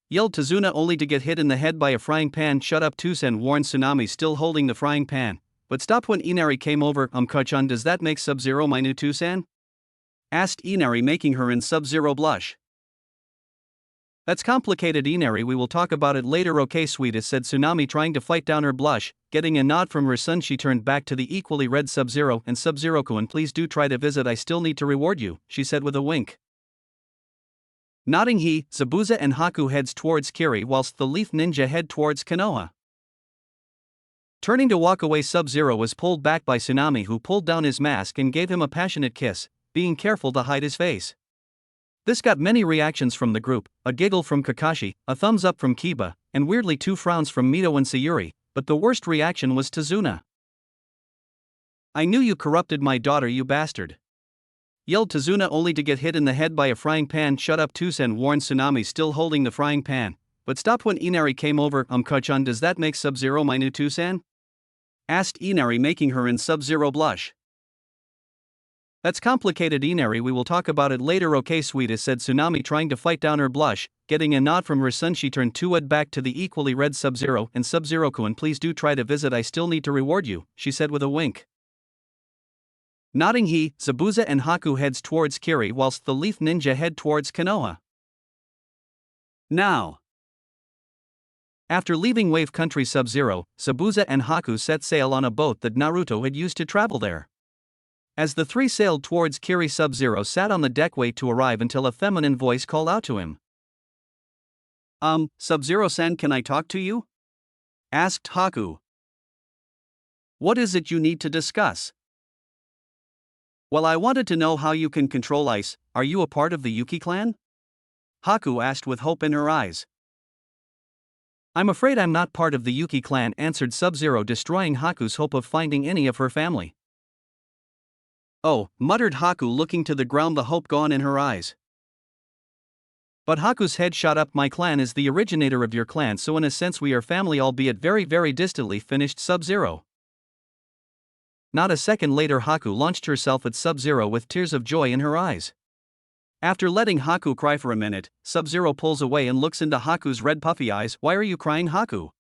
[SPEAKER 1] yelled Tazuna, only to get hit in the head by a frying pan. Shut up, Tusen, warned Tsunami, still holding the frying pan, but stopped when Inari came over. Kachan, does that make SubZero my new Tusen? Asked Inari, making her and SubZero blush. That's complicated, Inari, we will talk about it later, okay sweetest, said Tsunami, trying to fight down her blush. Getting a nod from her son, she turned back to the equally red SubZero and SubZero-kun, please do try to visit, I still need to reward you, she said with a wink. Nodding, he, Zabuza and Haku heads towards Kiri whilst the Leaf Ninja head towards Konoha. Turning to walk away, SubZero was pulled back by Tsunami, who pulled down his mask and gave him a passionate kiss, being careful to hide his face. This got many reactions from the group, a giggle from Kakashi, a thumbs up from Kiba, and weirdly 2 frowns from Mito and Sayuri, but the worst reaction was Tazuna. I knew you corrupted my daughter, you bastard, yelled Tazuna, only to get hit in the head by a frying pan. Shut up, Tusen, warned Tsunami, still holding the frying pan, but stopped when Inari came over. Kachan, does that make SubZero my new Tusen? Asked Inari, making her and SubZero blush. That's complicated, Inari, we will talk about it later, okay sweetest, said Tsunami, trying to fight down her blush. Getting a nod from her son, she turned back to the equally red SubZero and SubZero-kun, please do try to visit, I still need to reward you, she said with a wink. Nodding, he, Zabuza and Haku heads towards Kiri whilst the Leaf Ninja head towards Konoha. Now, after leaving Wave Country, SubZero, Zabuza and Haku set sail on a boat that Naruto had used to travel there. As the 3 sailed towards Kiri, SubZero sat on the deck wait to arrive until a feminine voice called out to him. SubZero-san, can I talk to you? Asked Haku. What is it you need to discuss? Well, I wanted to know how you can control ice. Are you a part of the Yuki clan? Haku asked with hope in her eyes. I'm afraid I'm not part of the Yuki clan, answered SubZero, destroying Haku's hope of finding any of her family. Oh, muttered Haku, looking to the ground, the hope gone in her eyes. But Haku's head shot up. My clan is the originator of your clan, so in a sense we are family, albeit very, very distantly, finished SubZero. Not a second later, Haku launched herself at SubZero with tears of joy in her eyes. After letting Haku cry for a minute, SubZero pulls away and looks into Haku's red puffy eyes. Why are you crying, Haku?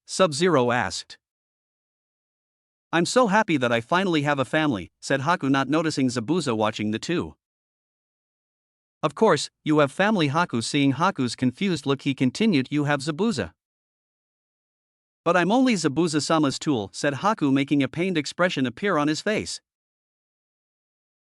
[SPEAKER 1] SubZero asked. I'm so happy that I finally have a family, said Haku, not noticing Zabuza watching the two. Of course, you have family, Haku. Seeing Haku's confused look, he continued, you have Zabuza. But I'm only Zabuza-sama's tool, said Haku, making a pained expression appear on his face.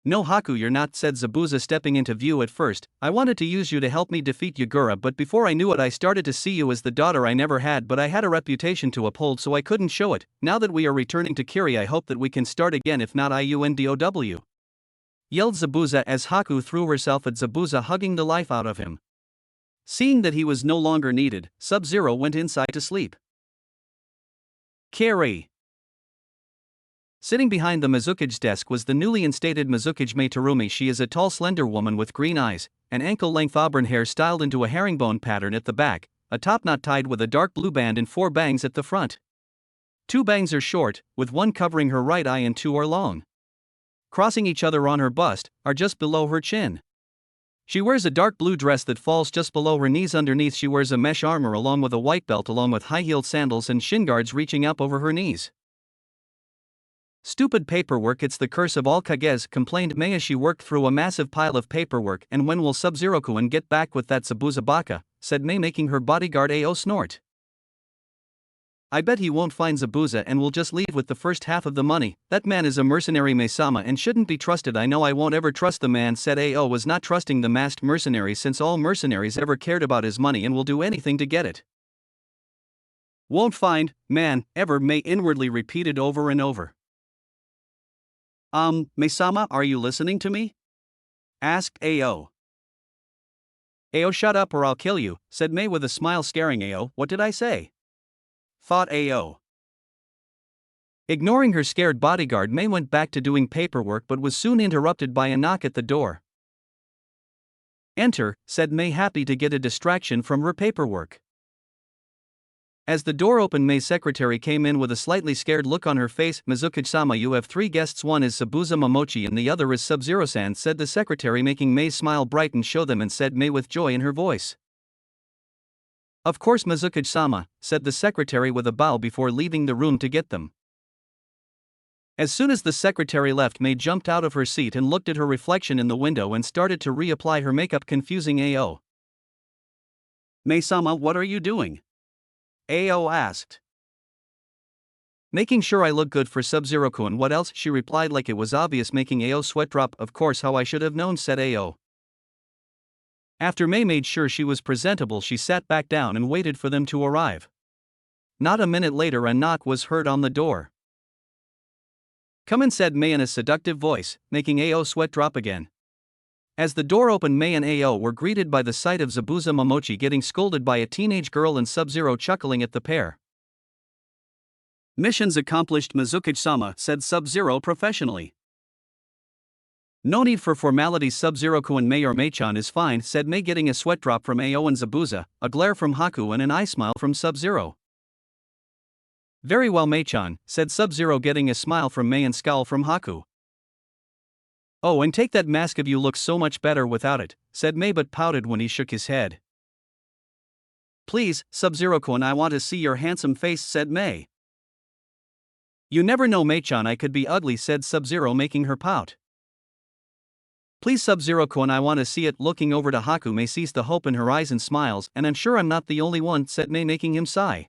[SPEAKER 1] No, Haku, you're not, said Zabuza, stepping into view. At first, I wanted to use you to help me defeat Yagura, but before I knew it I started to see you as the daughter I never had, but I had a reputation to uphold, so I couldn't show it. Now that we are returning to Kiri, I hope that we can start again, if not IUNDOW, yelled Zabuza as Haku threw herself at Zabuza, hugging the life out of him. Seeing that he was no longer needed, SubZero went inside to sleep. Kiri. Sitting behind the Mizukage desk was the newly instated Mizukage Mei Terumi. She is a tall, slender woman with green eyes, and ankle-length auburn hair styled into a herringbone pattern at the back, a topknot tied with a dark blue band, and 4 bangs at the front. 2 bangs are short, with one covering her right eye and 2 are long. Crossing each other on her bust, are just below her chin. She wears a dark blue dress that falls just below her knees. Underneath she wears a mesh armor along with a white belt along with high-heeled sandals and shin guards reaching up over her knees. Stupid paperwork, it's the curse of all Kages, complained Mei as she worked through a massive pile of paperwork. And when will SubZero-kun get back with that Zabuza baka, said Mei, making her bodyguard Ao snort. I bet he won't find Zabuza and will just leave with the first half of the money. That man is a mercenary, Mei-sama, and shouldn't be trusted. I know I won't ever trust the man, said Ao was not trusting the masked mercenary since all mercenaries ever cared about his money and will do anything to get it. Won't find, man, ever, Mei inwardly repeated over and over. Mei-sama, are you listening to me? Asked Ao. Ao, shut up or I'll kill you, said Mei with a smile, scaring Ao. What did I say? Thought Ao. Ignoring her scared bodyguard, Mei went back to doing paperwork but was soon interrupted by a knock at the door. Enter, said Mei, happy to get a distraction from her paperwork. As the door opened, Mei's secretary came in with a slightly scared look on her face. Mizuki-sama, you have 3 guests. One is Zabuza Momochi and the other is SubZero-san, said the secretary, making Mei's smile brighten. Show them, and said Mei with joy in her voice. Of course, Mizuki-sama, said the secretary with a bow before leaving the room to get them. As soon as the secretary left, Mei jumped out of her seat and looked at her reflection in the window and started to reapply her makeup, confusing Ao. Mei-sama, what are you doing? Ao asked. Making sure I look good for SubZero-kun. What else? She replied like it was obvious, making Ao sweat drop. Of course, how I should have known, said Ao. After Mei made sure she was presentable, she sat back down and waited for them to arrive. Not a minute later, a knock was heard on the door. Come in, said Mei in a seductive voice, making Ao sweat drop again. As the door opened, Mei and Ao were greeted by the sight of Zabuza Momochi getting scolded by a teenage girl and SubZero chuckling at the pair. Missions accomplished, Mizuki-sama, said SubZero professionally. No need for formalities, SubZero-kun. Mei or Mei-chan is fine, said Mei, getting a sweat drop from Ao and Zabuza, a glare from Haku and an eye smile from SubZero. Very well, Mei-chan, said SubZero, getting a smile from Mei and scowl from Haku. Oh, and take that mask of you, looks so much better without it, said Mei, but pouted when he shook his head. Please, SubZero-kun, I want to see your handsome face, said Mei. You never know, Mei-chan, I could be ugly, said SubZero, making her pout. Please, SubZero-kun, I want to see it. Looking over to Haku, Mei sees the hope in her eyes and smiles. And I'm sure I'm not the only one, said Mei, making him sigh.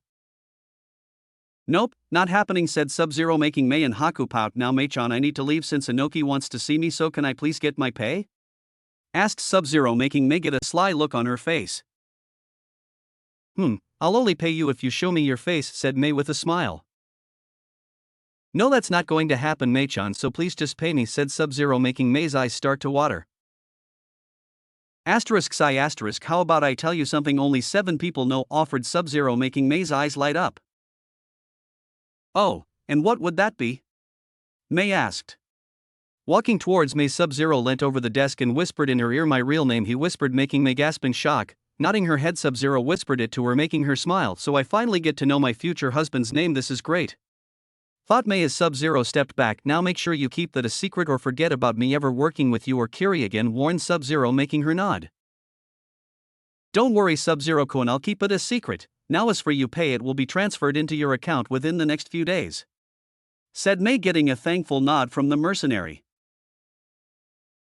[SPEAKER 1] Nope, not happening, said SubZero, making Mei and Haku pout. Now, Mei-chan, I need to leave since Inoki wants to see me, so can I please get my pay? Asked SubZero, making Mei get a sly look on her face. I'll only pay you if you show me your face, said Mei with a smile. No, that's not going to happen, Mei-chan, so please just pay me, said SubZero, making Mei's eyes start to water. Sigh, how about I tell you something only 7 people know, offered SubZero, making Mei's eyes light up. Oh, and what would that be? Mei asked. Walking towards Mei, SubZero leant over the desk and whispered in her ear, my real name, he whispered, making Mei gasp in shock. Nodding her head, SubZero whispered it to her, making her smile. So I finally get to know my future husband's name, this is great. Thought Mei as SubZero stepped back. Now make sure you keep that a secret or forget about me ever working with you or Kiri again, warned SubZero, making her nod. Don't worry, SubZero-kun, I'll keep it a secret. Now as for you pay, it will be transferred into your account within the next few days, said Mei, getting a thankful nod from the mercenary.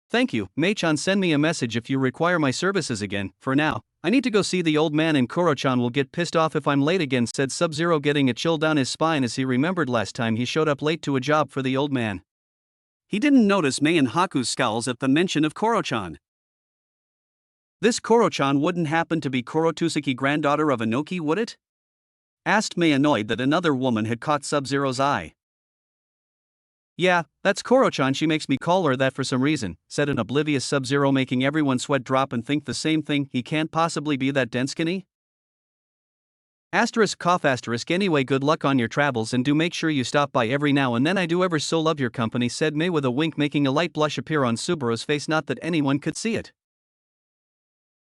[SPEAKER 1] Thank you, Mei-chan, send me a message if you require my services again. For now, I need to go see the old man and Koro-chan will get pissed off if I'm late again, said SubZero, getting a chill down his spine as he remembered last time he showed up late to a job for the old man. He didn't notice Mei and Haku's scowls at the mention of Koro-chan. This Koro-chan wouldn't happen to be Korotuseki, granddaughter of Inoki, would it? Asked Mei, annoyed that another woman had caught SubZero's eye. Yeah, that's Koro-chan, she makes me call her that for some reason, said an oblivious SubZero, making everyone sweat drop and think the same thing. He can't possibly be that dense, can he? Cough anyway, good luck on your travels and do make sure you stop by every now and then, I do ever so love your company, said Mei with a wink, making a light blush appear on Subaru's face, not that anyone could see it.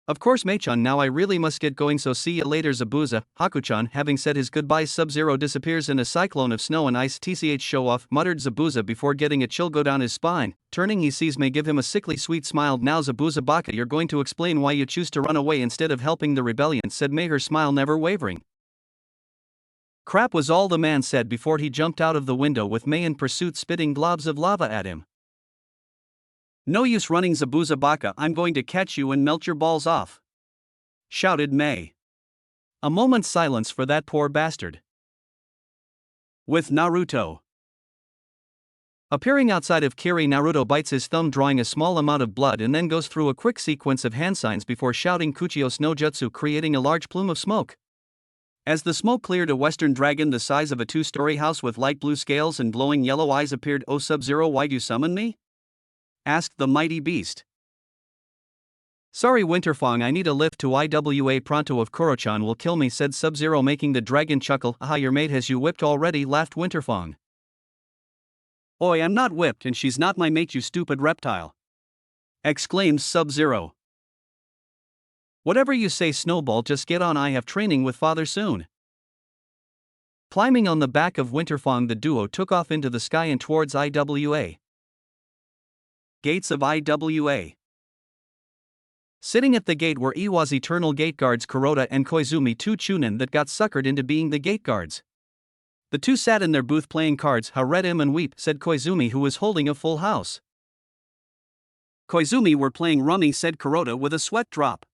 [SPEAKER 1] Of course Mei-chan, now I really must get going, so see ya later Zabuza. Haku-chan, having said his goodbyes, Sub-Zero disappears in a cyclone of snow and ice. Tch, show off, muttered Zabuza before getting a chill go down his spine. Turning, he sees Mei give him a sickly sweet smile. Now Zabuza Baka, you're going to explain why you choose to run away instead of helping the rebellion, said Mei, her smile never wavering. Crap, was all the man said before he jumped out of the window with Mei in pursuit, spitting globs of lava at him.
[SPEAKER 2] No use running, Zabuza Baka, I'm going to catch you and melt your balls off, shouted Mei.
[SPEAKER 1] A moment's silence for that poor bastard.
[SPEAKER 2] With Naruto
[SPEAKER 1] appearing outside of Kiri, Naruto bites his thumb, drawing a small amount of blood, and then goes through a quick sequence of hand signs before shouting Kuchios no Jutsu, creating a large plume of smoke.
[SPEAKER 2] As the smoke cleared, a western dragon the size of a two-story house with light blue scales and glowing yellow eyes appeared. Oh Sub-Zero, why'd you summon me? Asked the mighty beast.
[SPEAKER 1] Sorry Winterfang, I need a lift to IWA pronto, if Kuro-chan will kill me, said Sub-Zero, making the dragon chuckle. Aha, your mate has you whipped already, laughed Winterfang.
[SPEAKER 2] Oi, I'm not whipped and she's not my mate, you stupid reptile, exclaimed Sub-Zero.
[SPEAKER 1] Whatever you say Snowball, just get on, I have training with father soon. Climbing on the back of Winterfang, the duo took off into the sky and towards IWA.
[SPEAKER 2] Gates of IWA.
[SPEAKER 1] Sitting at the gate were Iwa's eternal gate guards Kuroda and Koizumi, two chunin that got suckered into being the gate guards. The two sat in their booth playing cards. How read him and weep, said Koizumi, who was holding a full house.
[SPEAKER 2] Koizumi were playing rummy, said Kuroda with a sweat drop.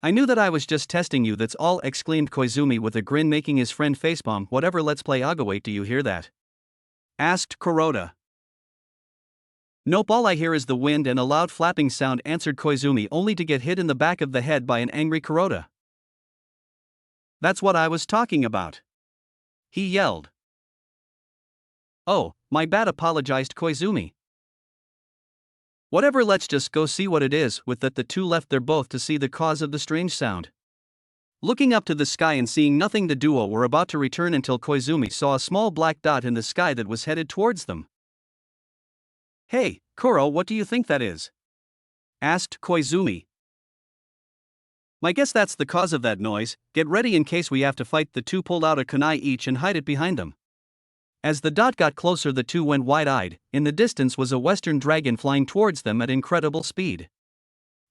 [SPEAKER 1] I knew that, I was just testing you, that's all, exclaimed Koizumi with a grin, making his friend facepalm. Whatever, let's play Agawait, do you hear that?
[SPEAKER 2] Asked Kuroda.
[SPEAKER 1] Nope, all I hear is the wind and a loud flapping sound, answered Koizumi, only to get hit in the back of the head by an angry Kuroda.
[SPEAKER 2] That's what I was talking about, he yelled.
[SPEAKER 1] Oh, my bad, apologized Koizumi. Whatever, let's just go see what it is. With that, the two left their booth to see the cause of the strange sound. Looking up to the sky and seeing nothing, the duo were about to return until Koizumi saw a small black dot in the sky that was headed towards them.
[SPEAKER 2] Hey, Kuro, what do you think that is? Asked Koizumi.
[SPEAKER 1] My guess that's the cause of that noise. Get ready in case we have to fight. The two pulled out a kunai each and hid it behind them. As the dot got closer, the two went wide-eyed. In the distance was a western dragon flying towards them at incredible speed.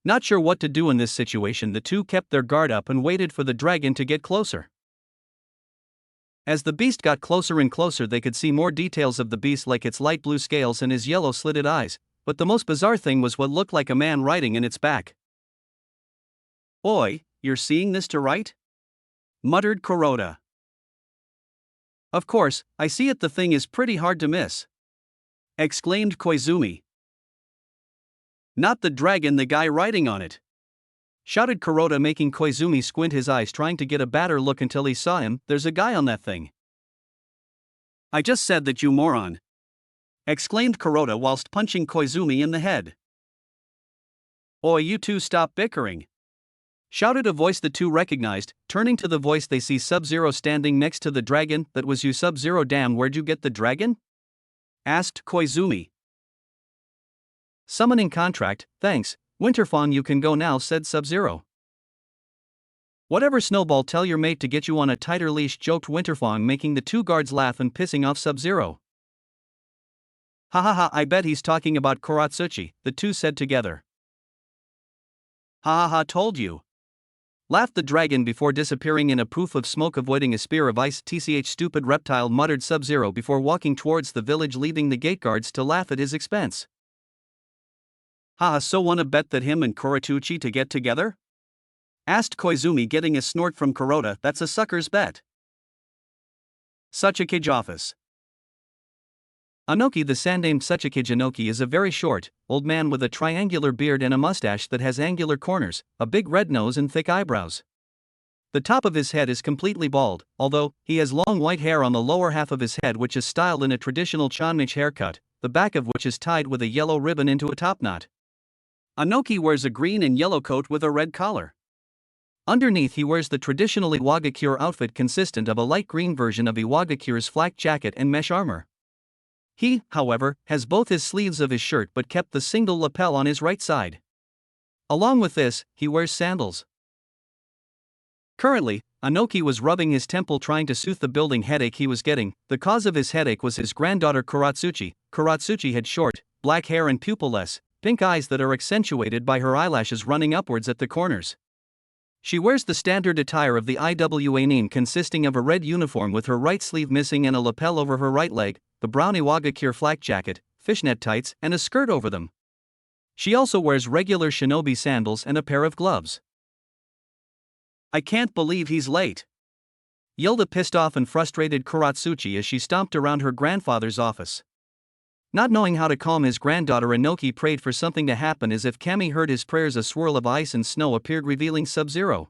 [SPEAKER 1] Not sure what to do in this situation, the two kept their guard up and waited for the dragon to get closer. As the beast got closer and closer, they could see more details of the beast, like its light blue scales and his yellow slitted eyes, but the most bizarre thing was what looked like a man riding in its back.
[SPEAKER 2] Oi, you're seeing this to right? Muttered Kuroda.
[SPEAKER 1] Of course, I see it, the thing is pretty hard to miss,
[SPEAKER 2] exclaimed Koizumi. Not the dragon, the guy riding on it,
[SPEAKER 1] shouted Kuroda, making Koizumi squint his eyes, trying to get a better look until he saw him. There's a guy on that thing.
[SPEAKER 2] I just said that, you moron, exclaimed Kuroda whilst punching Koizumi in the head.
[SPEAKER 1] Oi, you two, stop bickering, shouted a voice the two recognized. Turning to the voice, they see Sub-Zero standing next to the dragon. That was you, Sub-Zero? Damn, where'd you get the dragon?
[SPEAKER 2] Asked Koizumi.
[SPEAKER 1] Summoning contract, thanks. Winterfang, you can go now, said Sub-Zero. Whatever, Snowball, tell your mate to get you on a tighter leash, joked Winterfang, making the two guards laugh and pissing off Sub-Zero. Ha ha ha, I bet he's talking about Kuratsuchi, the two said together.
[SPEAKER 2] Ha ha ha, told you,
[SPEAKER 1] laughed the dragon before disappearing in a poof of smoke, avoiding a spear of ice. Tch, stupid reptile, muttered Sub-Zero before walking towards the village, leaving the gate guards to laugh at his expense.
[SPEAKER 2] Haha, so wanna bet that him and Kuratsuchi to get together? Asked Koizumi, getting a snort from Kuroda. That's a sucker's bet. Suchikage office.
[SPEAKER 1] Anoki, the sandaime Suchikage Anoki, is a very short, old man with a triangular beard and a mustache that has angular corners, a big red nose and thick eyebrows. The top of his head is completely bald, although he has long white hair on the lower half of his head, which is styled in a traditional chanmage haircut, the back of which is tied with a yellow ribbon into a topknot.
[SPEAKER 2] Anoki wears a green and yellow coat with a red collar.
[SPEAKER 1] Underneath, he wears the traditional Iwagakure outfit, consistent of a light green version of Iwagakure's flak jacket and mesh armor. He, however, has both his sleeves of his shirt but kept the single lapel on his right side. Along with this, he wears sandals. Currently, Inoki was rubbing his temple trying to soothe the building headache he was getting. The cause of his headache was his granddaughter Kuratsuchi. Kuratsuchi had short, black hair and pupilless, pink eyes that are accentuated by her eyelashes running upwards at the corners. She wears the standard attire of the IWA nin, consisting of a red uniform with her right sleeve missing and a lapel over her right leg, the brown Iwagakure flak jacket, fishnet tights, and a skirt over them. She also wears regular shinobi sandals and a pair of gloves.
[SPEAKER 2] I can't believe he's late,
[SPEAKER 1] yelled a pissed off and frustrated Kuratsuchi as she stomped around her grandfather's office. Not knowing how to calm his granddaughter, Inoki prayed for something to happen. As if Kami heard his prayers, a swirl of ice and snow appeared, revealing SubZero.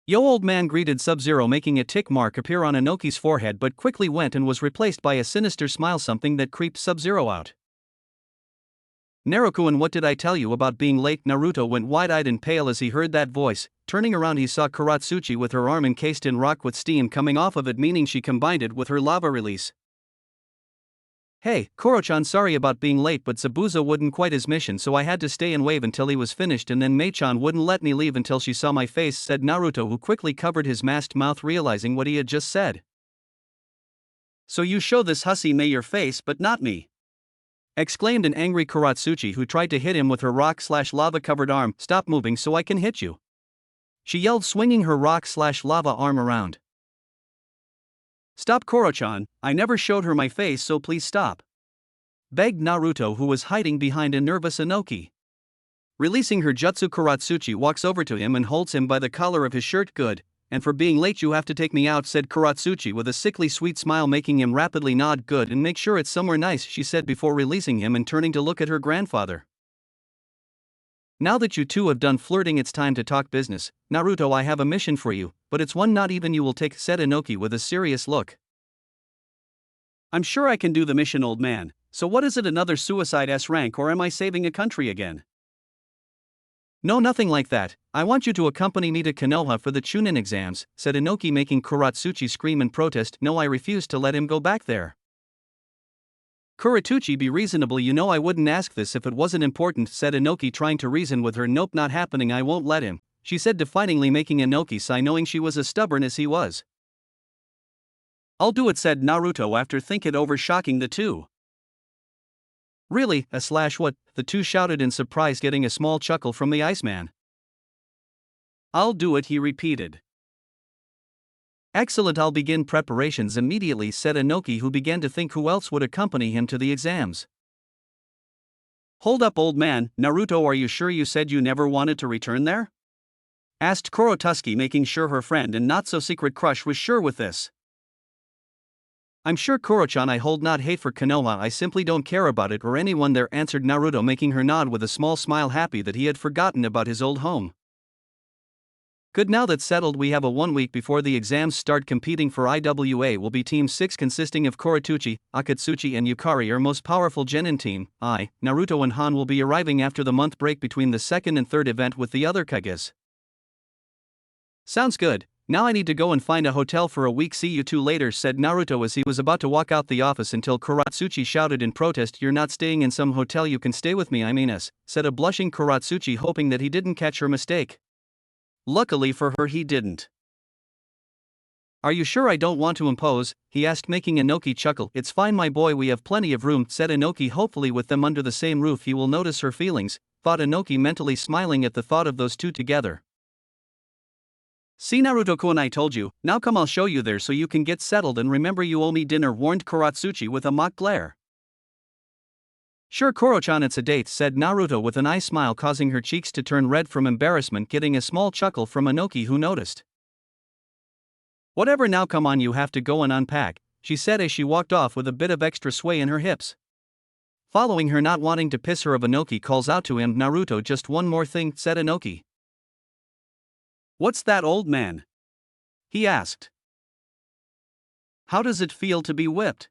[SPEAKER 1] Yo, old man, greeted SubZero, making a tick mark appear on Inoki's forehead, but quickly went and was replaced by a sinister smile, something that creeped SubZero out. Naruto, and what did I tell you about being late? Naruto went wide-eyed and pale as he heard that voice. Turning around, he saw Kuratsuchi with her arm encased in rock with steam coming off of it, meaning she combined it with her lava release. Hey, Koro-chan, sorry about being late, but Zabuza wouldn't quite his mission, so I had to stay and wave until he was finished, and then Mei-chan wouldn't let me leave until she saw my face, said Naruto, who quickly covered his masked mouth, realizing what he had just said.
[SPEAKER 2] So you show this hussy Mei your face but not me,
[SPEAKER 1] exclaimed an angry Kuratsuchi, who tried to hit him with her rock/lava covered arm. Stop moving so I can hit you, she yelled, swinging her rock/lava arm around.
[SPEAKER 2] Stop, Koro-chan, I never showed her my face, so please stop,
[SPEAKER 1] begged Naruto, who was hiding behind a nervous Inoki. Releasing her jutsu, Kuratsuchi walks over to him and holds him by the collar of his shirt. Good, and for being late you have to take me out, said Kuratsuchi with a sickly sweet smile, making him rapidly nod. Good, and make sure it's somewhere nice, she said before releasing him and turning to look at her grandfather. Now that you two have done flirting, it's time to talk business. Naruto, I have a mission for you, but it's one not even you will take, said Inoki with a serious look.
[SPEAKER 2] I'm sure I can do the mission, old man. So what is it, another suicide S rank, or am I saving a country again?
[SPEAKER 1] No, nothing like that. I want you to accompany me to Konoha for the Chunin exams, said Inoki, making Kuratsuchi scream in protest. No, I refuse to let him go back there. Kuratsuchi, be reasonable, you know I wouldn't ask this if it wasn't important, said Inoki, trying to reason with her. Nope, not happening, I won't let him, she said defiantly, making Inoki sigh, knowing she was as stubborn as he was.
[SPEAKER 2] I'll do it, said Naruto after thinking it over, shocking the two.
[SPEAKER 1] Really? What? The two shouted in surprise, getting a small chuckle from the Iceman.
[SPEAKER 2] I'll do it, he repeated.
[SPEAKER 1] Excellent, I'll begin preparations immediately, said Inoki, who began to think who else would accompany him to the exams.
[SPEAKER 2] Hold up, old man, Naruto, are you sure you said you never wanted to return there? Asked Kurotuski, making sure her friend and not-so-secret crush was sure with this.
[SPEAKER 1] I'm sure, Koro-chan, I hold not hate for Konoha, I simply don't care about it or anyone there, answered Naruto, making her nod with a small smile, happy that he had forgotten about his old home. Good, now that's settled, we have a 1 week before the exams start. Competing for IWA will be Team 6, consisting of Kuratsuchi, Akatsuchi and Yukari, our most powerful genin team. Naruto and Han will be arriving after the month break between the second and third event with the other Kages. Sounds good. Now I need to go and find a hotel for a week, see you two later, said Naruto as he was about to walk out the office until Kuratsuchi shouted in protest, you're not staying in some hotel, you can stay with me, I mean us, said a blushing Kuratsuchi, hoping that he didn't catch her mistake.
[SPEAKER 2] Luckily for her, he didn't.
[SPEAKER 1] Are you sure I don't want to impose? He asked, making Inoki chuckle. It's fine, my boy, we have plenty of room, said Inoki, hopefully with them under the same roof he will notice her feelings, thought Inoki, mentally smiling at the thought of those two together.
[SPEAKER 2] See, Naruto-kun, I told you, now come, I'll show you there so you can get settled, and remember you owe me dinner, warned Kuratsuchi with a mock glare.
[SPEAKER 1] Sure, Koro-chan, it's a date, said Naruto with an eye smile, causing her cheeks to turn red from embarrassment, getting a small chuckle from Inoki, who noticed. Whatever, now come on, you have to go and unpack, she said as she walked off with a bit of extra sway in her hips. Following her, not wanting to piss her off, Inoki calls out to him, Naruto, just one more thing, said Inoki.
[SPEAKER 2] What's that, old man? He asked. How does it feel to be whipped?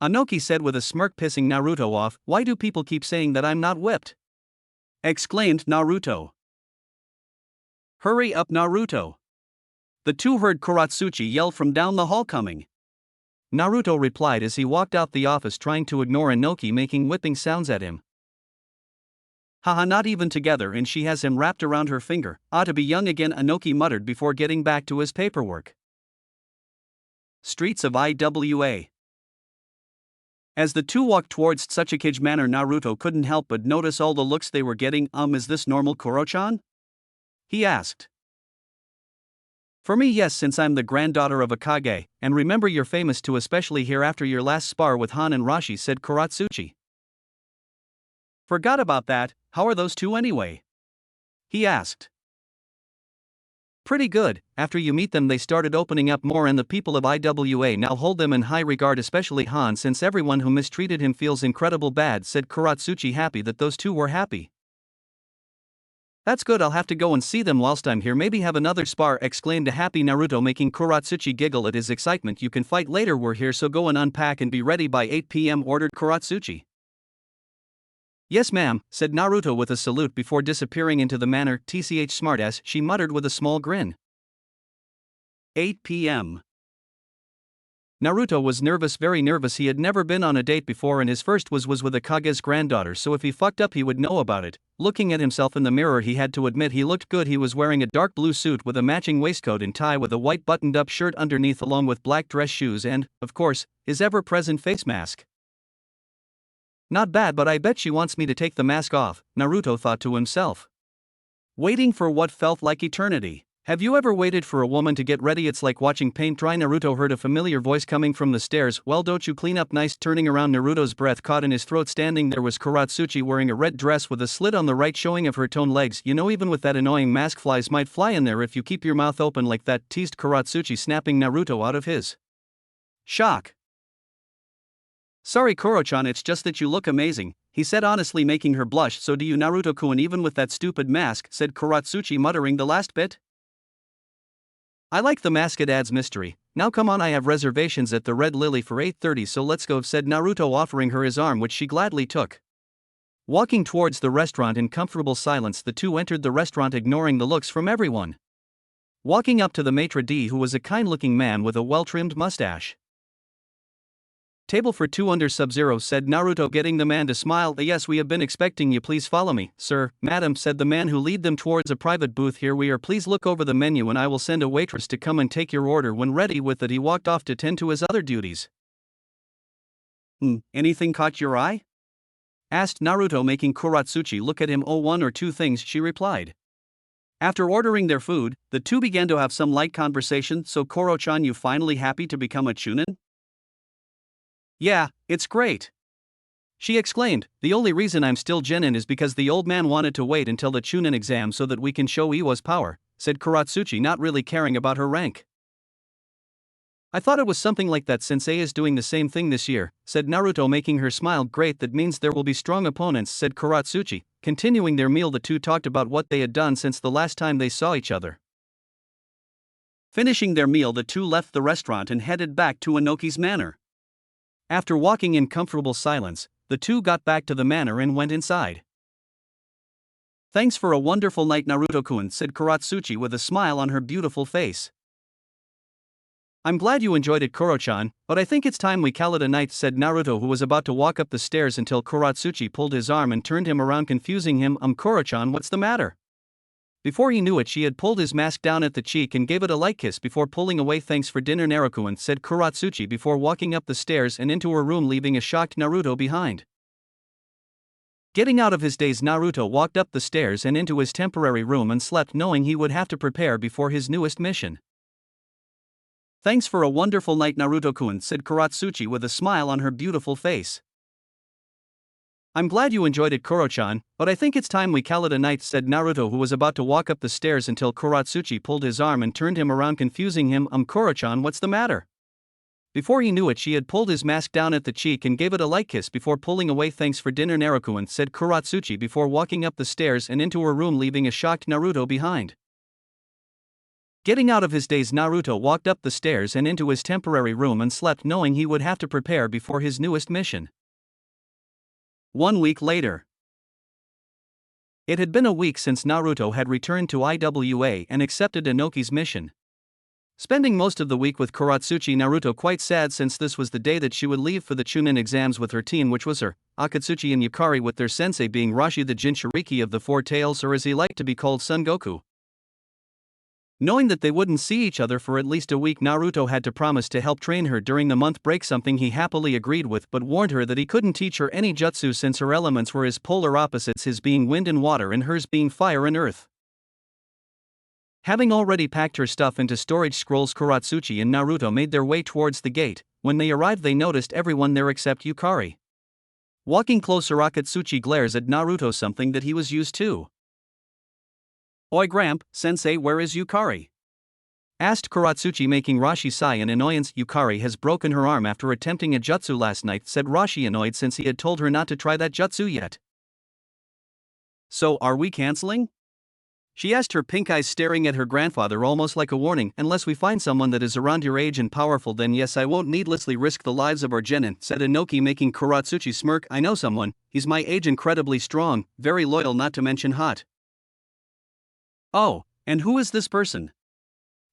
[SPEAKER 1] Inoki said with a smirk, pissing Naruto off. Why do people keep saying that I'm not whipped?
[SPEAKER 2] Exclaimed Naruto. Hurry up, Naruto. The two heard Kuratsuchi yell from down the hall, coming.
[SPEAKER 1] Naruto replied as he walked out the office, trying to ignore Inoki making whipping sounds at him.
[SPEAKER 2] Haha, not even together, and she has him wrapped around her finger. Ought to be young again, Inoki muttered before getting back to his paperwork. Streets of Iwa. As the two walked towards Tsuchikage Manor, Naruto couldn't help but notice all the looks they were getting. Is this normal, Koro-chan? He asked. For me, yes, since I'm the granddaughter of a Kage, and remember you're famous too, especially here after your last spar with Han and Rashi, said Kuratsuchi. Forgot about that. How are those two anyway? He asked. Pretty good. After you meet them, they started opening up more, and the people of Iwa now hold them in high regard, especially Han, since everyone who mistreated him feels incredible bad, said Kuratsuchi, happy that those two were happy. That's good, I'll have to go and see them whilst I'm here, maybe have another spar, exclaimed a happy Naruto, making Kuratsuchi giggle at his excitement. You can fight later, we're here, so go and unpack and be ready by 8 p.m, ordered Kuratsuchi. Yes ma'am, said Naruto with a salute before disappearing into the manor. Tch smartass, she muttered with a small grin. 8 p.m. Naruto was nervous, very nervous. He had never been on a date before, and his first was with a Kage's granddaughter, so if he fucked up he would know about it. Looking at himself in the mirror, he had to admit he looked good. He was wearing a dark blue suit with a matching waistcoat and tie with a white buttoned-up shirt underneath, along with black dress shoes and, of course, his ever-present face mask. Not bad, but I bet she wants me to take the mask off, Naruto thought to himself. Waiting for what felt like eternity. Have you ever waited for a woman to get ready? It's like watching paint dry. Naruto heard a familiar voice coming from the stairs. Well, don't you clean up nice? Turning around, Naruto's breath caught in his throat. Standing there was Kuratsuchi, wearing a red dress with a slit on the right showing of her toned legs. You know, even with that annoying mask, flies might fly in there if you keep your mouth open like that, teased Kuratsuchi, snapping Naruto out of his shock. Sorry Koro-chan, it's just that you look amazing, he said honestly, making her blush. So do you, Naruto-kun, even with that stupid mask, said Kuratsuchi, muttering the last bit. I like the mask, it adds mystery. Now come on, I have reservations at the Red Lily for 8:30, so let's go, said Naruto, offering her his arm, which she gladly took. Walking towards the restaurant in comfortable silence, the two entered the restaurant, ignoring the looks from everyone. Walking up to the maitre d', who was a kind-looking man with a well-trimmed mustache. Table for two under SubZero, said Naruto, getting the man to smile. Yes, we have been expecting you, please follow me. Sir, madam, said the man, who led them towards a private booth. Here we are, please look over the menu and I will send a waitress to come and take your order. When ready with it, he walked off to tend to his other duties. Anything caught your eye? Asked Naruto, making Kuratsuchi look at him. Oh, one or two things, she replied. After ordering their food, the two began to have some light conversation. So Koro-chan, you finally happy to become a chunin? Yeah, it's great, she exclaimed. The only reason I'm still genin is because the old man wanted to wait until the chunin exam so that we can show Iwa's power, said Kuratsuchi, not really caring about her rank. I thought it was something like that. Sensei is doing the same thing this year, said Naruto, making her smile. Great, that means there will be strong opponents, said Kuratsuchi. Continuing their meal, the two talked about what they had done since the last time they saw each other. Finishing their meal, the two left the restaurant and headed back to Inoki's manor. After walking in comfortable silence, the two got back to the manor and went inside. Thanks for a wonderful night, Naruto-kun, said Kuratsuchi with a smile on her beautiful face. I'm glad you enjoyed it, Koro-chan, but I think it's time we call it a night, said Naruto, who was about to walk up the stairs until Kuratsuchi pulled his arm and turned him around, confusing him. Koro-chan, what's the matter? Before he knew it, she had pulled his mask down at the cheek and gave it a light kiss before pulling away. Thanks for dinner, Naruto-kun, said Kuratsuchi before walking up the stairs and into her room, leaving a shocked Naruto behind. Getting out of his daze, Naruto walked up the stairs and into his temporary room and slept, knowing he would have to prepare before his newest mission. Thanks for a wonderful night, Naruto-kun, said Kuratsuchi with a smile on her beautiful face. I'm glad you enjoyed it, Koro-chan, but I think it's time we call it a night, said Naruto, who was about to walk up the stairs until Kuratsuchi pulled his arm and turned him around, confusing him. Koro-chan, what's the matter? Before he knew it, she had pulled his mask down at the cheek and gave it a light kiss before pulling away. Thanks for dinner, Naruto-kun, said Kuratsuchi before walking up the stairs and into her room, leaving a shocked Naruto behind. Getting out of his daze, Naruto walked up the stairs and into his temporary room and slept, knowing he would have to prepare before his newest mission. 1 week later. It had been a week since Naruto had returned to Iwa and accepted Inoki's mission.
[SPEAKER 1] Spending most of the week with Kuratsuchi Naruto, quite sad since this was the day that she would leave for the Chunin exams with her team, which was her, Akatsuki and Yukari, with their sensei being Rashi the Jinchuriki of the Four Tails, or as he liked to be called, Son Goku. Knowing that they wouldn't see each other for at least a week, Naruto had to promise to help train her during the month break, something he happily agreed with, but warned her that he couldn't teach her any jutsu since her elements were his polar opposites, his being wind and water and hers being fire and earth. Having already packed her stuff into storage scrolls, Kuratsuchi and Naruto made their way towards the gate. When they arrived, they noticed everyone there except Yukari. Walking closer, Akatsuchi glares at Naruto, something that he was used to. "Oi Gramp, sensei, where is Yukari?" asked Kuratsuchi, making Rashi sigh in annoyance. "Yukari has broken her arm after attempting a jutsu last night," said Rashi, annoyed since he had told her not to try that jutsu yet. "So, are we canceling?" she asked, her pink eyes staring at her grandfather almost like a warning. "Unless we find someone that is around your age and powerful, then yes, I won't needlessly risk the lives of our genin," said Inoki, making Kuratsuchi smirk. "I know someone, he's my age, incredibly strong, very loyal, not to mention hot." "Oh, and who is this person?"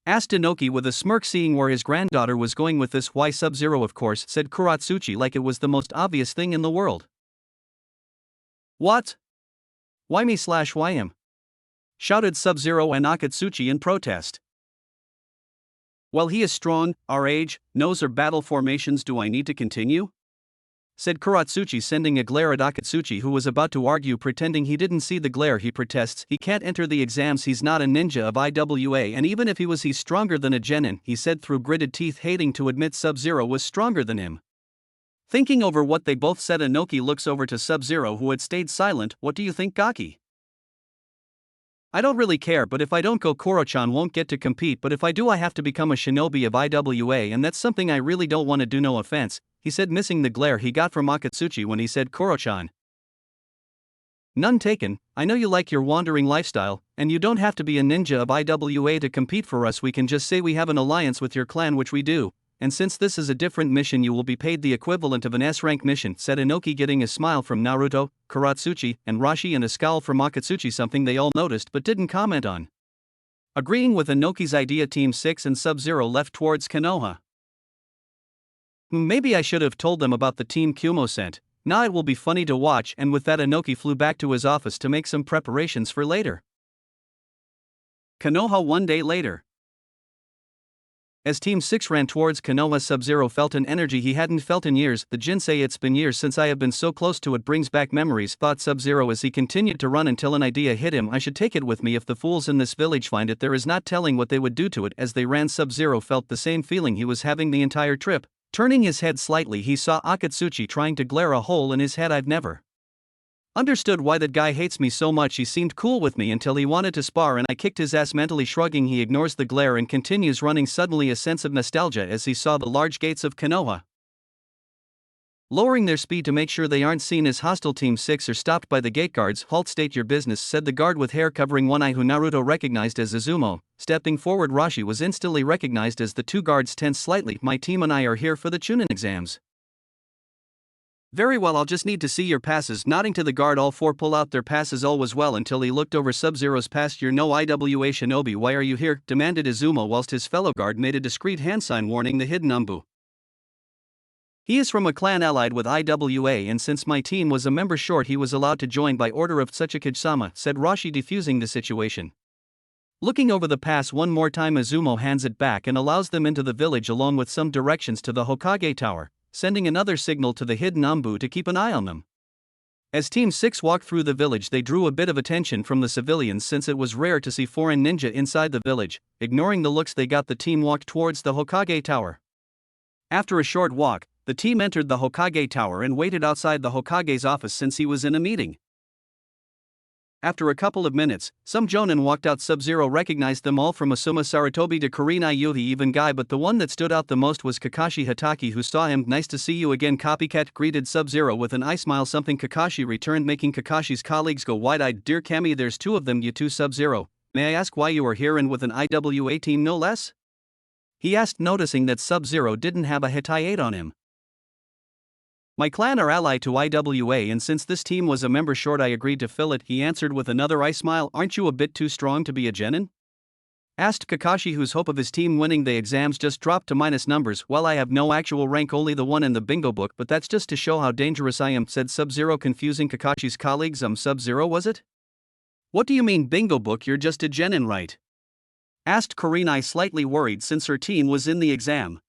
[SPEAKER 1] asked Inoki with a smirk, seeing where his granddaughter was going with this. "Why, SubZero, of course," said Kuratsuchi like it was the most obvious thing in the world. "What? Why me/why him?" shouted SubZero and Akatsuchi in protest. "Well, he is strong, our age, knows our battle formations. Do I need to continue?" said Kuratsuchi, sending a glare at Akatsuchi, who was about to argue, pretending he didn't see the glare. "He protests, he can't enter the exams, he's not a ninja of IWA, and even if he was, he's stronger than a genin," he said through gritted teeth, hating to admit SubZero was stronger than him. Thinking over what they both said, Inoki looks over to SubZero, who had stayed silent. "What do you think, Gaki?" "I don't really care, but if I don't go, Koro-chan won't get to compete, but if I do, I have to become a shinobi of IWA, and that's something I really don't want to do, no offense," he said, missing the glare he got from Akatsuchi when he said Koro-chan. "None taken. I know you like your wandering lifestyle, and you don't have to be a ninja of IWA to compete for us. We can just say we have an alliance with your clan, which we do, and since this is a different mission, you will be paid the equivalent of an S-rank mission," said Inoki, getting a smile from Naruto, Kuratsuchi, and Rashi, and a scowl from Akatsuchi, something they all noticed but didn't comment on. Agreeing with Inoki's idea, Team 6 and SubZero left towards Konoha. "Maybe I should have told them about the Team Kumo sent. Now it will be funny to watch," and with that, Inoki flew back to his office to make some preparations for later. Konoha one day later. As Team 6 ran towards Konoha, SubZero felt an energy he hadn't felt in years. "The Jinsei, it's been years since I have been so close to it, brings back memories," thought SubZero as he continued to run until an idea hit him. "I should take it with me. If the fools in this village find it, there is not telling what they would do to it." As they ran, SubZero felt the same feeling he was having the entire trip. Turning his head slightly, he saw Akatsuchi trying to glare a hole in his head. "I've never understood why that guy hates me so much. He seemed cool with me until he wanted to spar and I kicked his ass." Mentally shrugging, he ignores the glare and continues running. Suddenly a sense of nostalgia as he saw the large gates of Konoha lowering their speed to make sure they aren't seen as hostile. Team 6 are stopped by the gate guards. "Halt, state your business," said the guard with hair covering one eye, who Naruto recognized as Izumo. Stepping forward, Rashi was instantly recognized as the two guards tensed slightly. "My team and I are here for the Chunin exams." "Very well, I'll just need to see your passes." Nodding to the guard, all four pull out their passes. All was well until he looked over SubZero's pass. "You're no IWA shinobi, why are you here?" demanded Izumo, whilst his fellow guard made a discreet hand sign warning the hidden Umbu. "He is from a clan allied with IWA, and since my team was a member short, he was allowed to join by order of Tsuchikage-sama," said Rashi, defusing the situation. Looking over the pass one more time, Izumo hands it back and allows them into the village along with some directions to the Hokage Tower, sending another signal to the hidden Umbu to keep an eye on them. As Team 6 walked through the village, they drew a bit of attention from the civilians since it was rare to see foreign ninja inside the village. Ignoring the looks they got, the team walked towards the Hokage Tower. After a short walk, the team entered the Hokage Tower and waited outside the Hokage's office since he was in a meeting. After a couple of minutes, some Jonin walked out. SubZero recognized them all, from Asuma Sarutobi to Kurinai Yuhi, even Guy, but the one that stood out the most was Kakashi Hatake, who saw him. "Nice to see you again, Copycat," greeted SubZero with an eye smile, something Kakashi returned, making Kakashi's colleagues go wide-eyed. "Dear Kami, there's two of them, you too, SubZero. May I ask why you are here, and with an IWA team no less?" he asked, noticing that SubZero didn't have a Hitayate on him. "My clan are allied to IWA, and since this team was a member short, I agreed to fill it," he answered with another eye smile. "Aren't you a bit too strong to be a genin?" Asked Kakashi, whose hope of his team winning the exams just dropped to minus numbers. Well, I have no actual rank, only the one in the bingo book, but that's just to show how dangerous I am, said SubZero, confusing Kakashi's colleagues. SubZero, was it?
[SPEAKER 2] What do you mean bingo book? You're just a genin, right? Asked Kurenai, slightly worried since her team was in the exam.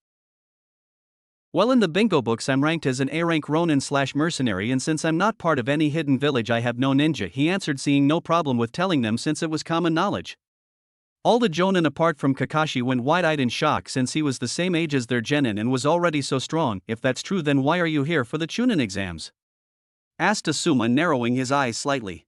[SPEAKER 1] Well, in the bingo books I'm ranked as an A-rank Ronin/mercenary, and since I'm not part of any hidden village I have no ninja, he answered, seeing no problem with telling them since it was common knowledge. All the Jonin apart from Kakashi went wide-eyed in shock since he was the same age as their genin and was already so strong. If that's true, then why are you here for the Chunin exams?
[SPEAKER 2] Asked Asuma, narrowing his eyes slightly.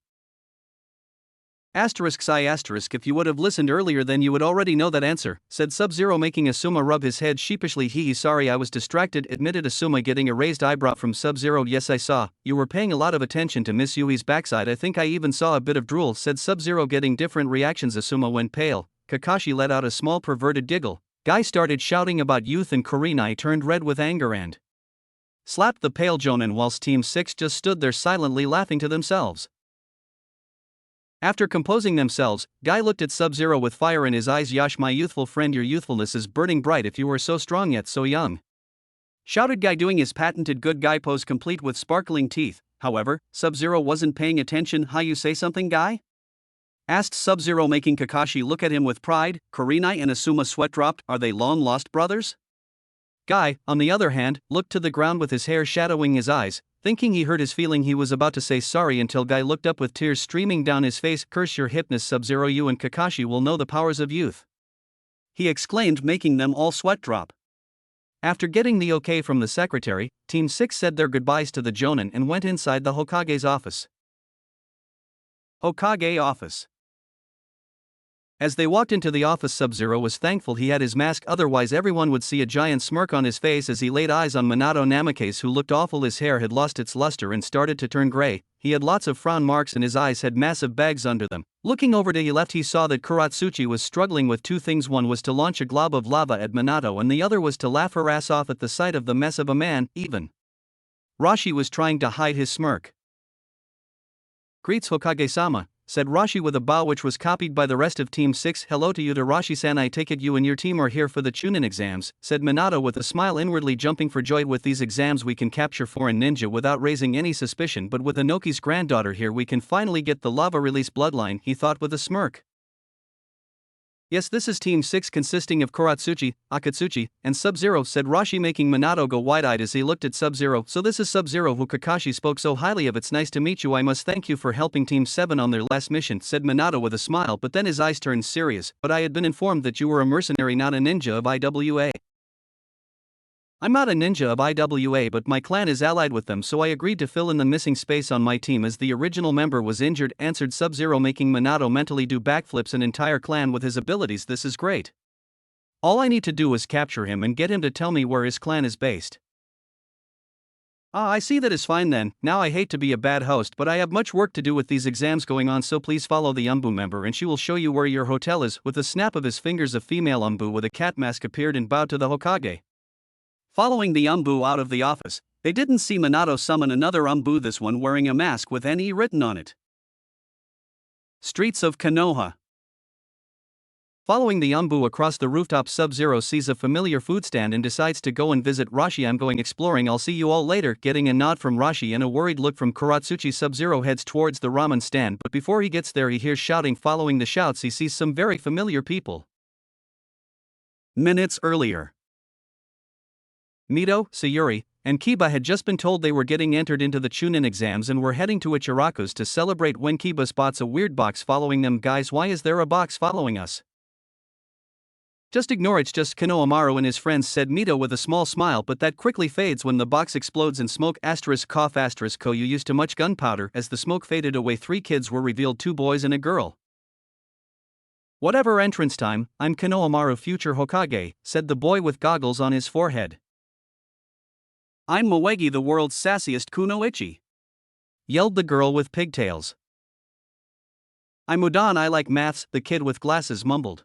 [SPEAKER 1] If you would have listened earlier then you would already know that answer, said SubZero, making Asuma rub his head sheepishly. Sorry, I was distracted, admitted Asuma, getting a raised eyebrow from SubZero. Yes, I saw, you were paying a lot of attention to Miss Yui's backside. I think I even saw a bit of drool, said SubZero, getting different reactions. Asuma went pale. Kakashi let out a small perverted giggle. Guy started shouting about youth and Kurenai turned red with anger and slapped the pale Jonin, whilst Team 6 just stood there silently laughing to themselves. After composing themselves, Guy looked at SubZero with fire in his eyes. Yash, my youthful friend, your youthfulness is burning bright if you were so strong yet so young, shouted Guy, doing his patented good guy pose complete with sparkling teeth. However, SubZero wasn't paying attention. How you say something, Guy? Asked SubZero, making Kakashi look at him with pride. Kurenai and Asuma sweat dropped. Are they long-lost brothers? Guy, on the other hand, looked to the ground with his hair shadowing his eyes, thinking he hurt his feeling. He was about to say sorry until Guy looked up with tears streaming down his face. Curse your hipness, SubZero, you and Kakashi will know the powers of youth,
[SPEAKER 2] he exclaimed, making them all sweat drop.
[SPEAKER 1] After getting the okay from the secretary, Team 6 said their goodbyes to the Jonin and went inside the Hokage's office.
[SPEAKER 2] Hokage office.
[SPEAKER 1] As they walked into the office, SubZero was thankful he had his mask, otherwise everyone would see a giant smirk on his face as he laid eyes on Minato Namikaze, who looked awful. His hair had lost its luster and started to turn gray, he had lots of frown marks and his eyes had massive bags under them. Looking over to the left, he saw that Kuratsuchi was struggling with two things. One was to launch a glob of lava at Minato and the other was to laugh her ass off at the sight of the mess of a man. Even Rashi was trying to hide his smirk. Greets, Hokage-sama, said Rashi with a bow which was copied by the rest of Team 6. Hello to you, to Rashi-san. I take it you and your team are here for the Chunin exams, said Minato with a smile, inwardly jumping for joy. With these exams we can capture foreign ninja without raising any suspicion, but with Inoki's granddaughter here we can finally get the lava release bloodline, he thought with a smirk. Yes, this is Team 6 consisting of Kuratsuchi, Akatsuchi, and SubZero, said Rashi, making Minato go wide-eyed as he looked at SubZero. So this is SubZero, who Kakashi spoke so highly of. It's nice to meet you. I must thank you for helping Team 7 on their last mission, said Minato with a smile, but then his eyes turned serious. But I had been informed that you were a mercenary, not a ninja of IWA. I'm not a ninja of IWA, but my clan is allied with them, so I agreed to fill in the missing space on my team as the original member was injured, answered SubZero, making Minato mentally do backflips. An entire clan with his abilities, this is great. All I need to do is capture him and get him to tell me where his clan is based. I see, that is fine then. Now I hate to be a bad host, but I have much work to do with these exams going on, so please follow the Umbu member and she will show you where your hotel is. With a snap of his fingers, a female Umbu with a cat mask appeared and bowed to the Hokage. Following the Umbu out of the office, they didn't see Minato summon another Umbu, this one wearing a mask with NE written on it. Streets of Konoha. Following the Umbu across the rooftop, SubZero sees a familiar food stand and decides to go and visit Rashi. I'm going exploring, I'll see you all later. Getting a nod from Rashi and a worried look from Kuratsuchi, SubZero heads towards the ramen stand, but before he gets there he hears shouting. Following the shouts he sees some very familiar people. Minutes earlier, Mito, Sayuri, and Kiba had just been told they were getting entered into the Chunin exams and were heading to Ichiraku's to celebrate when Kiba spots a weird box following them. Guys, why is there a box following us? Just ignore, it's just Konohamaru and his friends, said Mito with a small smile, but that quickly fades when the box explodes in smoke. Cough ko, you used too much gunpowder. As the smoke faded away, 3 kids were revealed, 2 boys and a girl. Whatever entrance time, I'm Konohamaru, future Hokage, said the boy with goggles on his forehead. I'm Moegi, the world's sassiest kunoichi, yelled the girl with pigtails. I'm Udan, I like maths, the kid with glasses mumbled.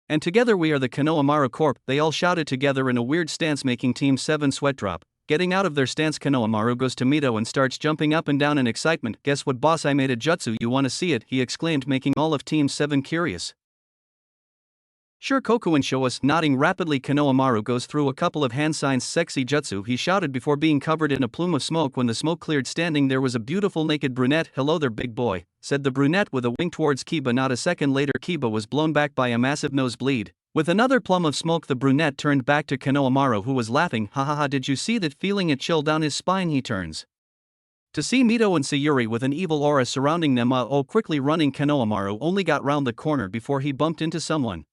[SPEAKER 1] And together we are the Konohamaru Corp, they all shouted together in a weird stance, making Team 7 sweat drop. Getting out of their stance, Konohamaru goes to Mito and starts jumping up and down in excitement. Guess what, boss, I made a jutsu, you wanna see it, he exclaimed, making all of Team 7 curious. Sure, Kokuin, show us. Nodding rapidly, Konohamaru goes through a couple of hand signs. Sexy jutsu, he shouted before being covered in a plume of smoke. When the smoke cleared, standing there was a beautiful naked brunette. Hello there, big boy, said the brunette with a wink towards Kiba. Not a second later, Kiba was blown back by a massive nosebleed. With another plum of smoke, the brunette turned back to Konohamaru, who was laughing. Ha ha ha, did you see that? Feeling a chill down his spine, he turns to see Mito and Sayuri with an evil aura surrounding them. Quickly running, Konohamaru only got round the corner before he bumped into someone.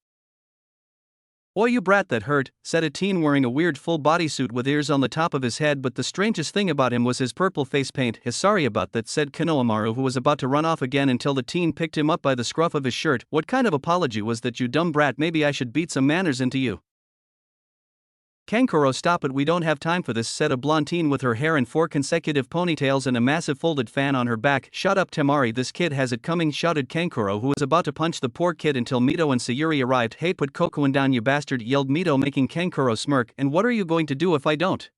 [SPEAKER 1] "Oi, you brat, that hurt," said a teen wearing a weird full bodysuit with ears on the top of his head, but the strangest thing about him was his purple face paint. Sorry about that," said Konohamaru, who was about to run off again until the teen picked him up by the scruff of his shirt. "What kind of apology was that, you dumb brat? Maybe I should beat some manners into you." "Kankuro, stop it, we don't have time for this," said a blonde teen with her hair in 4 consecutive ponytails and a massive folded fan on her back. "Shut up, Temari, this kid has it coming," shouted Kankuro, who was about to punch the poor kid until Mito and Sayuri arrived. "Hey, put Kokuin down, you bastard," yelled Mito, making Kankuro smirk. "And what are you going to do if I don't?"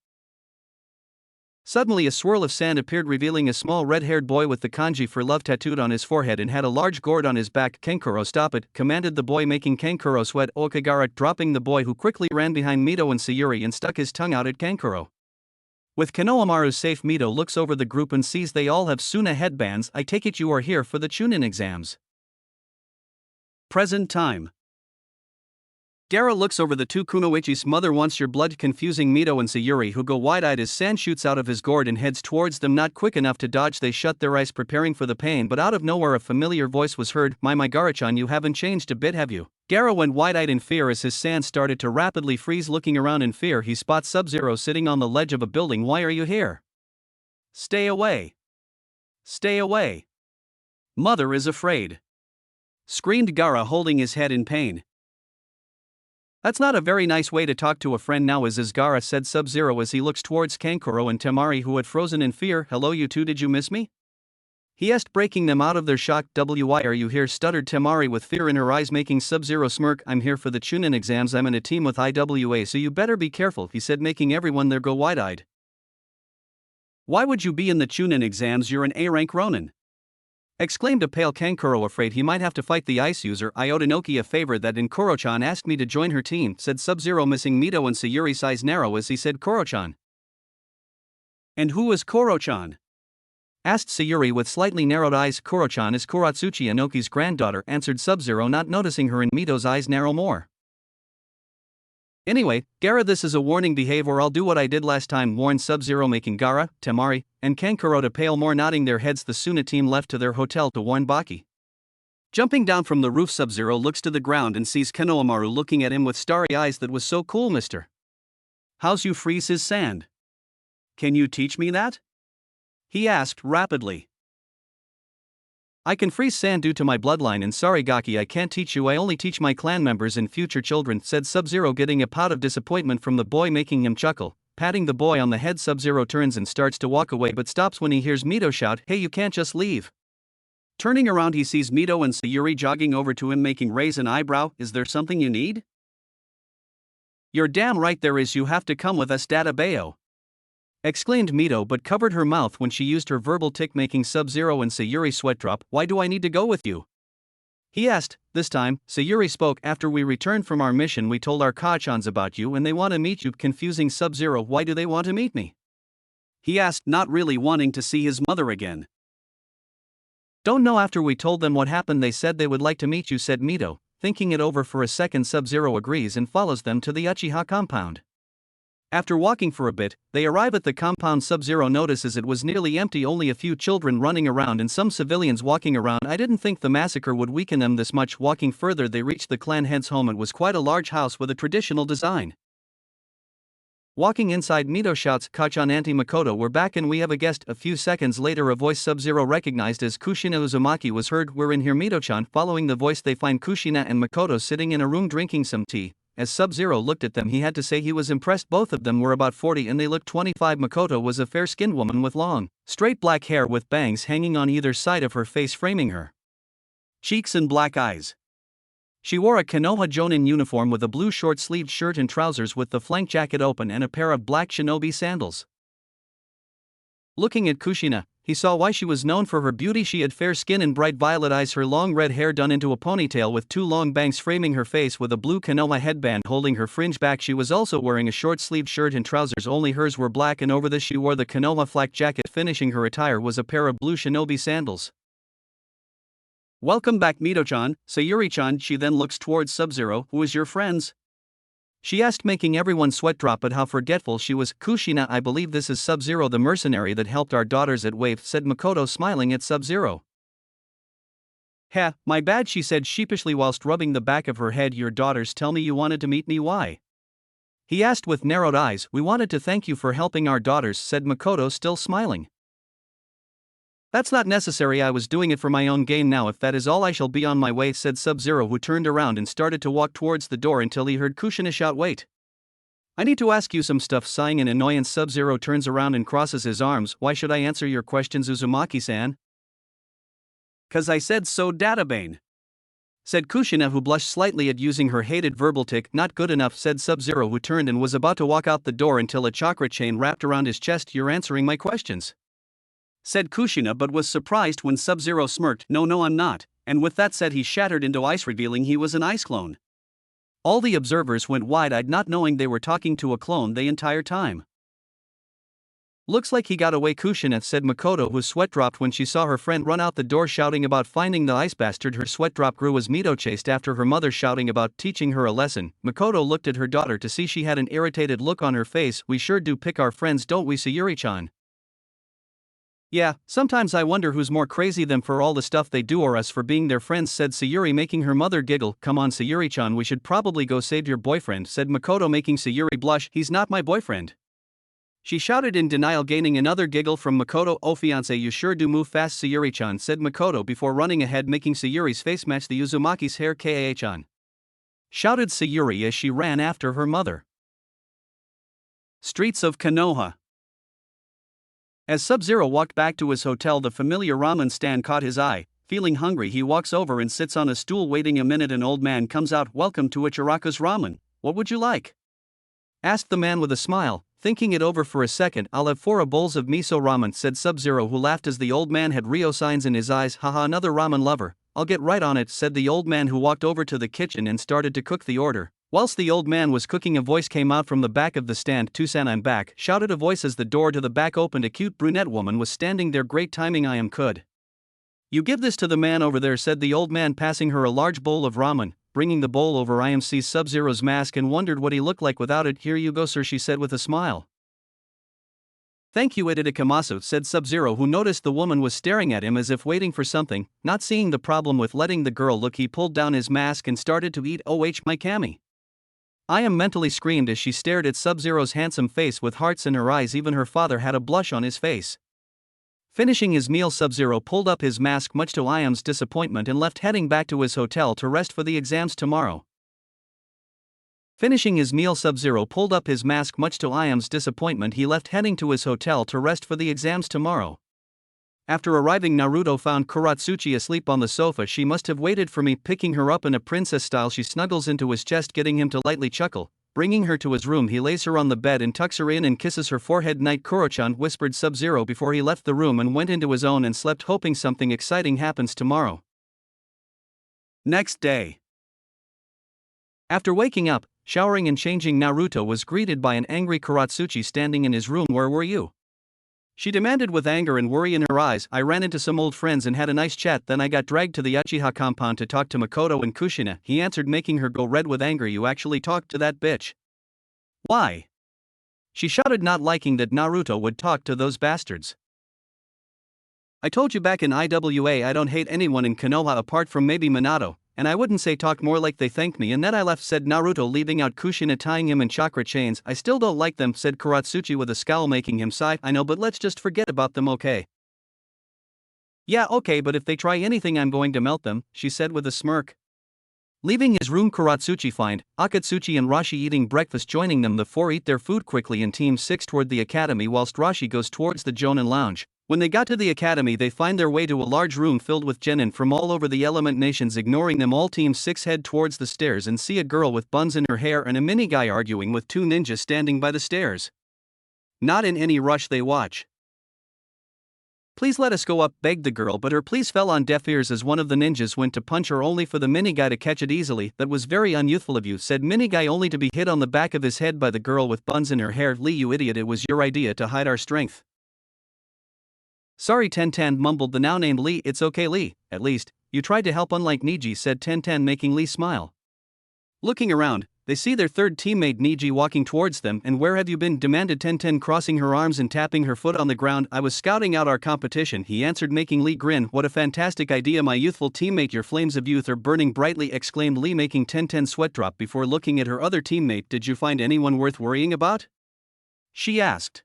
[SPEAKER 1] Suddenly a swirl of sand appeared, revealing a small red-haired boy with the kanji for love tattooed on his forehead and had a large gourd on his back. "Kankuro, stop it," commanded the boy, making Kankuro sweat. Okagara, dropping the boy, who quickly ran behind Mito and Sayuri and stuck his tongue out at Kankuro. With Konohamaru safe, Mito looks over the group and sees they all have Suna headbands. "I take it you are here for the Chunin exams." Present time. Dara looks over the two. "Kunoichi's mother wants your blood," confusing Mito and Sayuri, who go wide-eyed as sand shoots out of his gourd and heads towards them. Not quick enough to dodge, they shut their eyes preparing for the pain, but out of nowhere a familiar voice was heard. My Gara-chan, you haven't changed a bit, have you?" Dara went wide-eyed in fear as his sand started to rapidly freeze. Looking around in fear, he spots SubZero sitting on the ledge of a building. "Why are you here?" "Stay away. Stay away. Mother is afraid," screamed Gara, holding his head in pain. "That's not a very nice way to talk to a friend now, is Gara," said SubZero as he looks towards Kankuro and Temari, who had frozen in fear. "Hello, you two, did you miss me?" he asked, breaking them out of their shock. "Why are you here?" stuttered Temari with fear in her eyes, making SubZero smirk. "I'm here for the Chunin exams. I'm in a team with IWA, so you better be careful," he said, making everyone there go wide-eyed. "Why would you be in the Chunin exams? You're an A-rank Ronin," exclaimed a pale Kankuro, afraid he might have to fight the ice user. "I owed Inoki a favor that, and Koro-chan asked me to join her team," said SubZero, missing Mito and Sayuri's eyes narrow as he said Koro-chan. "And who is Koro-chan?" asked Sayuri with slightly narrowed eyes. "Koro-chan is Kuratsuchi Inoki's granddaughter," answered SubZero, not noticing her and Mito's eyes narrow more. "Anyway, Gara, this is a warning. Behave or I'll do what I did last time," warned SubZero, making Gara, Temari, and Kankuro to pale more. Nodding their heads, the Suna team left to their hotel to warn Baki. Jumping down from the roof, SubZero looks to the ground and sees Konohamaru looking at him with starry eyes. "That was so cool, mister. How's you freeze his sand? Can you teach me that?" he asked rapidly. "I can freeze sand due to my bloodline, and sorry Gaki, I can't teach you. I only teach my clan members and future children," said SubZero, getting a pout of disappointment from the boy, making him chuckle. Patting the boy on the head, SubZero turns and starts to walk away, but stops when he hears Mito shout, "Hey, you can't just leave." Turning around, he sees Mito and Sayuri jogging over to him, making raise an eyebrow. "Is there something you need?" "You're damn right there is. You have to come with us, Databayo," exclaimed Mito, but covered her mouth when she used her verbal tick, making SubZero and Sayuri sweat drop. "Why do I need to go with you?" he asked. This time, Sayuri spoke. "After we returned from our mission, we told our Kachans about you and they want to meet you," confusing SubZero. "Why do they want to meet me?" he asked, not really wanting to see his mother again. "Don't know. After we told them what happened, they said they would like to meet you," said Mito. Thinking it over for a second, SubZero agrees and follows them to the Uchiha compound. After walking for a bit, they arrive at the compound. SubZero notices it was nearly empty, only a few children running around and some civilians walking around. "I didn't think the massacre would weaken them this much." Walking further, they reached the clan head's home. It was quite a large house with a traditional design. Walking inside, Mito shouts, "Kachan, Auntie Makoto, we're back and we have a guest." A few seconds later, a voice SubZero recognized as Kushina Uzumaki was heard. "We're in here, Mito-chan." Following the voice, they find Kushina and Makoto sitting in a room drinking some tea. As SubZero looked at them, he had to say he was impressed. Both of them were about 40 and they looked 25. Makoto was a fair-skinned woman with long, straight black hair with bangs hanging on either side of her face, framing her cheeks and black eyes. She wore a Konoha Jonin uniform with a blue short-sleeved shirt and trousers with the flank jacket open and a pair of black shinobi sandals. Looking at Kushina, he saw why she was known for her beauty. She had fair skin and bright violet eyes, her long red hair done into a ponytail with two long bangs framing her face with a blue Konoha headband holding her fringe back. She was also wearing a short-sleeved shirt and trousers, only hers were black, and over this she wore the Konoha flak jacket. Finishing her attire was a pair of blue shinobi sandals.
[SPEAKER 2] Welcome back, Mito-chan, Sayuri-chan. She then looks towards SubZero. Who is your friends?
[SPEAKER 1] She asked, making everyone sweat drop at how forgetful she was. Kushina, I believe this is SubZero, the mercenary that helped our daughters at Wave, said Makoto, smiling at SubZero.
[SPEAKER 2] Ha, my bad, she said sheepishly whilst rubbing the back of her head. Your daughters tell me you wanted to meet me, why?
[SPEAKER 1] He asked with narrowed eyes. We wanted to thank you for helping our daughters, said Makoto, still smiling.
[SPEAKER 2] That's not necessary, I was doing it for my own gain. Now if that is all, I shall be on my way, said SubZero, who turned around and started to walk towards the door until he heard Kushina shout, wait. I need to ask you some stuff. Sighing in annoyance, SubZero turns around and crosses his arms. Why should I answer your questions, Uzumaki-san?
[SPEAKER 1] Cause I said so, Databane, said Kushina, who blushed slightly at using her hated verbal tick. Not good enough, said SubZero, who turned and was about to walk out the door until a chakra chain wrapped around his chest. You're answering my questions, said Kushina, but was surprised when SubZero smirked. No, I'm not, and with that said he shattered into ice, revealing he was an ice clone. All the observers went wide-eyed, not knowing they were talking to a clone the entire time. Looks like he got away, Kushina, said Makoto, whose sweat dropped when she saw her friend run out the door shouting about finding the ice bastard. Her sweat drop grew as Mito chased after her mother, shouting about teaching her a lesson. Makoto looked at her daughter to see she had an irritated look on her face. We sure do pick our friends, don't we, Sayuri-chan?
[SPEAKER 2] Yeah, sometimes I wonder who's more crazy, them for all the stuff they do or us for being their friends, said Sayuri, making her mother giggle. Come on, Sayuri-chan, we should probably go save your boyfriend, said Makoto, making Sayuri blush. He's not my boyfriend, she shouted in denial, gaining another giggle from Makoto. Oh fiancé, you sure do move fast, Sayuri-chan, said Makoto before running ahead, making Sayuri's face match the Uzumaki's hair. Kaa-chan, shouted Sayuri as she ran after her mother. Streets of Konoha. As SubZero walked back to his hotel, the familiar ramen stand caught his eye. Feeling hungry, he walks over and sits on a stool. Waiting a minute, an old man comes out. Welcome to Ichiraku's Ramen. What would you like? Asked the man with a smile. Thinking it over for a second, I'll have 4 bowls of miso ramen, said SubZero, who laughed as the old man had Rio signs in his eyes. Haha, another ramen lover. I'll get right on it, said the old man, who walked over to the kitchen and started to cook the order. Whilst the old man was cooking, a voice came out from the back of the stand. Tusan, I'm back, shouted a voice as the door to the back opened. A cute brunette woman was standing there. Great timing, I am. Could you give this to the man over there, said the old man, passing her a large bowl of ramen. Bringing the bowl over, I am sees SubZero's mask and wondered what he looked like without it. Here you go, sir, she said with a smile. Thank you, Itadakamasu, said SubZero, who noticed the woman was staring at him as if waiting for something. Not seeing the problem with letting the girl look, he pulled down his mask and started to eat. Oh my Kami, I am, mentally screamed as she stared at SubZero's handsome face with hearts in her eyes. Even her father had a blush on his face. Finishing his meal, SubZero pulled up his mask much to Iam's disappointment and left, heading back to his hotel to rest for the exams tomorrow. Finishing his meal, SubZero pulled up his mask much to Iam's disappointment. He left, heading to his hotel to rest for the exams tomorrow. After arriving, Naruto found Kuratsuchi asleep on the sofa. She must have waited for me. Picking her up in a princess style, she snuggles into his chest, getting him to lightly chuckle. Bringing her to his room, he lays her on the bed and tucks her in and kisses her forehead. Night, Kuro-chan, whispered SubZero before he left the room and went into his own and slept, hoping something exciting happens tomorrow. Next day. After waking up, showering and changing, Naruto was greeted by an angry Kuratsuchi standing in his room. Where were you? She demanded with anger and worry in her eyes. I ran into some old friends and had a nice chat, then I got dragged to the Uchiha compound to talk to Makoto and Kushina, he answered, making her go red with anger. You actually talked to that bitch? Why? She shouted, not liking that Naruto would talk to those bastards. I told you back in IWA I don't hate anyone in Konoha apart from maybe Minato, and I wouldn't say talk, more like they thanked me and then I left, said Naruto, leaving out Kushina tying him in chakra chains. I still don't like them, said Kuratsuchi with a scowl, making him sigh. I know, but let's just forget about them, okay? Yeah, okay, but if they try anything I'm going to melt them, she said with a smirk. Leaving his room, Kuratsuchi find Akatsuchi and Rashi eating breakfast. Joining them, the 4 eat their food quickly in teams 6 toward the academy, whilst Rashi goes towards the Jonin lounge. When they got to the academy, they find their way to a large room filled with genin from all over the element nations. Ignoring them all, team 6 head towards the stairs and see a girl with buns in her hair and a mini guy arguing with 2 ninjas standing by the stairs. Not in any rush, they watch
[SPEAKER 1] Please let us go up, begged the girl, but her pleas fell on deaf ears as one of the ninjas went to punch her only for the mini guy to catch it easily. That was very unyouthful of you, said mini guy, only to be hit on the back of his head by the girl with buns in her hair. Lee, you idiot, it was your idea to hide our strength. Sorry, Ten mumbled the now named Lee. It's okay, Lee, at least you tried to help, unlike Niji, said Ten, making Lee smile. Looking around, they see their third teammate Niji walking towards them. And where have you been, demanded Ten, crossing her arms and tapping her foot on the ground. I was scouting out our competition, he answered, making Lee grin. What a fantastic idea, my youthful teammate, your flames of youth are burning brightly, exclaimed Lee, making Ten sweat drop before looking at her other teammate. Did you find anyone worth worrying about? She asked.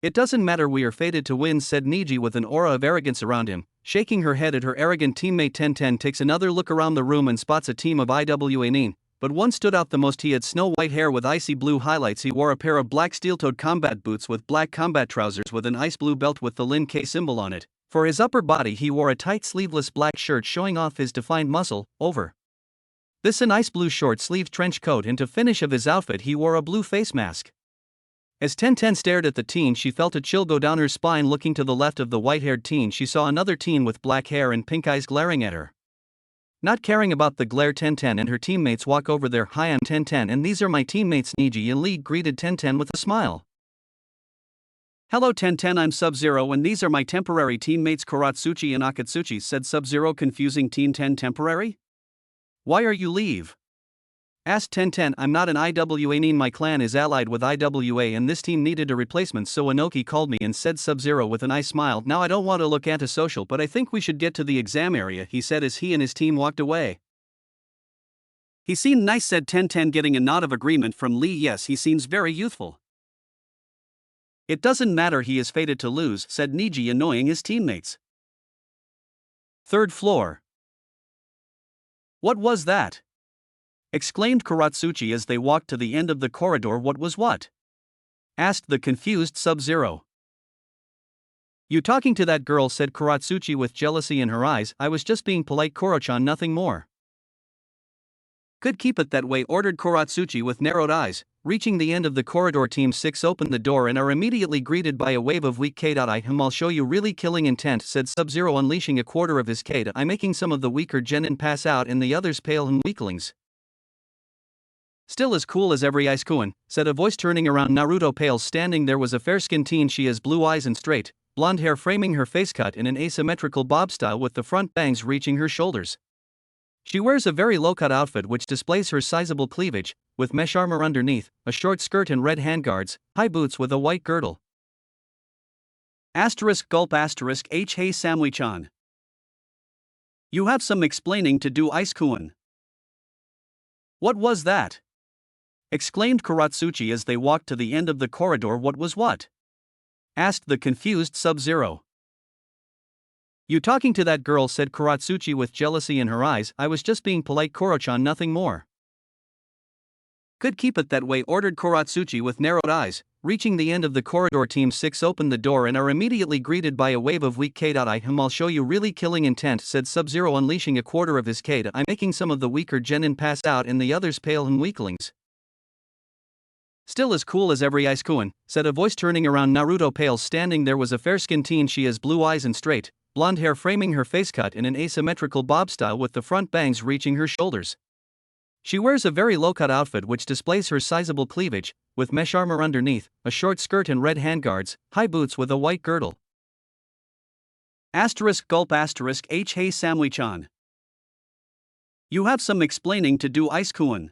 [SPEAKER 1] It doesn't matter, we are fated to win, said Niji with an aura of arrogance around him. Shaking her head at her arrogant teammate, Ten takes another look around the room and spots a team of IWA9, but one stood out the most. He had snow-white hair with icy blue highlights. He wore a pair of black steel-toed combat boots with black combat trousers with an ice blue belt with the Lin K symbol on it. For his upper body he wore a tight sleeveless black shirt showing off his defined muscle. Over this an ice blue short-sleeved trench coat, and to finish of his outfit he wore a blue face mask. As Ten stared at the teen, she felt a chill go down her spine. Looking to the left of the white-haired teen, she saw another teen with black hair and pink eyes glaring at her. Not caring about the glare, Ten and her teammates walk over there. Hi, I'm Ten and these are my teammates. Niji and Lee greeted Ten with a smile. Hello Ten, I'm SubZero and these are my temporary teammates Kuratsuchi and Akatsuchi, said SubZero, confusing Teen. Temporary? Why are you leave? Asked Ten. I'm not an IWA9, my clan is allied with IWA and this team needed a replacement, so Inoki called me in, said SubZero with a nice smile. Now I don't want to look antisocial, but I think we should get to the exam area, he said as he and his team walked away. He seemed nice, said Ten, getting a nod of agreement from Lee. Yes, he seems very youthful. It doesn't matter, he is fated to lose, said Niji, annoying his teammates. Third floor. What was that? Exclaimed Kuratsuchi as they walked to the end of the corridor. What was what? Asked the confused SubZero. You talking to that girl, said Kuratsuchi with jealousy in her eyes. I was just being polite, Koro-chan, nothing more. Good, keep it that way, ordered Kuratsuchi with narrowed eyes. Reaching the end of the corridor, Team 6 opened the door and are immediately greeted by a wave of weak K. I'll show you really killing intent, said SubZero, unleashing a quarter of his K. I'm making some of the weaker genin pass out and the others pale and weaklings. Still as cool as every Ice-kun, said a voice, turning around. Naruto pale standing there was a fair-skinned teen. She has blue eyes and straight, blonde hair framing her face, cut in an asymmetrical bob style with the front bangs reaching her shoulders. She wears a very low-cut outfit which displays her sizable cleavage, with mesh armor underneath, a short skirt and red handguards, high boots with a white girdle. Gulp H. Hey Samui-chan. You have some explaining to do, Ice-kun. What was that? Exclaimed Kuratsuchi as they walked to the end of the corridor. What was what? Asked the confused SubZero. You talking to that girl, said Kuratsuchi with jealousy in her eyes. I was just being polite, Koro-chan, nothing more. Good, keep it that way, ordered Kuratsuchi with narrowed eyes. Reaching the end of the corridor, Team 6 opened the door and are immediately greeted by a wave of weak K. I'll show you really killing intent, said SubZero, unleashing a quarter of his K. I'm making some of the weaker genin pass out and the others pale and weaklings. Still as cool as every Ice-kun, said a voice, turning around. Naruto pale standing there was a fair-skinned teen. She has blue eyes and straight, blonde hair framing her face, cut in an asymmetrical bob style with the front bangs reaching her shoulders. She wears a very low-cut outfit which displays her sizable cleavage, with mesh armor underneath, a short skirt and red handguards, high boots with a white girdle. Gulp H. Hey Samui-chan. You have some explaining to do, Ice-kun.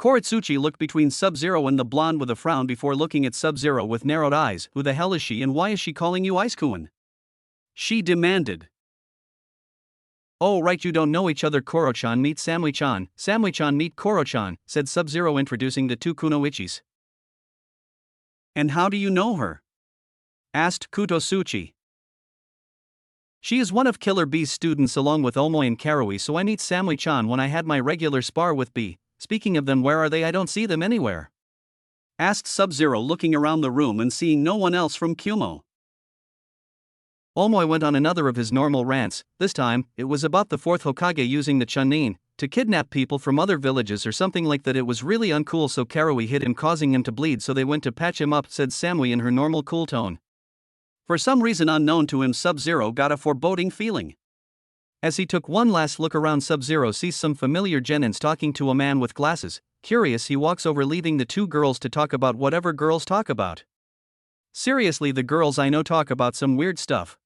[SPEAKER 1] Kuratsuchi looked between SubZero and the blonde with a frown before looking at SubZero with narrowed eyes. Who the hell is she and why is she calling you Ice-kun? She demanded. Oh right, you don't know each other. Koro-chan meet Samui-chan, Samui-chan meet Koro-chan, said SubZero, introducing the two kunoichis. And how do you know her? Asked Kutosuchi. She is one of Killer B's students along with Omoi and Karui, so I meet Samui-chan when I had my regular spar with B. Speaking of them, where are they? I don't see them anywhere. Asked SubZero, looking around the room and seeing no one else from Kumo. Omoi went on another of his normal rants. This time, it was about the fourth Hokage using the Chunin to kidnap people from other villages or something like that. It was really uncool, so Karui hit him, causing him to bleed, so they went to patch him up, said Samui in her normal cool tone.
[SPEAKER 2] For some reason unknown to him, SubZero got a foreboding feeling.
[SPEAKER 1] As he took one last look around, SubZero sees some familiar genins talking to a man with glasses. Curious, he walks over, leaving the two girls to talk about whatever girls talk about. Seriously, the girls I know talk about some weird stuff.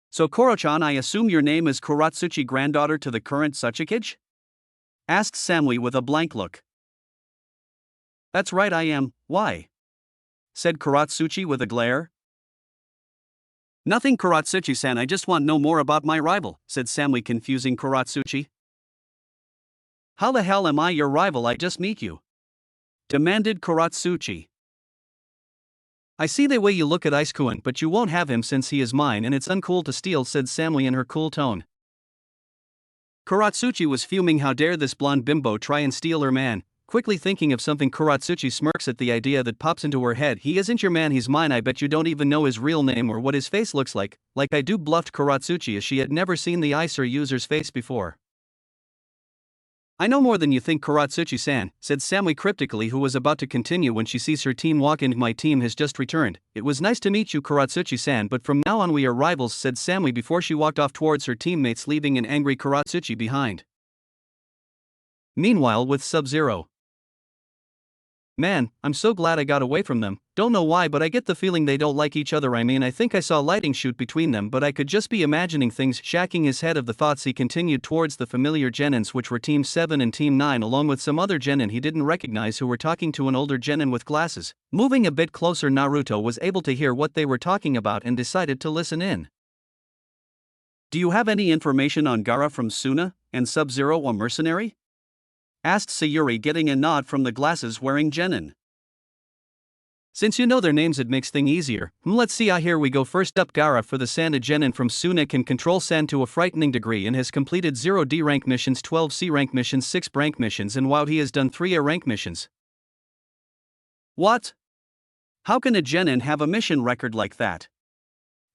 [SPEAKER 2] So Koro-chan, I assume your name is Kuratsuchi, granddaughter to the current Suchikage? Asked Samui with a blank look.
[SPEAKER 1] That's right, I am. Why?
[SPEAKER 2] Said Kuratsuchi with a glare. Nothing, Kuratsuchi-san, I just want to know more about my rival, said Samui, confusing Kuratsuchi.
[SPEAKER 1] How the hell am I your rival? I just meet you,
[SPEAKER 2] demanded Kuratsuchi.
[SPEAKER 1] I see the way you look at Ice-kun, but you won't have him since he is mine and it's uncool to steal, said Samui in her cool tone.
[SPEAKER 2] Kuratsuchi was fuming. How dare this blonde bimbo try and steal her man?
[SPEAKER 1] Quickly thinking of something, Kuratsuchi smirks at the idea that pops into her head. He isn't your man, he's mine. I bet you don't even know his real name or what his face looks like I do, bluffed Kuratsuchi as she had never seen the Icer user's face before.
[SPEAKER 2] I know more than you think, Kuratsuchi-san, said Samui cryptically, who was about to continue when she sees her team walk in. My team has just returned.
[SPEAKER 1] It was nice to meet you, Kuratsuchi-san, but from now on we are rivals, said Samui before she walked off towards her teammates, leaving an angry Kuratsuchi behind. Meanwhile, with SubZero. Man, I'm so glad I got away from them. Don't know why, but I get the feeling they don't like each other. I mean, I think I saw lighting shoot between them, but I could just be imagining things. Shaking his head of the thoughts, he continued towards the familiar genins, which were Team 7 and Team 9, along with some other genin he didn't recognize who were talking to an older genin with glasses. Moving a bit closer, Naruto was able to hear what they were talking about and decided to listen in.
[SPEAKER 2] Do you have any information on Gaara from Suna and SubZero, a mercenary? Asked Sayuri, getting a nod from the glasses-wearing genin.
[SPEAKER 1] Since you know their names, it makes things easier. Let's see, here we go. First up, Gaara for the Sand, a genin from Suna, can control sand to a frightening degree and has completed 0 D rank missions, 12 C rank missions, 6 rank missions, and wow, he has done 3 A rank missions.
[SPEAKER 2] What? How can a genin have a mission record like that?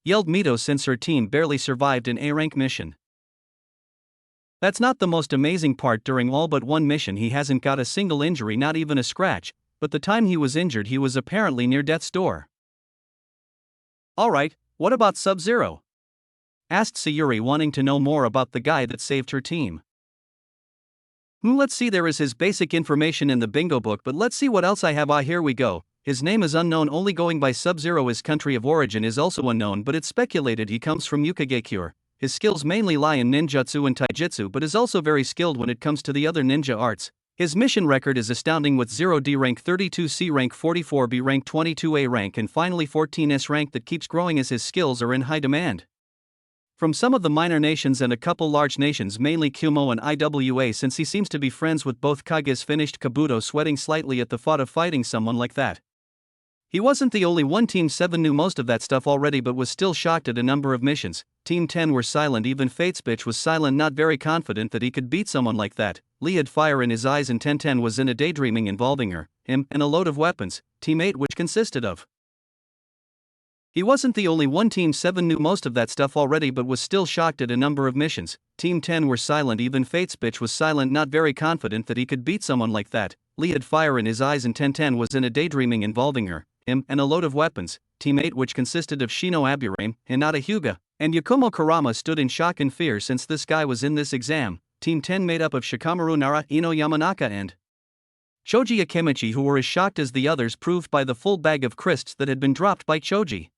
[SPEAKER 1] Yelled Mito, since her team barely survived an A rank mission. That's not the most amazing part. During all but one mission he hasn't got a single injury, not even a scratch, but the time he was injured he was apparently near death's door.
[SPEAKER 2] Alright, what about SubZero?
[SPEAKER 1] Asked Sayuri, wanting to know more about the guy that saved her team.
[SPEAKER 2] Let's see, there is his basic information in the bingo book, but let's see what else I have. Here we go.
[SPEAKER 1] His name is unknown, only going by SubZero. His country of origin is also unknown, but it's speculated he comes from Yukagekure. His skills mainly lie in ninjutsu and taijutsu, but is also very skilled when it comes to the other ninja arts. His mission record is astounding with 0 D rank, 32 C rank, 44 B rank, 22 A rank, and finally 14 S rank that keeps growing as his skills are in high demand. From some of the minor nations and a couple large nations, mainly Kumo and IWA, since he seems to be friends with both Kages, finished Kabuto, sweating slightly at the thought of fighting someone like that. He wasn't the only one. Team 7 knew most of that stuff already but was still shocked at a number of missions. Team 10 were silent, even Fate's bitch was silent, not very confident that he could beat someone like that. Lee had fire in his eyes and 1010 was in a daydreaming involving her, him, and a load of weapons. Team 8, which consisted of. He wasn't the only one. Team 7 knew most of that stuff already but was still shocked at a number of missions. Team 10 were silent, even Fate's bitch was silent, not very confident that he could beat someone like that. Lee had fire in his eyes and 1010 was in a daydreaming involving her, him, and a load of weapons. Team 8, which consisted of Shino Aburame, Hinata Hyuga, and Yakumo Kurama, stood in shock and fear since this guy was in this exam. Team 10 made up of Shikamaru Nara, Ino Yamanaka, and Choji Akemichi, who were as shocked as the others, proved by the full bag of crisps that had been dropped by Choji.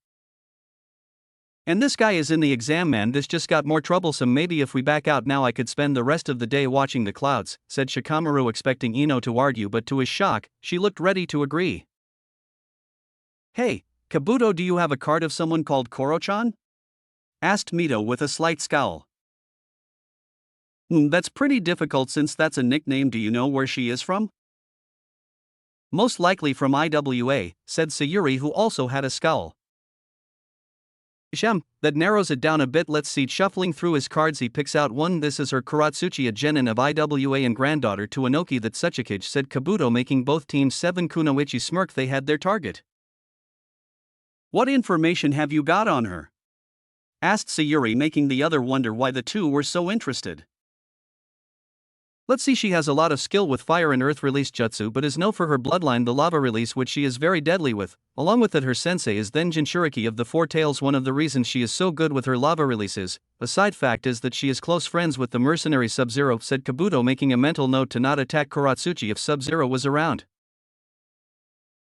[SPEAKER 1] And this guy is in the exam, man. This just got more troublesome. Maybe if we back out now I could spend the rest of the day watching the clouds, said Shikamaru, expecting Ino to argue, but to his shock, she looked ready to agree.
[SPEAKER 2] Hey, Kabuto, do you have a card of someone called Koro-chan? Asked Mito with a slight scowl. That's pretty difficult since that's a nickname. Do you know where she is from?
[SPEAKER 1] Most likely from IWA, said Sayuri, who also had a scowl. That narrows it down a bit. Let's see. Shuffling through his cards, he picks out one. This is her, Kuratsuchi, a genin of IWA and granddaughter to Inoki that Suchikage, said Kabuto, making both Team 7 Kunoichi smirk. They had their target.
[SPEAKER 2] What information have you got on her? Asked Sayuri, making the other wonder why the two were so interested.
[SPEAKER 1] Let's see, she has a lot of skill with fire and earth release jutsu but is known for her bloodline, the lava release, which she is very deadly with. Along with it, her sensei is then Jinchuriki of the Four Tails. One of the reasons she is so good with her lava releases, a side fact, is that she is close friends with the mercenary SubZero, said Kabuto, making a mental note to not attack Kuratsuchi if SubZero was around.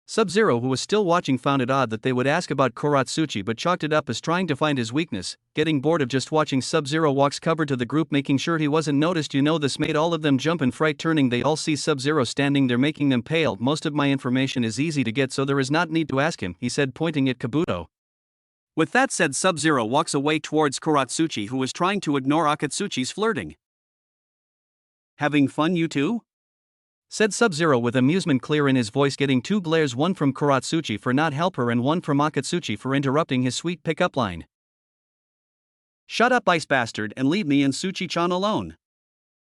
[SPEAKER 1] SubZero, who was still watching, found it odd that they would ask about Kuratsuchi but chalked it up as trying to find his weakness. Getting bored of just watching, SubZero walks cover to the group, making sure he wasn't noticed. This made all of them jump in fright. Turning, they all see SubZero standing there, making them pale. Most of my information is easy to get, so there is not need to ask him, he said, pointing at Kabuto.
[SPEAKER 2] With that said, SubZero walks away towards Kuratsuchi, who was trying to ignore Akatsuchi's flirting. Having fun, you two?
[SPEAKER 1] Said SubZero with amusement clear in his voice, getting 2 glares, one from Kuratsuchi for not help her and one from Akatsuchi for interrupting his sweet pickup line.
[SPEAKER 2] Shut up, ice bastard, and leave me and Suchi-chan alone,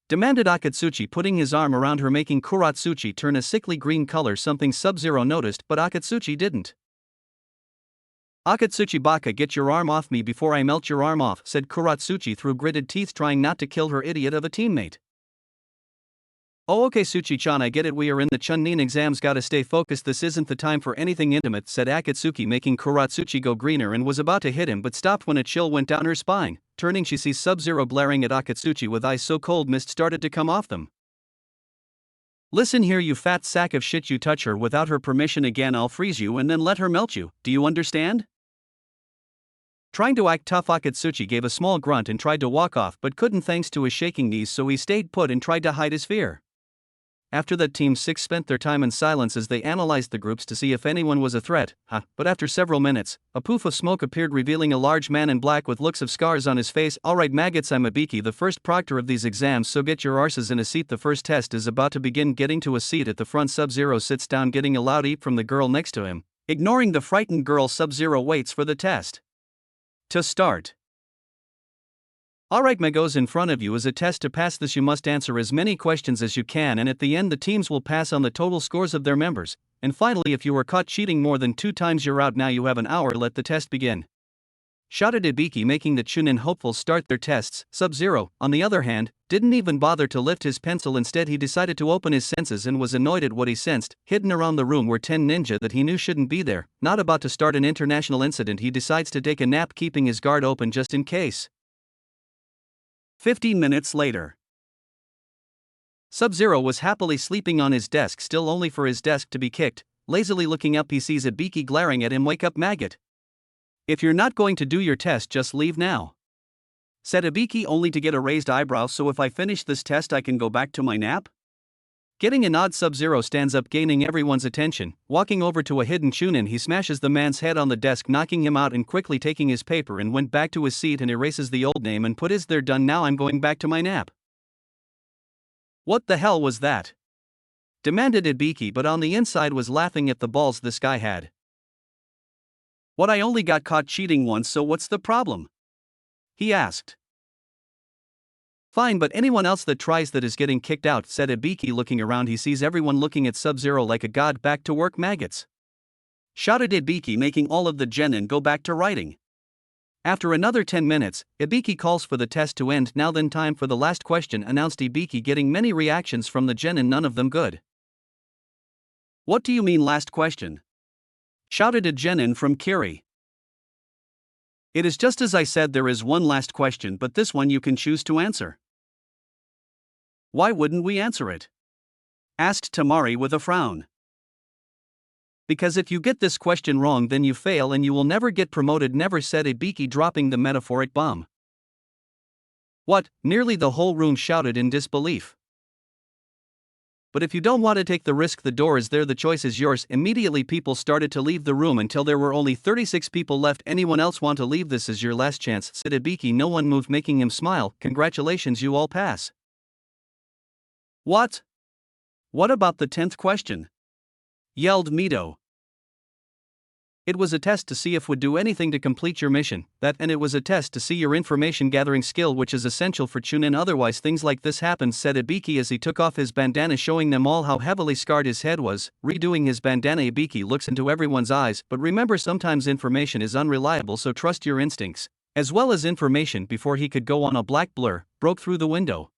[SPEAKER 1] demanded Akatsuchi, putting his arm around her, making Kuratsuchi turn a sickly green color, something SubZero noticed but Akatsuchi didn't. Akatsuchi baka, get your arm off me before I melt your arm off, said Kuratsuchi through gritted teeth, trying not to kill her idiot of a teammate. Oh okay Suchi-chan, I get it, we are in the Chunin exams, gotta stay focused, this isn't the time for anything intimate, said Akatsuki, making Kuratsuchi go greener, and was about to hit him but stopped when a chill went down her spine. Turning, she sees SubZero glaring at Akatsuchi with eyes so cold mist started to come off them. Listen here, you fat sack of shit, you touch her without her permission again, I'll freeze you and then let her melt you, do you understand? Trying to act tough, Akatsuchi gave a small grunt and tried to walk off but couldn't thanks to his shaking knees, so he stayed put and tried to hide his fear. After that, Team 6 spent their time in silence as they analyzed the groups to see if anyone was a threat, but after several minutes, a poof of smoke appeared, revealing a large man in black with looks of scars on his face. Alright maggots, I'm Ibiki, the first proctor of these exams, so get your arses in a seat, the first test is about to begin. Getting to a seat at the front, SubZero sits down, getting a loud eep from the girl next to him. Ignoring the frightened girl, SubZero waits for the test to start. Alright Megos, in front of you is a test. To pass this you must answer as many questions as you can, and at the end the teams will pass on the total scores of their members. And finally, if you were caught cheating more than 2 times you're out. Now you have an hour, let the test begin, shouted Ibiki, making the Chunin hopefuls start their tests. SubZero, on the other hand, didn't even bother to lift his pencil. Instead he decided to open his senses and was annoyed at what he sensed. Hidden around the room were 10 ninja that he knew shouldn't be there. Not about to start an international incident, he decides to take a nap, keeping his guard open just in case.
[SPEAKER 2] 15 minutes later.
[SPEAKER 1] SubZero was happily sleeping on his desk, still only for his desk to be kicked. Lazily looking up, he sees Ibiki glaring at him. Wake up, maggot. If you're not going to do your test, just leave now, said Ibiki, only to get a raised eyebrow. So if I finish this test I can go back to my nap? Getting a nod, SubZero stands up, gaining everyone's attention. Walking over to a hidden Chunin, he smashes the man's head on the desk, knocking him out, and quickly taking his paper and went back to his seat and erases the old name and put his "They're done now, I'm going back to my nap." What the hell was that? Demanded Ibiki, but on the inside was laughing at the balls this guy had.
[SPEAKER 2] What, I only got caught cheating once, so what's the problem? He asked.
[SPEAKER 1] Fine, but anyone else that tries that is getting kicked out, said Ibiki. Looking around, he sees everyone looking at SubZero like a god. Back to work, maggots,
[SPEAKER 2] shouted Ibiki, making all of the genin go back to writing.
[SPEAKER 1] After another 10 minutes, Ibiki calls for the test to end. Now then, time for the last question, announced Ibiki, getting many reactions from the genin, none of them good.
[SPEAKER 2] What do you mean last question? Shouted a genin from Kiri. It is just as I said, there is one last question, but this one you can choose to answer. Why wouldn't we answer it? Asked Tamari with a frown.
[SPEAKER 1] Because if you get this question wrong then you fail and you will never get promoted, never, said Ibiki, dropping the metaphoric bomb. What? Nearly the whole room shouted in disbelief. But if you don't want to take the risk, the door is there, the choice is yours. Immediately people started to leave the room until there were only 36 people left. Anyone else want to leave? This is your last chance, said Ibiki. No one moved, making him smile. Congratulations, you all pass.
[SPEAKER 2] What? What about the 10th question? Yelled Mito.
[SPEAKER 1] It was a test to see if would do anything to complete your mission, and it was a test to see your information gathering skill, which is essential for Chunin, otherwise things like this happen, said Ibiki as he took off his bandana, showing them all how heavily scarred his head was. Redoing his bandana, Ibiki looks into everyone's eyes, but remember, sometimes information is unreliable, so trust your instincts. As well as information, before he could go on, a black blur broke through the window.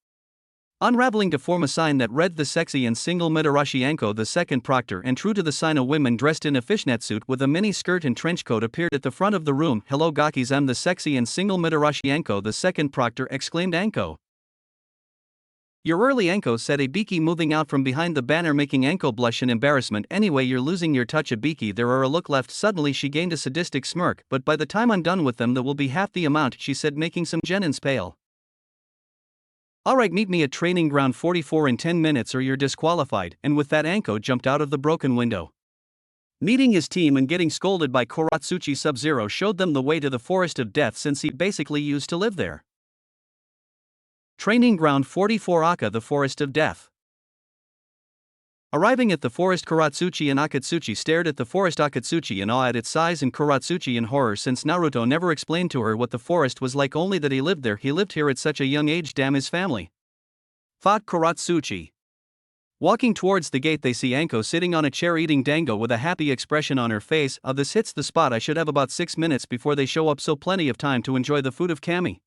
[SPEAKER 1] unraveling to form a sign that read the sexy and single Midarashi Anko the second proctor, and true to the sign, a woman dressed in a fishnet suit with a mini skirt and trench coat appeared at the front of the room. Hello Gakis, I'm the sexy and single Midarashi Anko the second proctor, exclaimed Anko. You're early Anko, said Ibiki, moving out from behind the banner, making Anko blush in embarrassment. Anyway, you're losing your touch, Ibiki. There are a look left. Suddenly she gained a sadistic smirk. But by the time I'm done with them, that will be half the amount, she said, making some genins pale. Alright, meet me at training ground 44 in 10 minutes or you're disqualified. And with that, Anko jumped out of the broken window. Meeting his team and getting scolded by Kuratsuchi, SubZero showed them the way to the Forest of Death since he basically used to live there. Training ground 44 Aka, the Forest of Death. Arriving at the forest, Kuratsuchi and Akatsuchi stared at the forest, Akatsuchi in awe at its size and Kuratsuchi in horror, since Naruto never explained to her what the forest was like, only that he lived there. He lived here at such a young age, damn his family, thought Kuratsuchi. Walking towards the gate, they see Anko sitting on a chair eating dango with a happy expression on her face. This hits the spot. I should have about 6 minutes before they show up, so plenty of time to enjoy the food of Kami.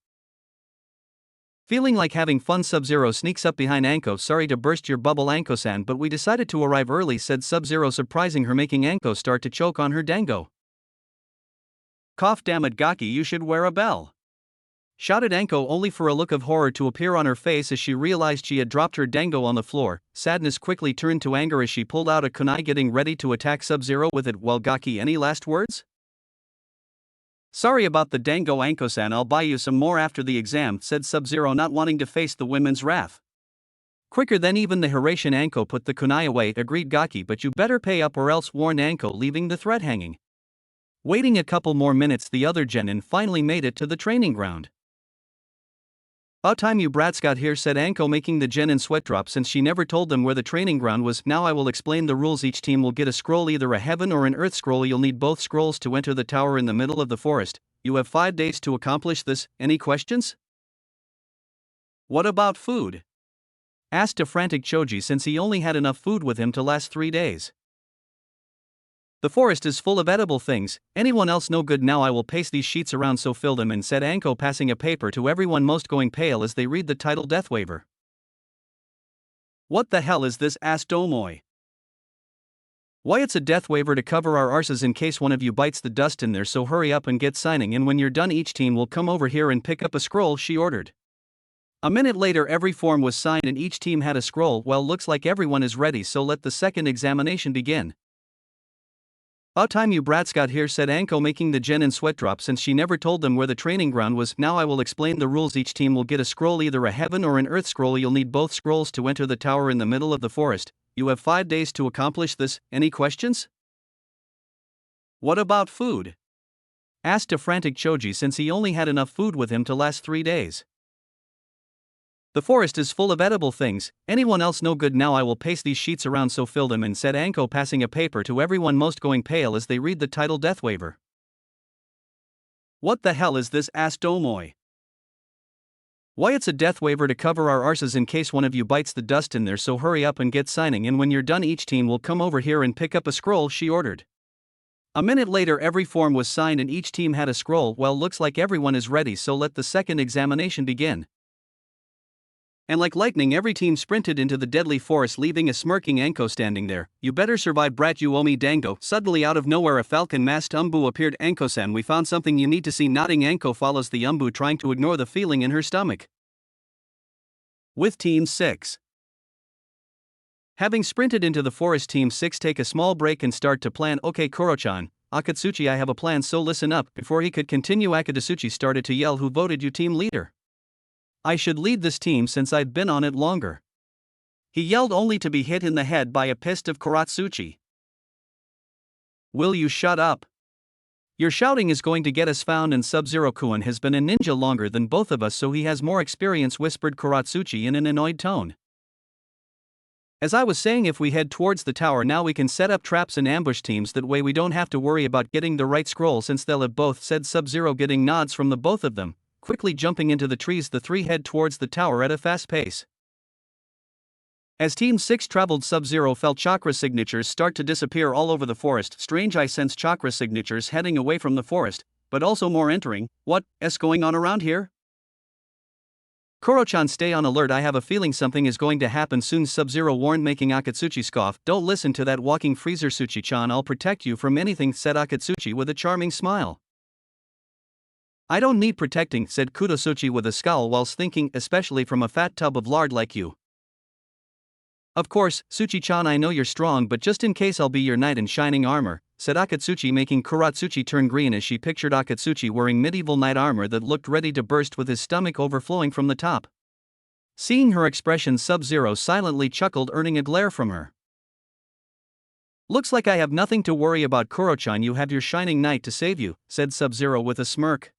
[SPEAKER 1] Feeling like having fun, SubZero sneaks up behind Anko. Sorry to burst your bubble, Anko-san, but we decided to arrive early, said SubZero, surprising her, making Anko start to choke on her dango. Cough, damn it Gaki, you should wear a bell, shouted Anko, only for a look of horror to appear on her face as she realized she had dropped her dango on the floor. Sadness quickly turned to anger as she pulled out a kunai, getting ready to attack SubZero with it. Well Gaki, any last words? Sorry about the dango, Anko-san, I'll buy you some more after the exam, said SubZero, not wanting to face the women's wrath. Quicker than even the Hiratian, Anko put the kunai away. Agreed Gaki, but you better pay up or else, warned Anko, leaving the thread hanging. Waiting a couple more minutes, the other genin finally made it to the training ground. About time you brats got here, said Anko, making the genin sweat drop since she never told them where the training ground was. Now I will explain the rules. Each team will get a scroll, either a heaven or an earth scroll. You'll need both scrolls to enter the tower in the middle of the forest. You have 5 days to accomplish this. Any questions? What about food? Asked a frantic Choji, since he only had enough food with him to last 3 days. The forest is full of edible things. Anyone else no good? Now I will paste these sheets around, so fill them in, said Anko, passing a paper to everyone, most going pale as they read the title Death Waiver. What the hell is this? Asked Omoy. Why, it's a death waiver to cover our arses in case one of you bites the dust in there, so hurry up and get signing, and when you're done each team will come over here and pick up a scroll, she ordered. A minute later every form was signed and each team had a scroll. Well, looks like everyone is ready, so let the second examination begin. About time you brats got here, said Anko, making the genin sweat drop since she never told them where the training ground was. Now I will explain the rules. Each team will get a scroll, either a heaven or an earth scroll. You'll need both scrolls to enter the tower in the middle of the forest. You have 5 days to accomplish this. Any questions? What about food? Asked a frantic Choji, since he only had enough food with him to last 3 days. The forest is full of edible things. Anyone else no good? Now I will paste these sheets around, so fill them in, said Anko, passing a paper to everyone, most going pale as they read the title Death Waiver. What the hell is this? Asked Omoy. Why, it's a death waiver to cover our arses in case one of you bites the dust in there, so hurry up and get signing, and when you're done each team will come over here and pick up a scroll, she ordered. A minute later every form was signed and each team had a scroll. Well, looks like everyone is ready, so let the second examination begin. And like lightning every team sprinted into the deadly forest, leaving a smirking Anko standing there. You better survive, brat, you owe me dango. Suddenly out of nowhere a falcon-masked Umbu appeared. Anko-san, we found something you need to see. Nodding, Anko follows the Umbu, trying to ignore the feeling in her stomach. With Team 6. Having sprinted into the forest, Team 6 take a small break and start to plan. Okay Koro-chan, Akatsuchi, I have a plan, so listen up. Before he could continue, Akatsuchi started to yell, who voted you team leader? I should lead this team since I've been on it longer. He yelled, only to be hit in the head by a fist of Kuratsuchi. Will you shut up? Your shouting is going to get us found, and SubZero-kun has been a ninja longer than both of us, so he has more experience, whispered Kuratsuchi in an annoyed tone. As I was saying, if we head towards the tower now, we can set up traps and ambush teams, that way we don't have to worry about getting the right scroll since they'll have both, said SubZero, getting nods from the both of them. Quickly jumping into the trees, the three head towards the tower at a fast pace. As Team 6 traveled, SubZero felt chakra signatures start to disappear all over the forest. Strange, I sense chakra signatures heading away from the forest, but also more entering. What's going on around here? Koro-chan, stay on alert, I have a feeling something is going to happen soon, SubZero warned, making Akatsuchi scoff. Don't listen to that walking freezer, Tsuchi-chan, I'll protect you from anything, said Akatsuchi with a charming smile. I don't need protecting, said Kudosuchi with a scowl whilst thinking, especially from a fat tub of lard like you. Of course, Tsuchi-chan, I know you're strong, but just in case I'll be your knight in shining armor, said Akatsuchi, making Kuratsuchi turn green as she pictured Akatsuchi wearing medieval knight armor that looked ready to burst with his stomach overflowing from the top. Seeing her expression, SubZero silently chuckled, earning a glare from her. Looks like I have nothing to worry about, Koro-chan, you have your shining knight to save you, said SubZero with a smirk.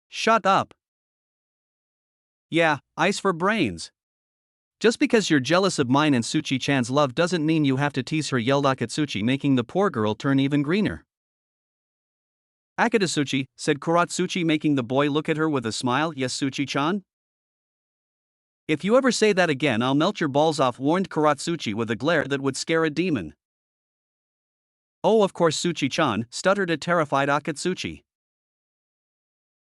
[SPEAKER 1] Shut up. Yeah, ice for brains. Just because you're jealous of mine and Tsuchi-chan's love doesn't mean you have to tease her, yelled Akatsuchi, making the poor girl turn even greener. Akatsuchi, said Kuratsuchi, making the boy look at her with a smile. Yes, Tsuchi-chan? If you ever say that again, I'll melt your balls off, warned Kuratsuchi with a glare that would scare a demon. Oh, of course, Tsuchi-chan, stuttered a terrified Akatsuchi.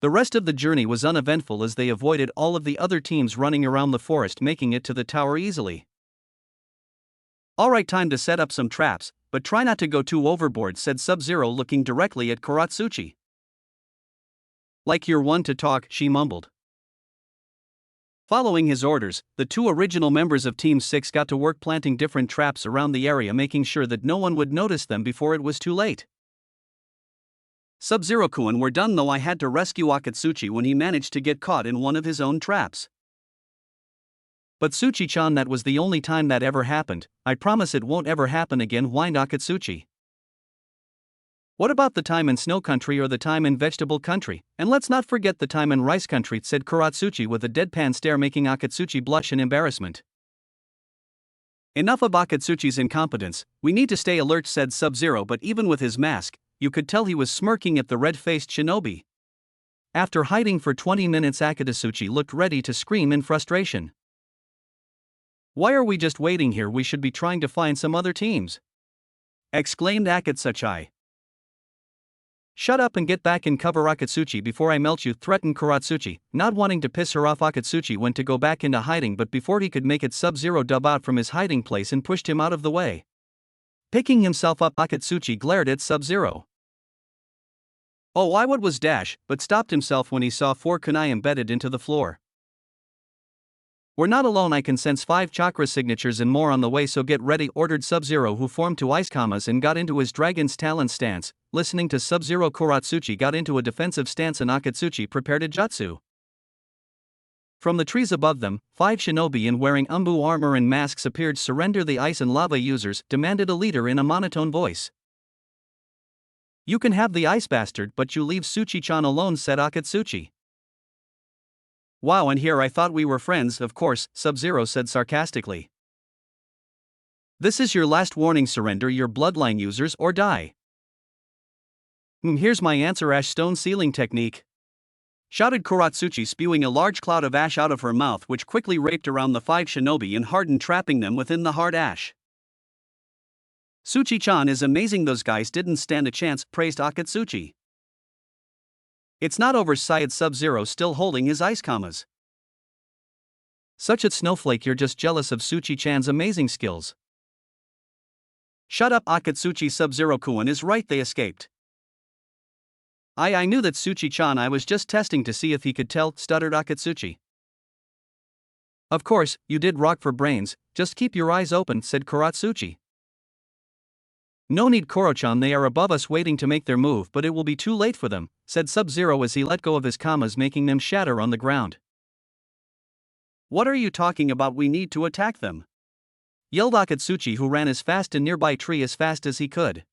[SPEAKER 1] The rest of the journey was uneventful as they avoided all of the other teams running around the forest, making it to the tower easily. Alright, time to set up some traps, but try not to go too overboard, said SubZero, looking directly at Kuratsuchi. Like you're one to talk, she mumbled. Following his orders, the two original members of Team 6 got to work planting different traps around the area, making sure that no one would notice them before it was too late. SubZero-kun, we're done, though I had to rescue Akatsuchi when he managed to get caught in one of his own traps. But Tsuchi-chan, that was the only time that ever happened, I promise it won't ever happen again, whined Akatsuchi. What about the time in Snow Country or the time in Vegetable Country, and let's not forget the time in Rice Country, said Kuratsuchi with a deadpan stare, making Akatsuchi blush in embarrassment. Enough of Akatsuchi's incompetence, we need to stay alert, said SubZero, but even with his mask, you could tell he was smirking at the red-faced shinobi. After hiding for 20 minutes, Akatsuchi looked ready to scream in frustration. Why are we just waiting here? We should be trying to find some other teams, exclaimed Akatsuchi. Shut up and get back in cover, Akatsuchi, before I melt you, threatened Kuratsuchi. Not wanting to piss her off, Akatsuchi went to go back into hiding, but before he could make it, SubZero dug out from his hiding place and pushed him out of the way. Picking himself up, Akatsuchi glared at SubZero. Oh, I would was dash, but stopped himself when he saw 4 kunai embedded into the floor. We're not alone, I can sense 5 chakra signatures and more on the way, so get ready, ordered SubZero, who formed 2 ice kamas and got into his dragon's talon stance. Listening to SubZero, Kuratsuchi got into a defensive stance and Akatsuchi prepared a jutsu. From the trees above them, 5 shinobi in wearing umbu armor and masks appeared. Surrender the ice and lava users, demanded a leader in a monotone voice. You can have the ice, bastard, but you leave Tsuchi-chan alone, said Akatsuchi. Wow, and here I thought we were friends, of course, SubZero said sarcastically. This is your last warning, surrender your bloodline users or die. Here's my answer, ash stone ceiling technique, shouted Kuratsuchi, spewing a large cloud of ash out of her mouth, which quickly wrapped around the 5 shinobi and hardened, trapping them within the hard ash. Tsuchi-chan is amazing, those guys didn't stand a chance, praised Akatsuchi. It's not over, sighed SubZero, still holding his ice kamas. Such a snowflake, you're just jealous of Tsuchi-chan's amazing skills. Shut up, Akatsuchi, SubZero-kun is right, they escaped. I knew that, Tsuchi-chan, I was just testing to see if he could tell, stuttered Akatsuchi. Of course, you did rock for brains, just keep your eyes open, said Kuratsuchi. No need, Koro-chan, they are above us waiting to make their move, but it will be too late for them, said SubZero as he let go of his kamas, making them shatter on the ground. What are you talking about? We need to attack them, yelled Akatsuchi, who ran as fast a nearby tree as fast as he could.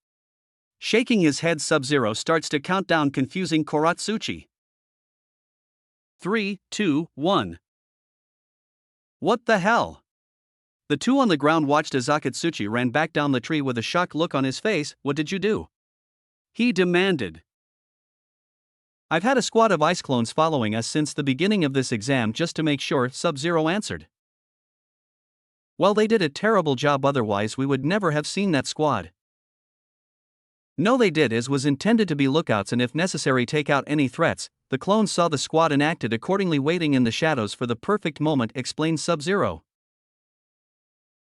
[SPEAKER 1] Shaking his head, SubZero starts to count down, confusing Kuratsuchi. 3, 2, 1. What the hell? The two on the ground watched as Akatsuchi ran back down the tree with a shocked look on his face. What did you do? He demanded. I've had a squad of ice clones following us since the beginning of this exam just to make sure, SubZero answered. Well, they did a terrible job, otherwise we would never have seen that squad. No, they did as was intended to be lookouts and if necessary take out any threats. the clones saw the squad and acted accordingly, waiting in the shadows for the perfect moment, explained SubZero.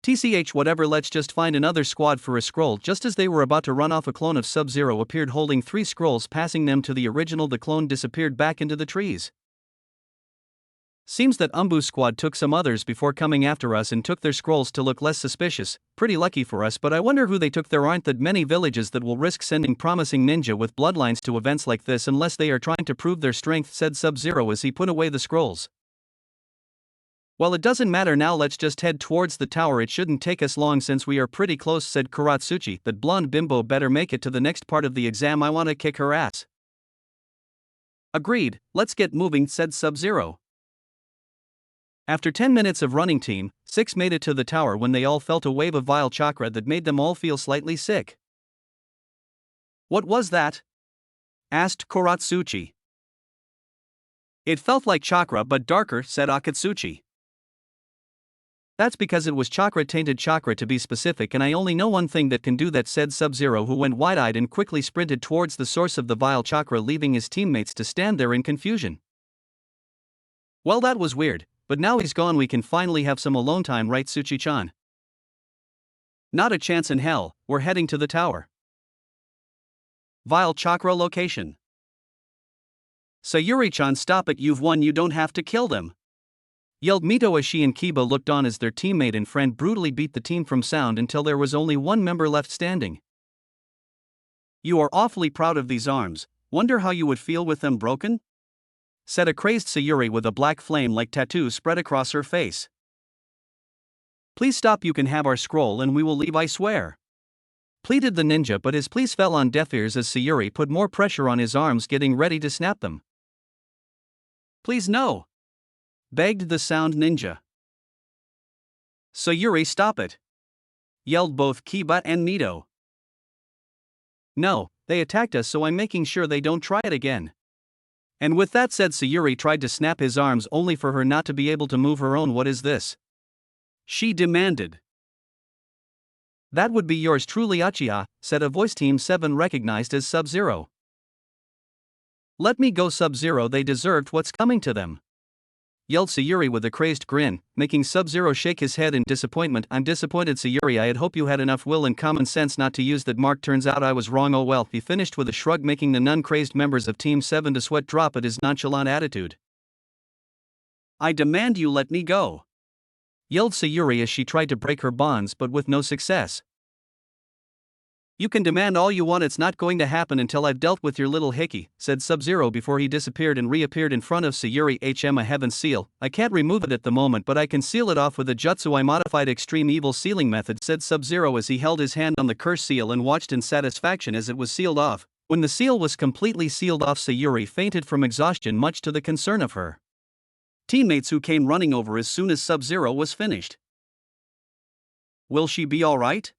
[SPEAKER 1] TCH whatever, let's just find another squad for a scroll. Just as they were about to run off, a clone of SubZero appeared holding 3 scrolls, passing them to the original. The clone disappeared back into the trees. Seems that Umbu's squad took some others before coming after us and took their scrolls to look less suspicious. Pretty lucky for us, but I wonder who they took. There aren't that many villages that will risk sending promising ninja with bloodlines to events like this unless they are trying to prove their strength, said SubZero as he put away the scrolls. Well, it doesn't matter now, let's just head towards the tower. It shouldn't take us long since we are pretty close, said Kuratsuchi. That blonde bimbo better make it to the next part of the exam. I wanna kick her ass. Agreed, let's get moving, said SubZero. After 10 minutes of running, Team 6 made it to the tower when they all felt a wave of vile chakra that made them all feel slightly sick. What was that? Asked Kuratsuchi. It felt like chakra but darker, said Akatsuchi. That's because it was chakra-tainted chakra to be specific, and I only know one thing that can do that, said SubZero, who went wide-eyed and quickly sprinted towards the source of the vile chakra, leaving his teammates to stand there in confusion. Well, that was weird, but now he's gone, we can finally have some alone time, right, Tsuchi-chan? Not a chance in hell, we're heading to the tower. Vile chakra location. Sayuri-chan, stop it, you've won, you don't have to kill them, yelled Mito as she and Kiba looked on as their teammate and friend brutally beat the team from Sound until there was only one member left standing. You are awfully proud of these arms, wonder how you would feel with them broken? Said a crazed Sayuri with a black flame-like tattoo spread across her face. Please stop, you can have our scroll and we will leave, I swear, pleaded the ninja, but his pleas fell on deaf ears as Sayuri put more pressure on his arms, getting ready to snap them. Please no, begged the Sound ninja. Sayuri, stop it, yelled both Kiba and Mito. No, they attacked us, so I'm making sure they don't try it again. And with that said, Sayuri tried to snap his arms only for her not to be able to move her own. What is this? She demanded. That would be yours truly, Uchiha, said a voice. Team 7 recognized as SubZero. Let me go, SubZero, they deserved what's coming to them, yelled Sayuri with a crazed grin, making SubZero shake his head in disappointment. I'm disappointed, Sayuri, I had hoped you had enough will and common sense not to use that mark. Turns out I was wrong, oh well, he finished with a shrug, making the nun-crazed members of Team 7 to sweat drop at his nonchalant attitude. I demand you let me go, yelled Sayuri as she tried to break her bonds but with no success. You can demand all you want, it's not going to happen until I've dealt with your little hickey, said SubZero before he disappeared and reappeared in front of Sayuri. A heaven seal, I can't remove it at the moment, but I can seal it off with a jutsu I modified extreme evil sealing method, said SubZero as he held his hand on the curse seal and watched in satisfaction as it was sealed off. When the seal was completely sealed off, Sayuri fainted from exhaustion, much to the concern of her teammates, who came running over as soon as SubZero was finished. Will she be alright?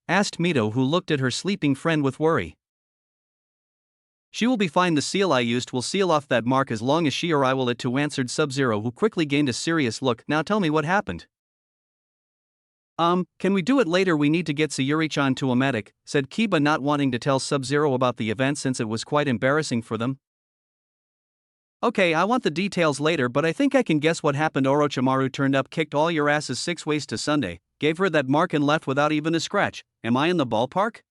[SPEAKER 1] Asked Mito, who looked at her sleeping friend with worry. She will be fine, the seal I used will seal off that mark as long as she or I will it to, answered SubZero, who quickly gained a serious look. Now tell me what happened. Can we do it later? We need to get Sayuri-chan to a medic, said Kiba, not wanting to tell SubZero about the event since it was quite embarrassing for them. Okay, I want the details later, but I think I can guess what happened. Orochimaru turned up, kicked all your asses 6 ways to Sunday, gave her that mark and left without even a scratch. Am I in the ballpark?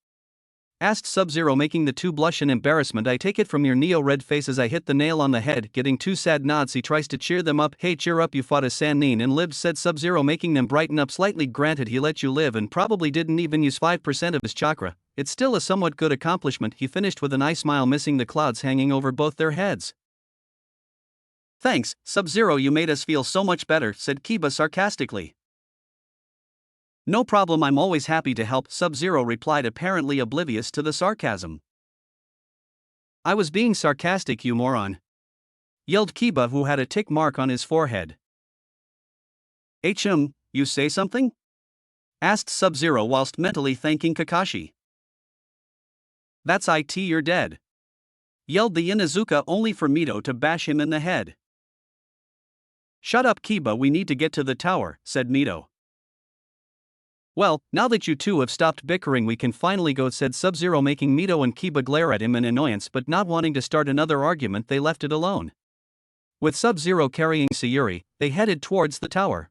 [SPEAKER 1] Asked SubZero, making the two blush in embarrassment. I take it from your neo-red face as I hit the nail on the head. Getting 2 sad nods, he tries to cheer them up. Hey, cheer up, you fought a Sannin and lived, said SubZero, making them brighten up slightly. Granted, he let you live and probably didn't even use 5% of his chakra. It's still a somewhat good accomplishment, he finished with an eye smile, missing the clouds hanging over both their heads. Thanks, SubZero, you made us feel so much better, said Kiba sarcastically. No problem, I'm always happy to help, SubZero replied, apparently oblivious to the sarcasm. I was being sarcastic, you moron, yelled Kiba, who had a tick mark on his forehead. You say something? Asked SubZero whilst mentally thanking Kakashi. That's it, you're dead, yelled the Inuzuka, only for Mito to bash him in the head. Shut up, Kiba, we need to get to the tower, said Mito. Well, now that you two have stopped bickering we can finally go, said SubZero, making Mito and Kiba glare at him in annoyance, but not wanting to start another argument they left it alone. With SubZero carrying Sayuri, they headed towards the tower.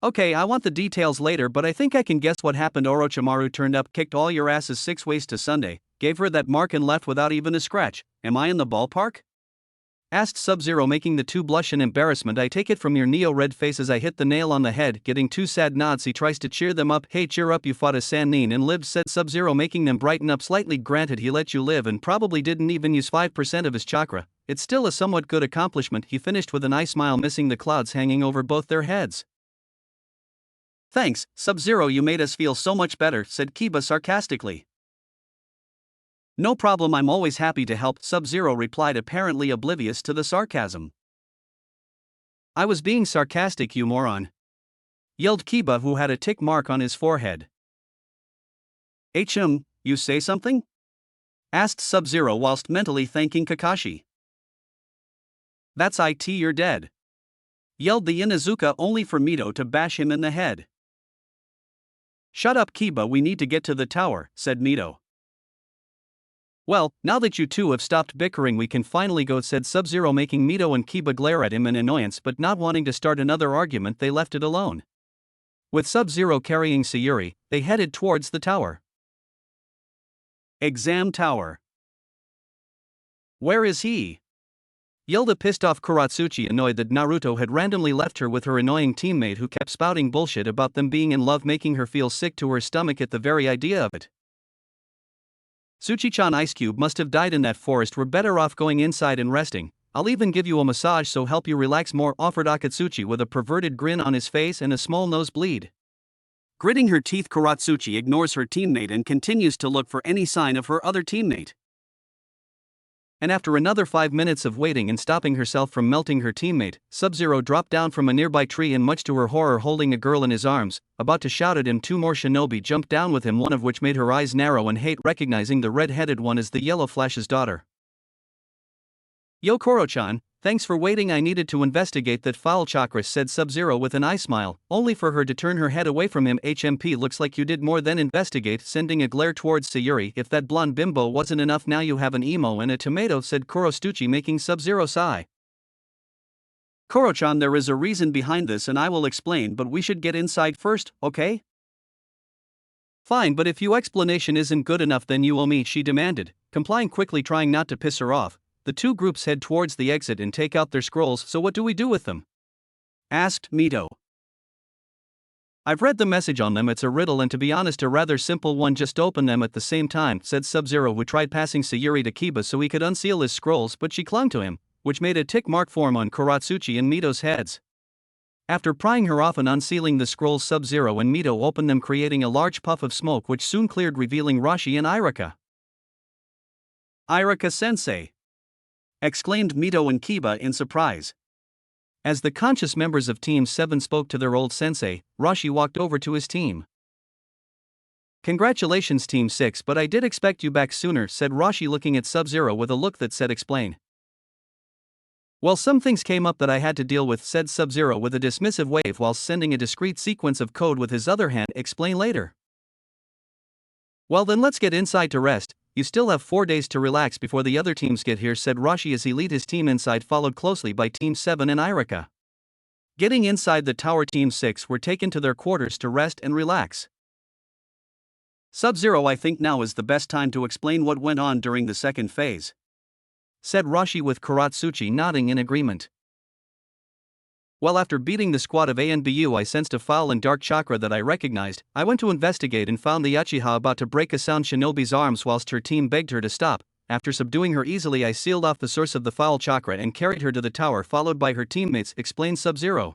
[SPEAKER 1] Okay, I want the details later, but I think I can guess what happened. Orochimaru turned up, kicked all your asses 6 ways to Sunday, gave her that mark and left without even a scratch. Am I in the ballpark? Asked SubZero, making the two blush in embarrassment. I take it from your neo-red face as I hit the nail on the head. Getting 2 sad nods, he tries to cheer them up. Hey, cheer up, you fought a Sannin and lived, said SubZero, making them brighten up slightly. Granted, he let you live and probably didn't even use 5% of his chakra. It's still a somewhat good accomplishment, he finished with an eye smile, missing the clouds hanging over both their heads. Thanks, SubZero, you made us feel so much better, said Kiba sarcastically. No problem, I'm always happy to help, SubZero replied, apparently oblivious to the sarcasm. I was being sarcastic, you moron, yelled Kiba, who had a tick mark on his forehead. You say something? Asked SubZero whilst mentally thanking Kakashi. That's it, you're dead, yelled the Inuzuka, only for Mito to bash him in the head. Shut up, Kiba, we need to get to the tower, said Mito. Well, now that you two have stopped bickering we can finally go, said SubZero, making Mito and Kiba glare at him in annoyance, but not wanting to start another argument they left it alone. With SubZero carrying Sayuri, they headed towards the tower. Exam tower. Where is he? Yelled a pissed-off Kuratsuchi, annoyed that Naruto had randomly left her with her annoying teammate who kept spouting bullshit about them being in love, making her feel sick to her stomach at the very idea of it. Tsuchi-chan, Ice Cube must have died in that forest. We're better off going inside and resting. I'll even give you a massage so help you relax more, offered Akatsuchi with a perverted grin on his face and a small nosebleed. Gritting her teeth, Kuratsuchi ignores her teammate and continues to look for any sign of her other teammate. And after another 5 minutes of waiting and stopping herself from melting her teammate, SubZero dropped down from a nearby tree and, much to her horror, holding a girl in his arms, about to shout at him. 2 more shinobi jumped down with him, one of which made her eyes narrow and hate, recognizing the red-headed one as the Yellow Flash's daughter. Yo, Koro-chan, thanks for waiting. I needed to investigate that foul chakra, said SubZero with an eye smile, only for her to turn her head away from him. Looks like you did more than investigate, sending a glare towards Sayuri. If that blonde bimbo wasn't enough, now you have an emo and a tomato, said Kurostuchi, making SubZero sigh. Koro-chan, there is a reason behind this and I will explain, but we should get inside first, okay? Fine, but if your explanation isn't good enough then you owe me, she demanded, complying quickly, trying not to piss her off. The two groups head towards the exit and take out their scrolls. So what do we do with them? Asked Mito. I've read the message on them, it's a riddle and to be honest a rather simple one, just open them at the same time, said SubZero, who tried passing Sayuri to Kiba so he could unseal his scrolls, but she clung to him, which made a tick mark form on Kuratsuchi and Mito's heads. After prying her off and unsealing the scrolls, SubZero and Mito opened them, creating a large puff of smoke which soon cleared, revealing Rashi and Irika. Irika-sensei! Exclaimed Mito and Kiba in surprise. As the conscious members of Team 7 spoke to their old sensei, Rashi walked over to his team. Congratulations Team 6, but I did expect you back sooner, said Rashi, looking at SubZero with a look that said explain. Well, some things came up that I had to deal with, said SubZero with a dismissive wave whilst sending a discrete sequence of code with his other hand. Explain later. Well then let's get inside to rest. You still have 4 days to relax before the other teams get here, said Rashi as he led his team inside, followed closely by Team 7 and Irika. Getting inside the tower, Team 6 were taken to their quarters to rest and relax. SubZero, I think now is the best time to explain what went on during the second phase, said Rashi, with Kuratsuchi nodding in agreement. Well, after beating the squad of ANBU, I sensed a foul and dark chakra that I recognized. I went to investigate and found the Uchiha about to break a sound shinobi's arms whilst her team begged her to stop. After subduing her easily, I sealed off the source of the foul chakra and carried her to the tower, followed by her teammates, explained SubZero.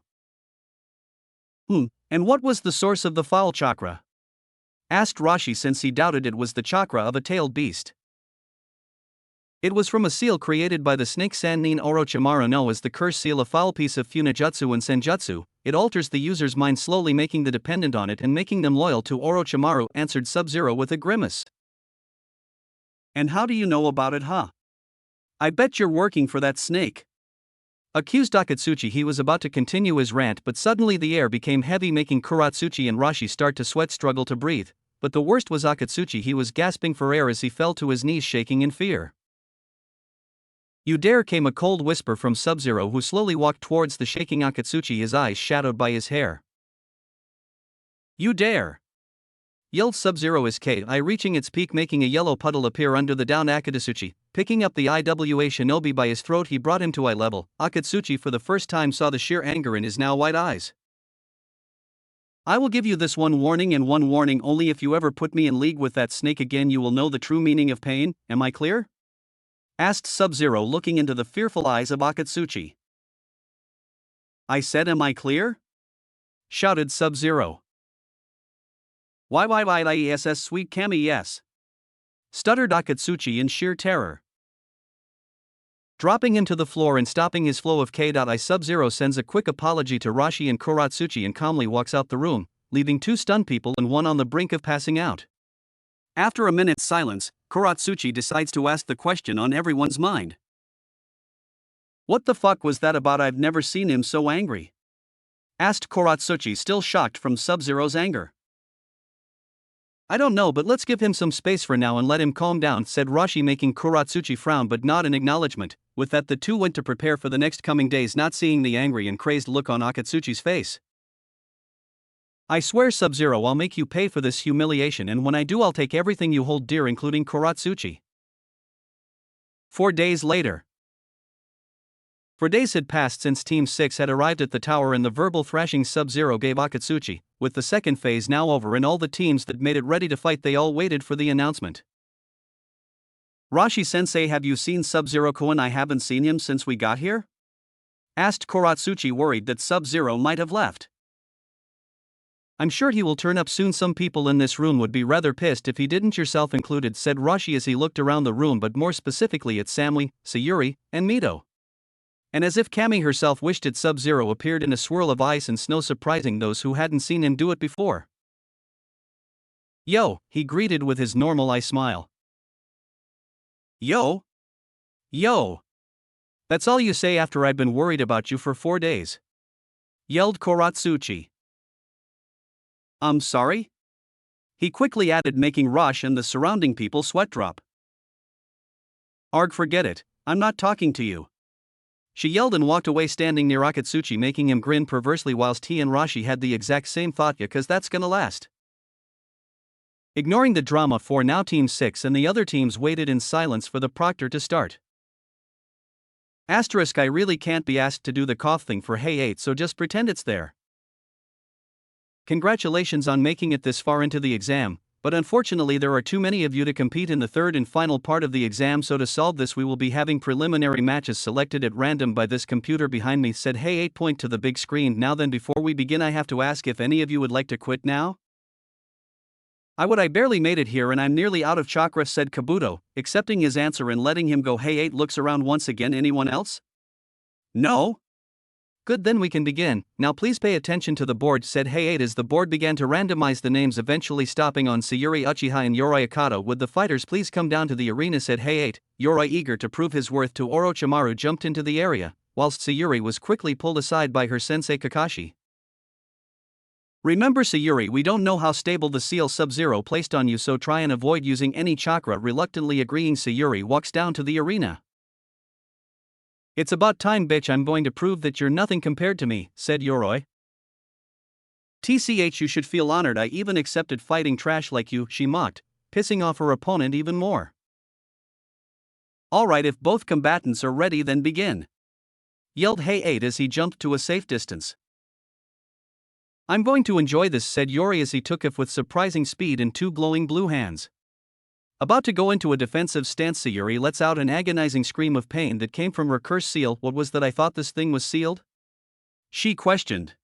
[SPEAKER 1] And what was the source of the foul chakra? Asked Rashi, since he doubted it was the chakra of a tailed beast. It was from a seal created by the snake Sannin Orochimaru, known as the curse seal, a foul piece of Funijutsu and Senjutsu. It alters the user's mind, slowly making them dependent on it and making them loyal to Orochimaru, answered SubZero with a grimace. And how do you know about it, huh? I bet you're working for that snake. Accused Akatsuchi. He was about to continue his rant, but suddenly the air became heavy, making Kuratsuchi and Rashi start to sweat, struggle to breathe. But the worst was Akatsuchi. He was gasping for air as he fell to his knees, shaking in fear. "You dare!" came a cold whisper from SubZero, who slowly walked towards the shaking Akatsuchi, his eyes shadowed by his hair. "You dare!" yelled SubZero, his Ki reaching its peak, making a yellow puddle appear under the downed Akatsuchi. Picking up the IWA shinobi by his throat, he brought him to eye level. Akatsuchi for the first time saw the sheer anger in his now white eyes. "I will give you this one warning, and one warning only. If you ever put me in league with that snake again, you will know the true meaning of pain. Am I clear?" asked SubZero, looking into the fearful eyes of Akatsuchi. "I said, am I clear?" shouted SubZero. Yes, sweet Kami, yes," stuttered Akatsuchi in sheer terror. Dropping him to the floor and stopping his flow of Ki, SubZero sends a quick apology to Rashi and Kuratsuchi and calmly walks out the room, leaving two stunned people and one on the brink of passing out. After a minute's silence, Kuratsuchi decides to ask the question on everyone's mind. "What the fuck was that about? I've never seen him so angry," asked Kuratsuchi, still shocked from SubZero's anger. "I don't know, but let's give him some space for now and let him calm down," said Rashi, making Kuratsuchi frown but nod in acknowledgement. With that, the two went to prepare for the next coming days, not seeing the angry and crazed look on Akatsuchi's face. "I swear, SubZero, I'll make you pay for this humiliation, and when I do, I'll take everything you hold dear, including Kuratsuchi." 4 days later. 4 days had passed since Team 6 had arrived at the tower, and the verbal thrashing SubZero gave Akatsuchi, with the second phase now over and all the teams that made it ready to fight, they all waited for the announcement. "Rashi-sensei, have you seen SubZero-kun? I haven't seen him since we got here?" asked Kuratsuchi, worried that SubZero might have left. "I'm sure he will turn up soon. Some people in this room would be rather pissed if he didn't, yourself included," said Rashi as he looked around the room, but more specifically at Samui, Sayuri, and Mito. And as if Kami herself wished it, SubZero appeared in a swirl of ice and snow, surprising those who hadn't seen him do it before. "Yo," he greeted with his normal eye smile. "Yo? Yo. That's all you say after I've been worried about you for 4 days?" yelled Kuratsuchi. "I'm sorry?" he quickly added, making Rosh and the surrounding people sweat drop. "Arg, forget it, I'm not talking to you," she yelled and walked away, standing near Akatsuchi, making him grin perversely, whilst he and Rashi had the exact same thought. "Yeah, 'cause that's gonna last." Ignoring the drama, for now Team 6 and the other teams waited in silence for the proctor to start. I really can't be asked to do the cough thing for Hey 8, so just pretend it's there. Congratulations on making it this far into the exam, but unfortunately there are too many of you to compete in the third and final part of the exam, so to solve this we will be having preliminary matches selected at random by this computer behind me, said Hey 8, point to the big screen. "Now then, before we begin, I have to ask if any of you would like to quit now?" I barely made it here and I'm nearly out of chakra," said Kabuto, accepting his answer and letting him go. Hey 8 looks around once again. "Anyone else?" "No?" "Good, then we can begin. Now please pay attention to the board," said Hey 8 as the board began to randomize the names, eventually stopping on Sayuri Uchiha and Yoroi Akata. "Would the fighters please come down to the arena," said Hey 8. Yoroi, eager to prove his worth to Orochimaru, jumped into the area, whilst Sayuri was quickly pulled aside by her sensei Kakashi. "Remember, Sayuri, we don't know how stable the seal SubZero placed on you, so try and avoid using any chakra." Reluctantly agreeing, Sayuri walks down to the arena. "It's about time, bitch. I'm going to prove that you're nothing compared to me," said Yoroi. "TCH, you should feel honored. I even accepted fighting trash like you," she mocked, pissing off her opponent even more. "Alright, if both combatants are ready, then begin," yelled Hey 8 as he jumped to a safe distance. "I'm going to enjoy this," said Yori as he took off with surprising speed in two glowing blue hands. About to go into a defensive stance, Sayuri lets out an agonizing scream of pain that came from her cursed seal. "What was that? I thought this thing was sealed?" she questioned.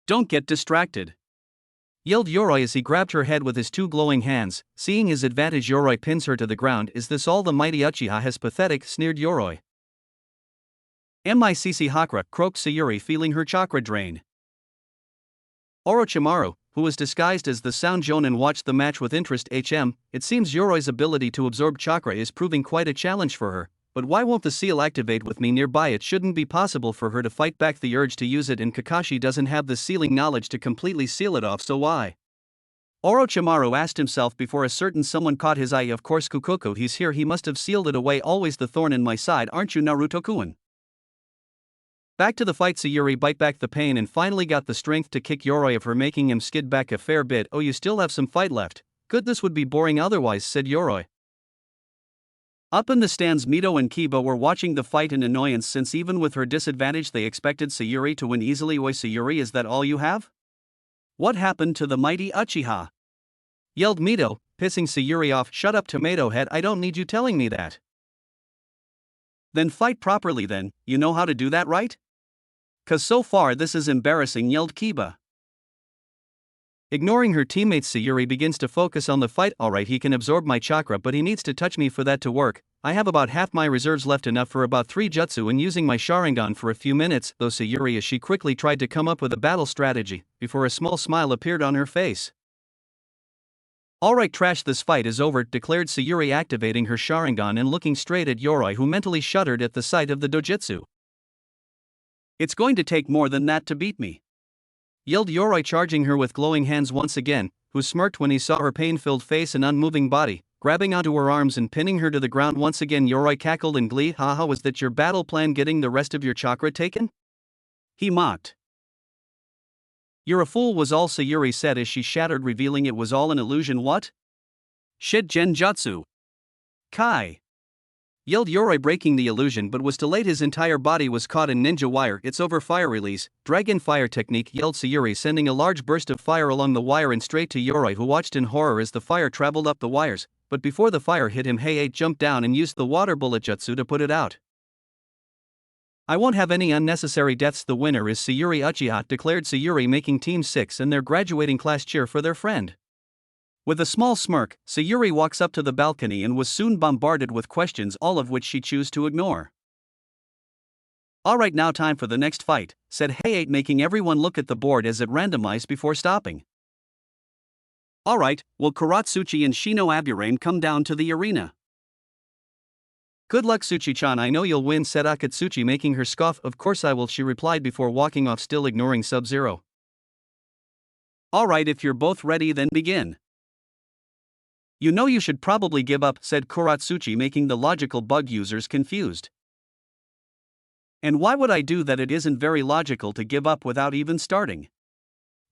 [SPEAKER 1] "Don't get distracted," yelled Yoroi as he grabbed her head with his two glowing hands. Seeing his advantage, Yoroi pins her to the ground. "Is this all the mighty Uchiha has?" Pathetic, sneered Yoroi. "MICC Hakra," croaked Sayuri, feeling her chakra drain. Orochimaru, who was disguised as the Sound Jonin, watched the match with interest. It seems Yoroi's ability to absorb chakra is proving quite a challenge for her, but why won't the seal activate with me nearby? It shouldn't be possible for her to fight back the urge to use it, and Kakashi doesn't have the sealing knowledge to completely seal it off, so why? Orochimaru asked himself before a certain someone caught his eye. Of course, Kukoku, he's here, he must have sealed it away. Always the thorn in my side, aren't you, Naruto-kun? Back to the fight. Sayuri bite back the pain and finally got the strength to kick Yoroi of her, making him skid back a fair bit. Oh, you still have some fight left. Good, this would be boring otherwise, said Yoroi. Up in the stands, Mito and Kiba were watching the fight in annoyance, since even with her disadvantage they expected Sayuri to win easily. Oi, Sayuri, is that all you have? What happened to the mighty Uchiha? Yelled Mito, pissing Sayuri off. Shut up, tomato head, I don't need you telling me that. Then fight properly then, you know how to do that, right? 'Cause so far this is embarrassing, yelled Kiba. Ignoring her teammates, Sayuri begins to focus on the fight. Alright, he can absorb my chakra, but he needs to touch me for that to work. I have about half my reserves left, enough for about 3 jutsu, and using my Sharingan for a few minutes, though Sayuri as she quickly tried to come up with a battle strategy, before a small smile appeared on her face. Alright, trash, this fight is over, declared Sayuri, activating her Sharingan and looking straight at Yoroi, who mentally shuddered at the sight of the dojutsu. It's going to take more than that to beat me, yelled Yoroi, charging her with glowing hands once again, who smirked when he saw her pain-filled face and unmoving body, grabbing onto her arms and pinning her to the ground once again. Yoroi cackled in glee. Haha, was that your battle plan, getting the rest of your chakra taken? He mocked. You're a fool, was all Sayuri said as she shattered, revealing it was all an illusion. What? Shit, Genjutsu. Kai! Yelled Yoroi, breaking the illusion, but was too late. His entire body was caught in ninja wire. It's over. Fire release, dragon fire technique, yelled Sayuri, sending a large burst of fire along the wire and straight to Yoroi, who watched in horror as the fire traveled up the wires, but before the fire hit him, Hey-8 jumped down and used the water bullet jutsu to put it out. I won't have any unnecessary deaths. The winner is Sayuri Uchiha, declared Sayuri, making Team 6 and their graduating class cheer for their friend. With a small smirk, Sayuri walks up to the balcony and was soon bombarded with questions, all of which she chose to ignore. Alright, now time for the next fight, said Hey-8, making everyone look at the board as it randomized before stopping. Alright, will Kuratsuchi and Shino Aburane come down to the arena? Good luck, Tsuchi-chan, I know you'll win, said Akatsuchi, making her scoff. Of course I will, she replied before walking off, still ignoring SubZero. Alright, if you're both ready, then begin. You know you should probably give up, said Kuratsuchi, making the logical bug users confused. And why would I do that? It isn't very logical to give up without even starting,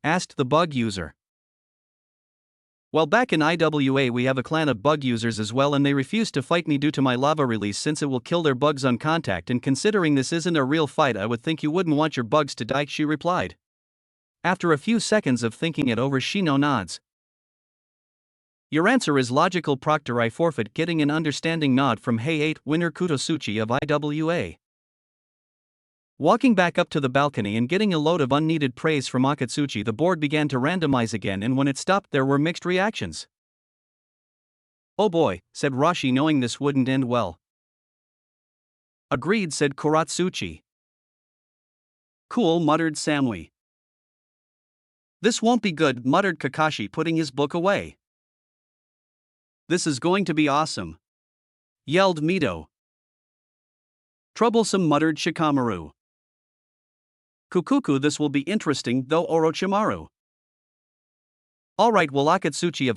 [SPEAKER 1] asked the bug user. Well, back in IWA we have a clan of bug users as well, and they refuse to fight me due to my lava release, since it will kill their bugs on contact, and considering this isn't a real fight I would think you wouldn't want your bugs to die, she replied. After a few seconds of thinking it over, Shino nods. Your answer is logical, Proctor. I forfeit, getting an understanding nod from Hey-8, winner Kutosuchi of IWA. Walking back up to the balcony and getting a load of unneeded praise from Akatsuchi, the board began to randomize again, and when it stopped there were mixed reactions. Oh boy, said Rashi, knowing this wouldn't end well. Agreed, said Kuratsuchi. Cool, muttered Samui. This won't be good, muttered Kakashi, putting his book away. This is going to be awesome, yelled Mito. Troublesome, muttered Shikamaru. Kukuku, this will be interesting though, Orochimaru. Alright, well, Akatsuchi of